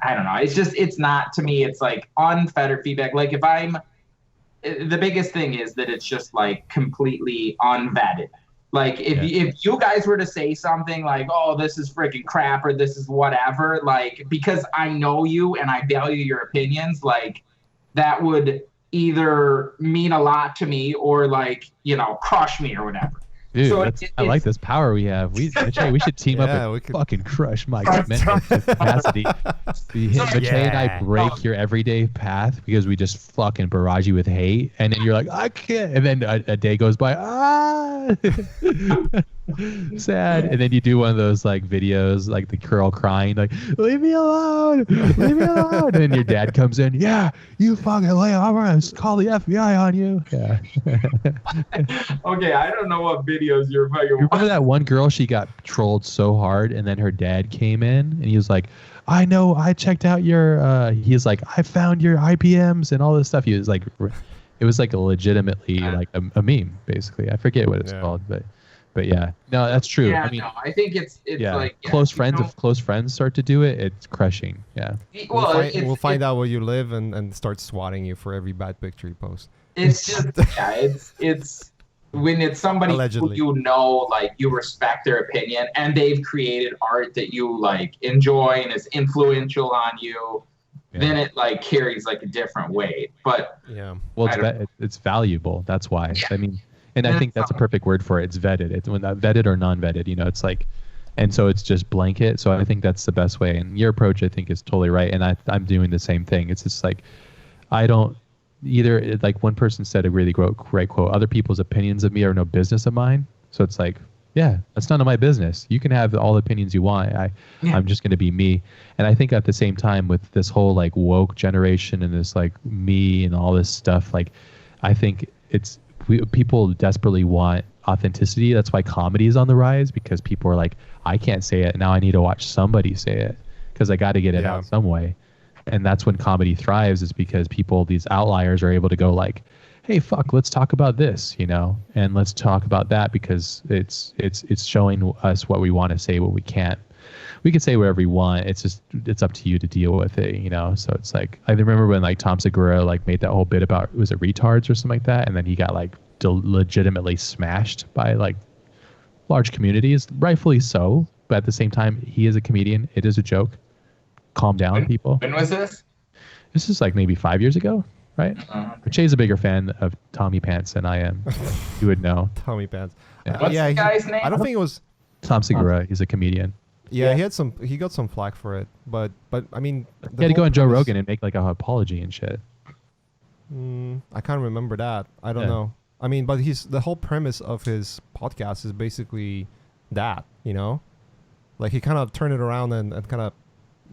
I don't know. It's just, it's not, to me, it's like unfettered feedback. Like if the biggest thing is that it's just like completely unvetted. Like if you guys were to say something like, oh, this is freaking crap or this is whatever, like, because I know you and I value your opinions, like that would either mean a lot to me or like, you know, crush me or whatever. Dude, so I like this power we have. Maciej, we should team up and fucking crush Mike's mental capacity. Maciej and I break your everyday path because we just fucking barrage you with hate, and then you're like, I can't. And then a day goes by, sad. And then you do one of those like videos, like the girl crying, like, leave me alone, leave me alone. And then your dad comes in, yeah, you fucking I'm gonna call the FBI on you. Yeah. Okay, I don't know what videos you're fucking. You remember that one girl? She got trolled so hard, and then her dad came in, and he was like, I know, I checked out your. He's like, I found your IPMs and all this stuff. He was like, it was like a legitimately like a meme, basically. I forget what it's called, but yeah, no, that's true. Yeah, I mean, no, I think it's like close friends. If close friends start to do it, it's crushing. Yeah. Well, we'll find out where you live and start swatting you for every bad picture you post. It's just it's when it's somebody Allegedly. who you know, like you respect their opinion and they've created art that you like enjoy and is influential on you, then it like carries like a different weight. But well, it's valuable. That's why. I mean, and I think that's a perfect word for it. It's vetted. It's when vetted or non-vetted. You know, it's like, and so it's just blanket. So I think that's the best way. And your approach, I think, is totally right. And I'm doing the same thing. It's just like, I don't. Either like one person said a really great quote, other people's opinions of me are no business of mine. So it's like, yeah, that's none of my business. You can have all the opinions you want. I'm just going to be me. And I think at the same time with this whole like woke generation and this like me and all this stuff, like I think people desperately want authenticity. That's why comedy is on the rise, because people are like, I can't say it. Now I need to watch somebody say it because I got to get it out some way. And that's when comedy thrives, is because these outliers are able to go like, hey, fuck, let's talk about this, you know, and let's talk about that because it's showing us what we want to say, what we can't. we can say whatever we want. It's just it's up to you to deal with it, you know. So it's like I remember when like Tom Segura like made that whole bit about was it retards or something like that, and then he got like legitimately smashed by like large communities, rightfully so. But at the same time, he is a comedian. It is a joke. Calm down, people. When was this? This is like maybe 5 years ago, right? Maciej's a bigger fan of Tommy Pants than I am. You would know. Tommy Pants. What's the guy's name? I don't think it was Tom Segura. He's a comedian. Yeah, he got some flack for it, but I mean, he had to go on Joe Rogan and make like an apology and shit. I can't remember that. I don't know. I mean, but the whole premise of his podcast is basically that, you know, like he kind of turned it around and kind of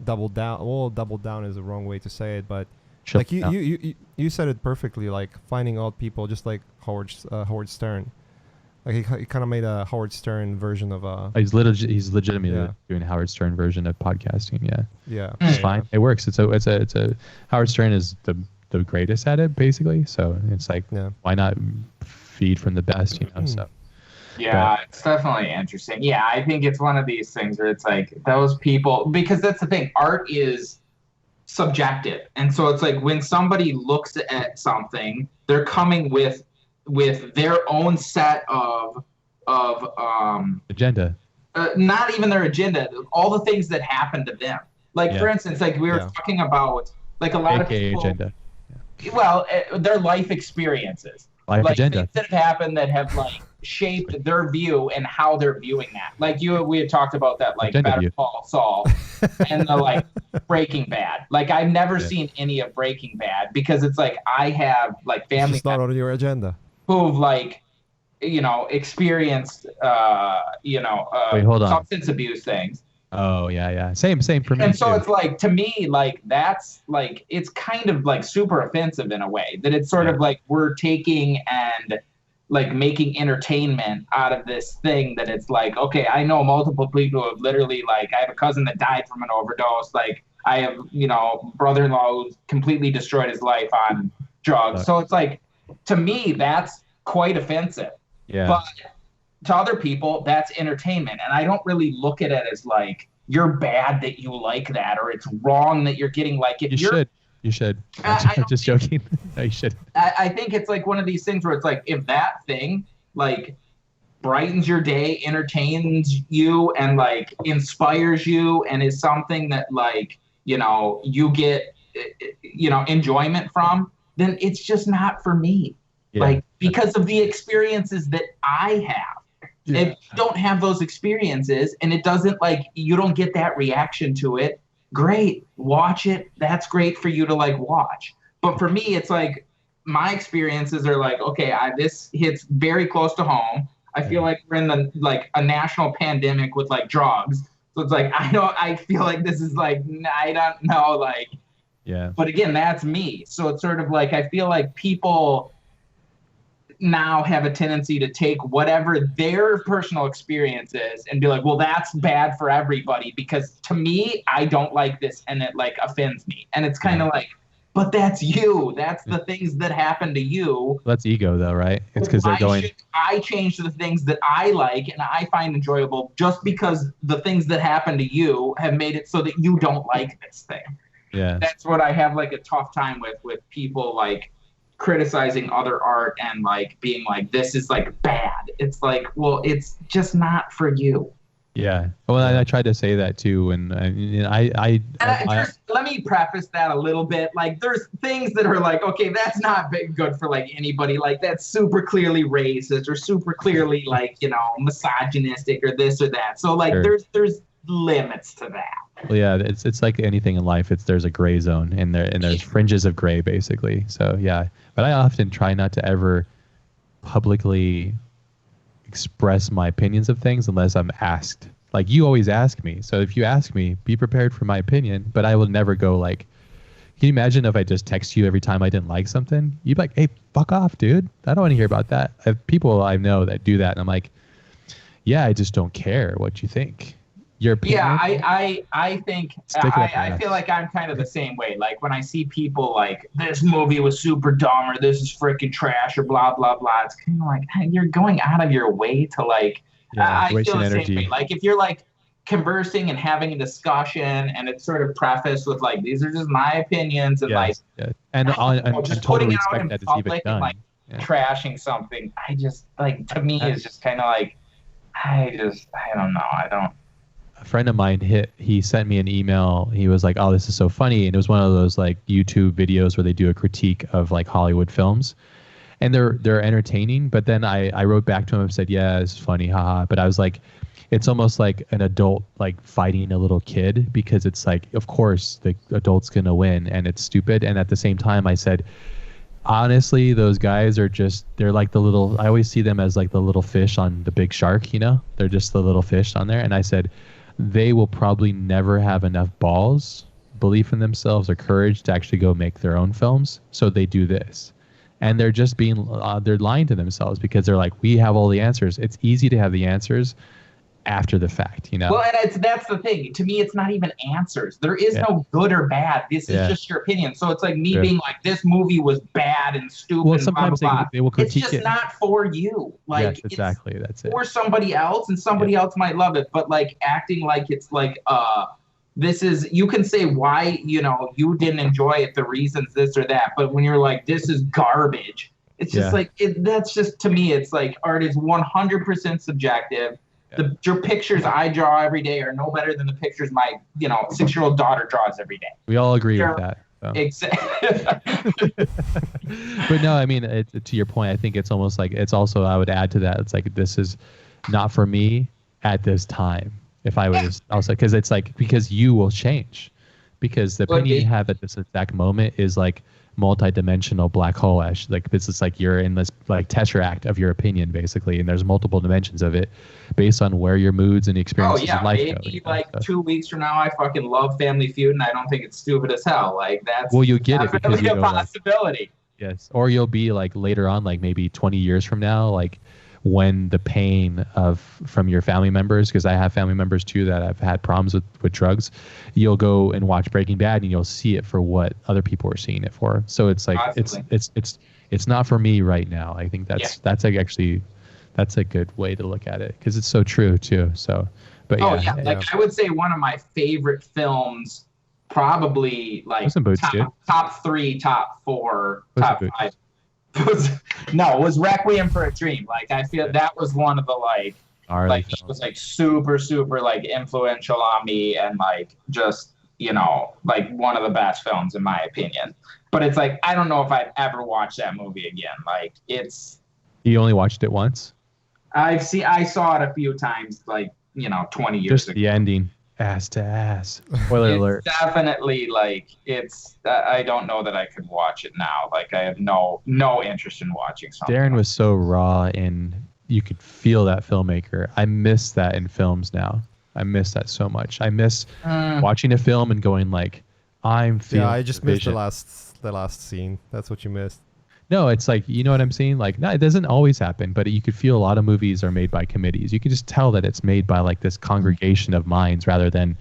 doubled down. Well, doubled down is the wrong way to say it, but like you said it perfectly. Like finding out people, just like Howard Stern. Like he kind of made a Howard Stern version of He's legitimately doing a Howard Stern version of podcasting. Yeah. It's fine. It works. It's a Howard Stern is the greatest at it basically. So it's like why not feed from the best, you know? So. Yeah, it's definitely interesting. Yeah, I think it's one of these things where it's like those people, because that's the thing, art is subjective. And so it's like when somebody looks at something, they're coming with their own set of agenda. Not even their agenda, all the things that happen to them. Like for instance, like we were talking about like a lot of people agenda. Well, their life experiences. Life like agenda. Things that have happened that have like shaped their view and how they're viewing that. Like we had talked about that, like Better Call Saul and the like Breaking Bad. Like I've never seen any of Breaking Bad because it's like I have like family. It's not on your agenda. Who've like, you know, experienced, substance abuse things. Oh yeah. Same for me. And so too. it's like, to me, like that's like, it's kind of like super offensive in a way that it's sort of like we're taking and like making entertainment out of this thing that it's like, okay, I know multiple people who have literally like, I have a cousin that died from an overdose. Like I have, you know, brother-in-law who completely destroyed his life on drugs. So it's like, to me, that's quite offensive. Yeah. But to other people, that's entertainment. And I don't really look at it as like, you're bad that you like that, or it's wrong that you're getting like it. You should. I'm just joking. No, you should. I think it's like one of these things where it's like, if that thing like brightens your day, entertains you, and like inspires you, and is something that like, you know, you get, you know, enjoyment from, then it's just not for me. Like, because of the experiences that I have. If you don't have those experiences and it doesn't like, you don't get that reaction to it, great, watch it. That's great for you to like watch. But for me, it's like my experiences are like, okay, this hits very close to home. I feel like we're in like a national pandemic with like drugs. So it's like, I feel like this is like, I don't know, like, but again, that's me. So it's sort of like, I feel like people now have a tendency to take whatever their personal experience is and be like, well, that's bad for everybody because to me, I don't like this and it like offends me. And it's kind of like, but that's you. That's the things that happen to you. That's ego though, right? It's because they're going. I change the things that I like and I find enjoyable just because the things that happen to you have made it so that you don't like this thing. Yeah. That's what I have like a tough time with people like criticizing other art and like being like, this is like bad. It's like, well, it's just not for you. Yeah. Well, I tried to say that too, and let me preface that a little bit. Like, there's things that are like, okay, that's not good for like anybody. Like, that's super clearly racist or super clearly like, you know, misogynistic or this or that. So like, there's limits to that. Well, yeah, it's like anything in life. There's a gray zone, and there's fringes of gray, basically. So yeah, but I often try not to ever publicly express my opinions of things unless I'm asked. Like, you always ask me, so if you ask me, be prepared for my opinion. But I will never go like, can you imagine if I just text you every time I didn't like something? You'd be like, hey, fuck off, dude. I don't want to hear about that. I have people I know that do that, and I'm like, yeah, I just don't care what you think. Your opinion. Yeah, I think I feel like I'm kind of the same way. Like, when I see people like, this movie was super dumb, or this is freaking trash, or blah blah blah, it's kind of like, hey, you're going out of your way to like. I feel the same way. Like, if you're like, conversing and having a discussion, and it's sort of prefaced with like, these are just my opinions, and and just total putting it out respect in that it's even public done. and like trashing something. I just like, to me, is just kind of like, I don't know. A friend of mine he sent me an email. He was like, "Oh, this is so funny," and it was one of those like YouTube videos where they do a critique of like Hollywood films, and they're entertaining. But then I wrote back to him and said, "Yeah, it's funny, haha." But I was like, it's almost like an adult like fighting a little kid, because it's like, of course the adult's gonna win, and it's stupid. And at the same time, I said, honestly, those guys are they're like the little, I always see them as like the little fish on the big shark, you know? They're just the little fish on there. And I said, they will probably never have enough balls, belief in themselves, or courage to actually go make their own films. So they do this. And they're just they're lying to themselves, because they're like, we have all the answers. It's easy to have the answers after the fact, you know? Well, and that's the thing. To me, it's not even answers. There is no good or bad. This is just your opinion. So it's like me being like, this movie was bad and stupid. Well, sometimes blah, blah, blah. They will critique it. It's just not for you. Like, yes, exactly. That's it. For somebody else, and somebody else might love it. But like acting like it's like, this is, you can say why, you know, you didn't enjoy it, the reasons this or that. But when you're like, this is garbage, it's just like, that's just, to me, it's like, art is 100% subjective. Your pictures I draw every day are no better than the pictures my 6-year-old daughter draws every day. We all agree with that. So. Exactly. But no, I mean, to your point, I think it's almost like, it's also, I would add to that, it's like, this is not for me at this time. If I was also, because it's like, because you will change, because the opinion you have at this exact moment is like multi-dimensional black hole-ish. Like, this is like, you're in this like tesseract of your opinion, basically, and there's multiple dimensions of it based on where your moods and experiences of life go. Maybe like 2 weeks from now, I fucking love Family Feud, and I don't think it's stupid as hell. Like, that's you'll get it because a possibility. Yes, or you'll be like later on, like maybe 20 years from now, like when the pain from your family members, because I have family members too that have had problems with drugs, you'll go and watch Breaking Bad and you'll see it for what other people are seeing it for. So it's like, it's not for me right now. I think that's like, actually, that's a good way to look at it, because it's so true too. So, but like I would say one of my favorite films, probably like top 3, top 4, top 5. It was Requiem for a Dream. Like, I feel that was one of the like it was like super like influential on me, and like just like one of the best films in my opinion. But it's like, I don't know if I'd ever watch that movie again. Like, you only watched it once? I saw it a few times, like 20 years just ago. The ending. Ass to ass. Spoiler alert. Definitely, like, it's. I don't know that I could watch it now. Like, I have no interest in watching something. Darren was so raw, and you could feel that filmmaker. I miss that in films now. I miss that so much. I miss watching a film and going like, I'm feeling. Yeah, I just missed the last scene. That's what you missed. No, it's like, you know what I'm saying? Like, no, it doesn't always happen, but you could feel a lot of movies are made by committees. You can just tell that it's made by like this congregation of minds, rather than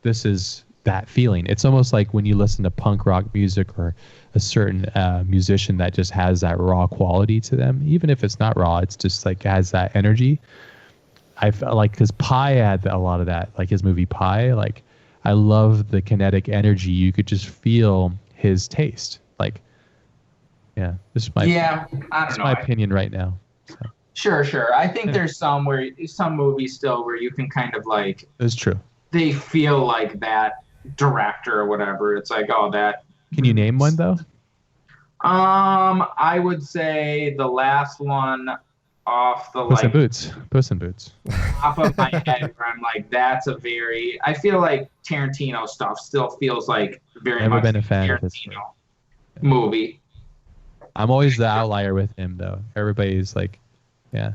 this is that feeling. It's almost like when you listen to punk rock music, or a certain musician that just has that raw quality to them. Even if it's not raw, it's just like has that energy. I felt like, because Pi had a lot of that, like his movie Pi. Like, I love the kinetic energy. You could just feel his taste. Like, yeah, this is my opinion right now. So. Sure. I think there's some movies still where you can kind of like. It's true. They feel like that director or whatever. It's like, oh, that. Can you name one though? I would say the last one off the Puss in Boots. Top of my head, where I'm like, that's a very. I feel like Tarantino stuff still feels like very Never much been a fan Tarantino of his movie. I'm always the outlier with him, though. Everybody's like, yeah.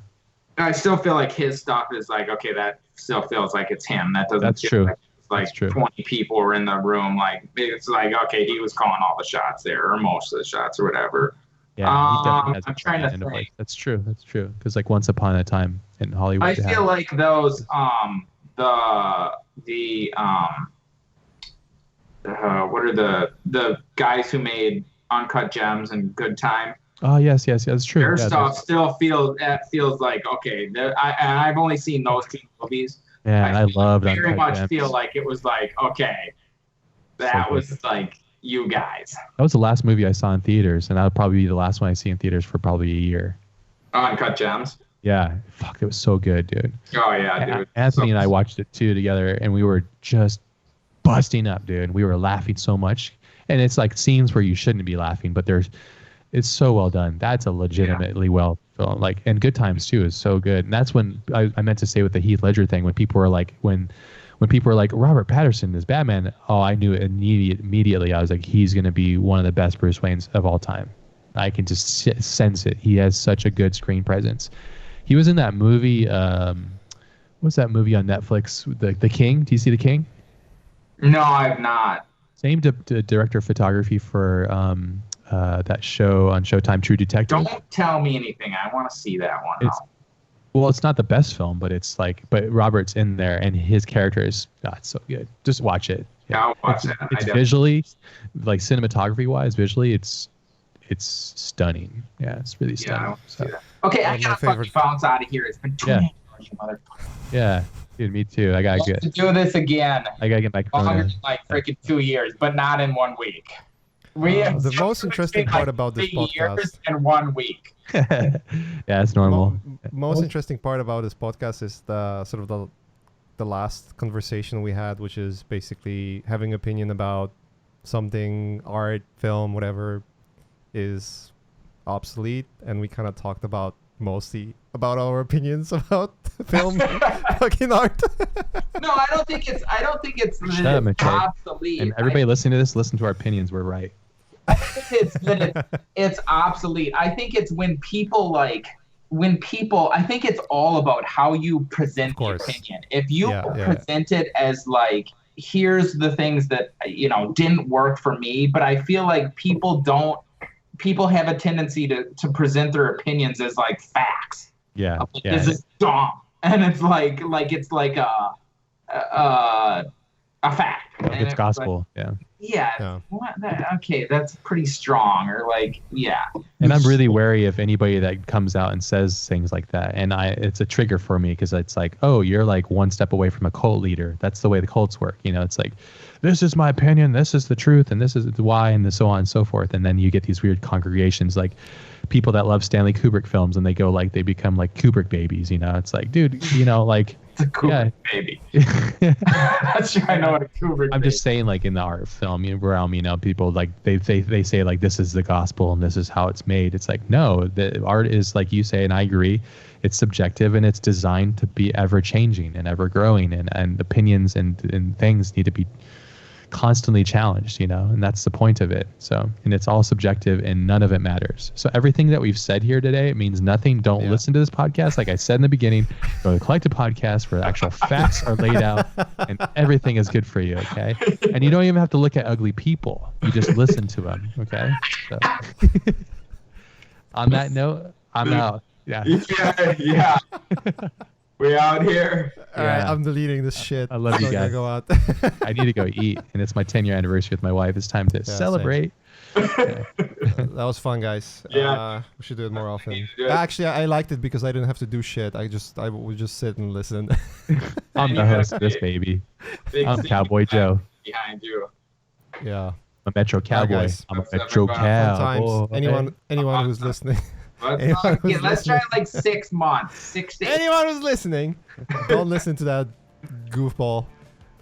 I still feel like his stuff is like, okay, that still feels like it's him. That doesn't That's feel true. like it's like That's true. 20 people were in the room. Like, it's like, okay, he was calling all the shots there, or most of the shots, or whatever. Yeah, he definitely has I'm trying to think. That's true. Because like Once Upon a Time in Hollywood. I feel like those, what are the guys who made Uncut Gems and Good Time? Oh yes, that's true. Their stuff still feels like, okay. I've only seen those 2 movies, Yeah, and I loved very Uncut much Gems. feel like it was like, okay, that So was like you guys. That was the last movie I saw in theaters, and that would probably be the last one I see in theaters for probably a year. Uncut Gems. Yeah, fuck, it was so good, dude. Oh yeah, dude. Anthony and I watched it too together, and we were just busting up, dude. We were laughing so much, and it's like scenes where you shouldn't be laughing, but it's so well done. That's a legitimately well film. Like, and Good Times too is so good. And that's when I meant to say with the Heath Ledger thing, when people were like, when people were like, Robert Pattinson is Batman. Oh, I knew immediately. I was like, he's gonna be one of the best Bruce Waynes of all time. I can just sense it. He has such a good screen presence. He was in that movie. What's that movie on Netflix? The King. Do you see The King? No, I've not. Same director of photography for that show on Showtime, True Detective. Don't tell me anything. I want to see that one. Well, it's not the best film, but it's like, but Robert's in there, and his character is it's so good. Just watch it. Yeah, I'll watch it. It's visually, like cinematography wise, visually, it's stunning. Yeah, it's really stunning. Yeah, I want to see that. Okay, I gotta fucking bounce out of here. It's been 2 years, you motherfucker. Yeah, dude, me too. I gotta to do this again. I gotta get back. Longer than like freaking 2 years, but not in 1 week. We have the most interesting part about this 3 years podcast and 1 week. Yeah, it's normal. Most interesting part about this podcast is the sort of the last conversation we had, which is basically having opinion about something, art, film, whatever, is obsolete, and we kind of talked about mostly about our opinions about film, fucking art. No, I don't think it's Shut up, Maciej. obsolete. And everybody listening to this, listen to our opinions. We're right. I think it's obsolete. I think it's when people I think it's all about how you present the opinion. If you present it as like, here's the things that didn't work for me, but I feel like people have a tendency to present their opinions as like facts. Yeah. This is dumb, and it's like a fact. And it's gospel. Like, yeah. Okay, that's pretty strong. Or like, yeah. And I'm really wary of anybody that comes out and says things like that. And it's a trigger for me, because it's like, oh, you're like one step away from a cult leader. That's the way the cults work. It's like, this is my opinion, this is the truth, and this is why, and so on and so forth. And then you get these weird congregations, like people that love Stanley Kubrick films, and they become like Kubrick babies. It's like, dude, like. It's a Kubrick baby. Not sure I know what a Kubrick I'm just saying, like, in the art film realm, people like they say like, this is the gospel and this is how it's made. It's like, no, the art is, like you say, and I agree, it's subjective, and it's designed to be ever changing and ever growing, and opinions and things need to be constantly challenged, and that's the point of it. So, and it's all subjective, and none of it matters. So everything that we've said here today means nothing. Don't listen to this podcast. Like I said in the beginning, go to the Collective Podcast where actual facts are laid out and everything is good for you. Okay. And you don't even have to look at ugly people. You just listen to them. Okay. So on that note, I'm out. Yeah. Yeah. We out here. All right, I'm deleting this shit. I love you guys. Go out. I need to go eat, and it's my 10-year anniversary with my wife. It's time to celebrate. That was fun, guys. Yeah. We should do it more often. Actually, I liked it because I didn't have to do shit. I would just sit and listen. I'm the host of this baby. I'm Cowboy Joe. Behind you. Yeah. I'm a Metro Cowboy. I'm a Metro Cowboy. Anyone who's listening. Let's try like 6 months. 6 to 8. Anyone who's listening, don't listen to that goofball.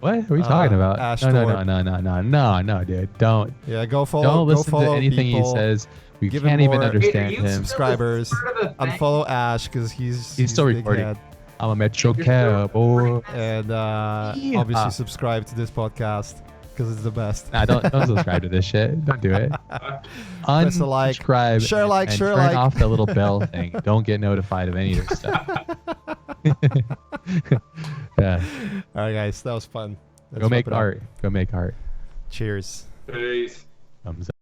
What are we talking about? Ash No, dude. Don't. Yeah, go follow. Don't listen to anything Beeple. he says. We Give can't him even more understand him. Subscribers. Unfollow Ash because he's still recording. I'm a Metro Cowboy. And obviously subscribe to this podcast because it's the best. Nah, don't subscribe to this shit. Don't do it. Press a like, unsubscribe, share like, and share turn like. off the little bell thing. Don't get notified of any of this stuff. Yeah. All right, guys, that was fun. Go make art. Go make art. Cheers. Peace. Thumbs up.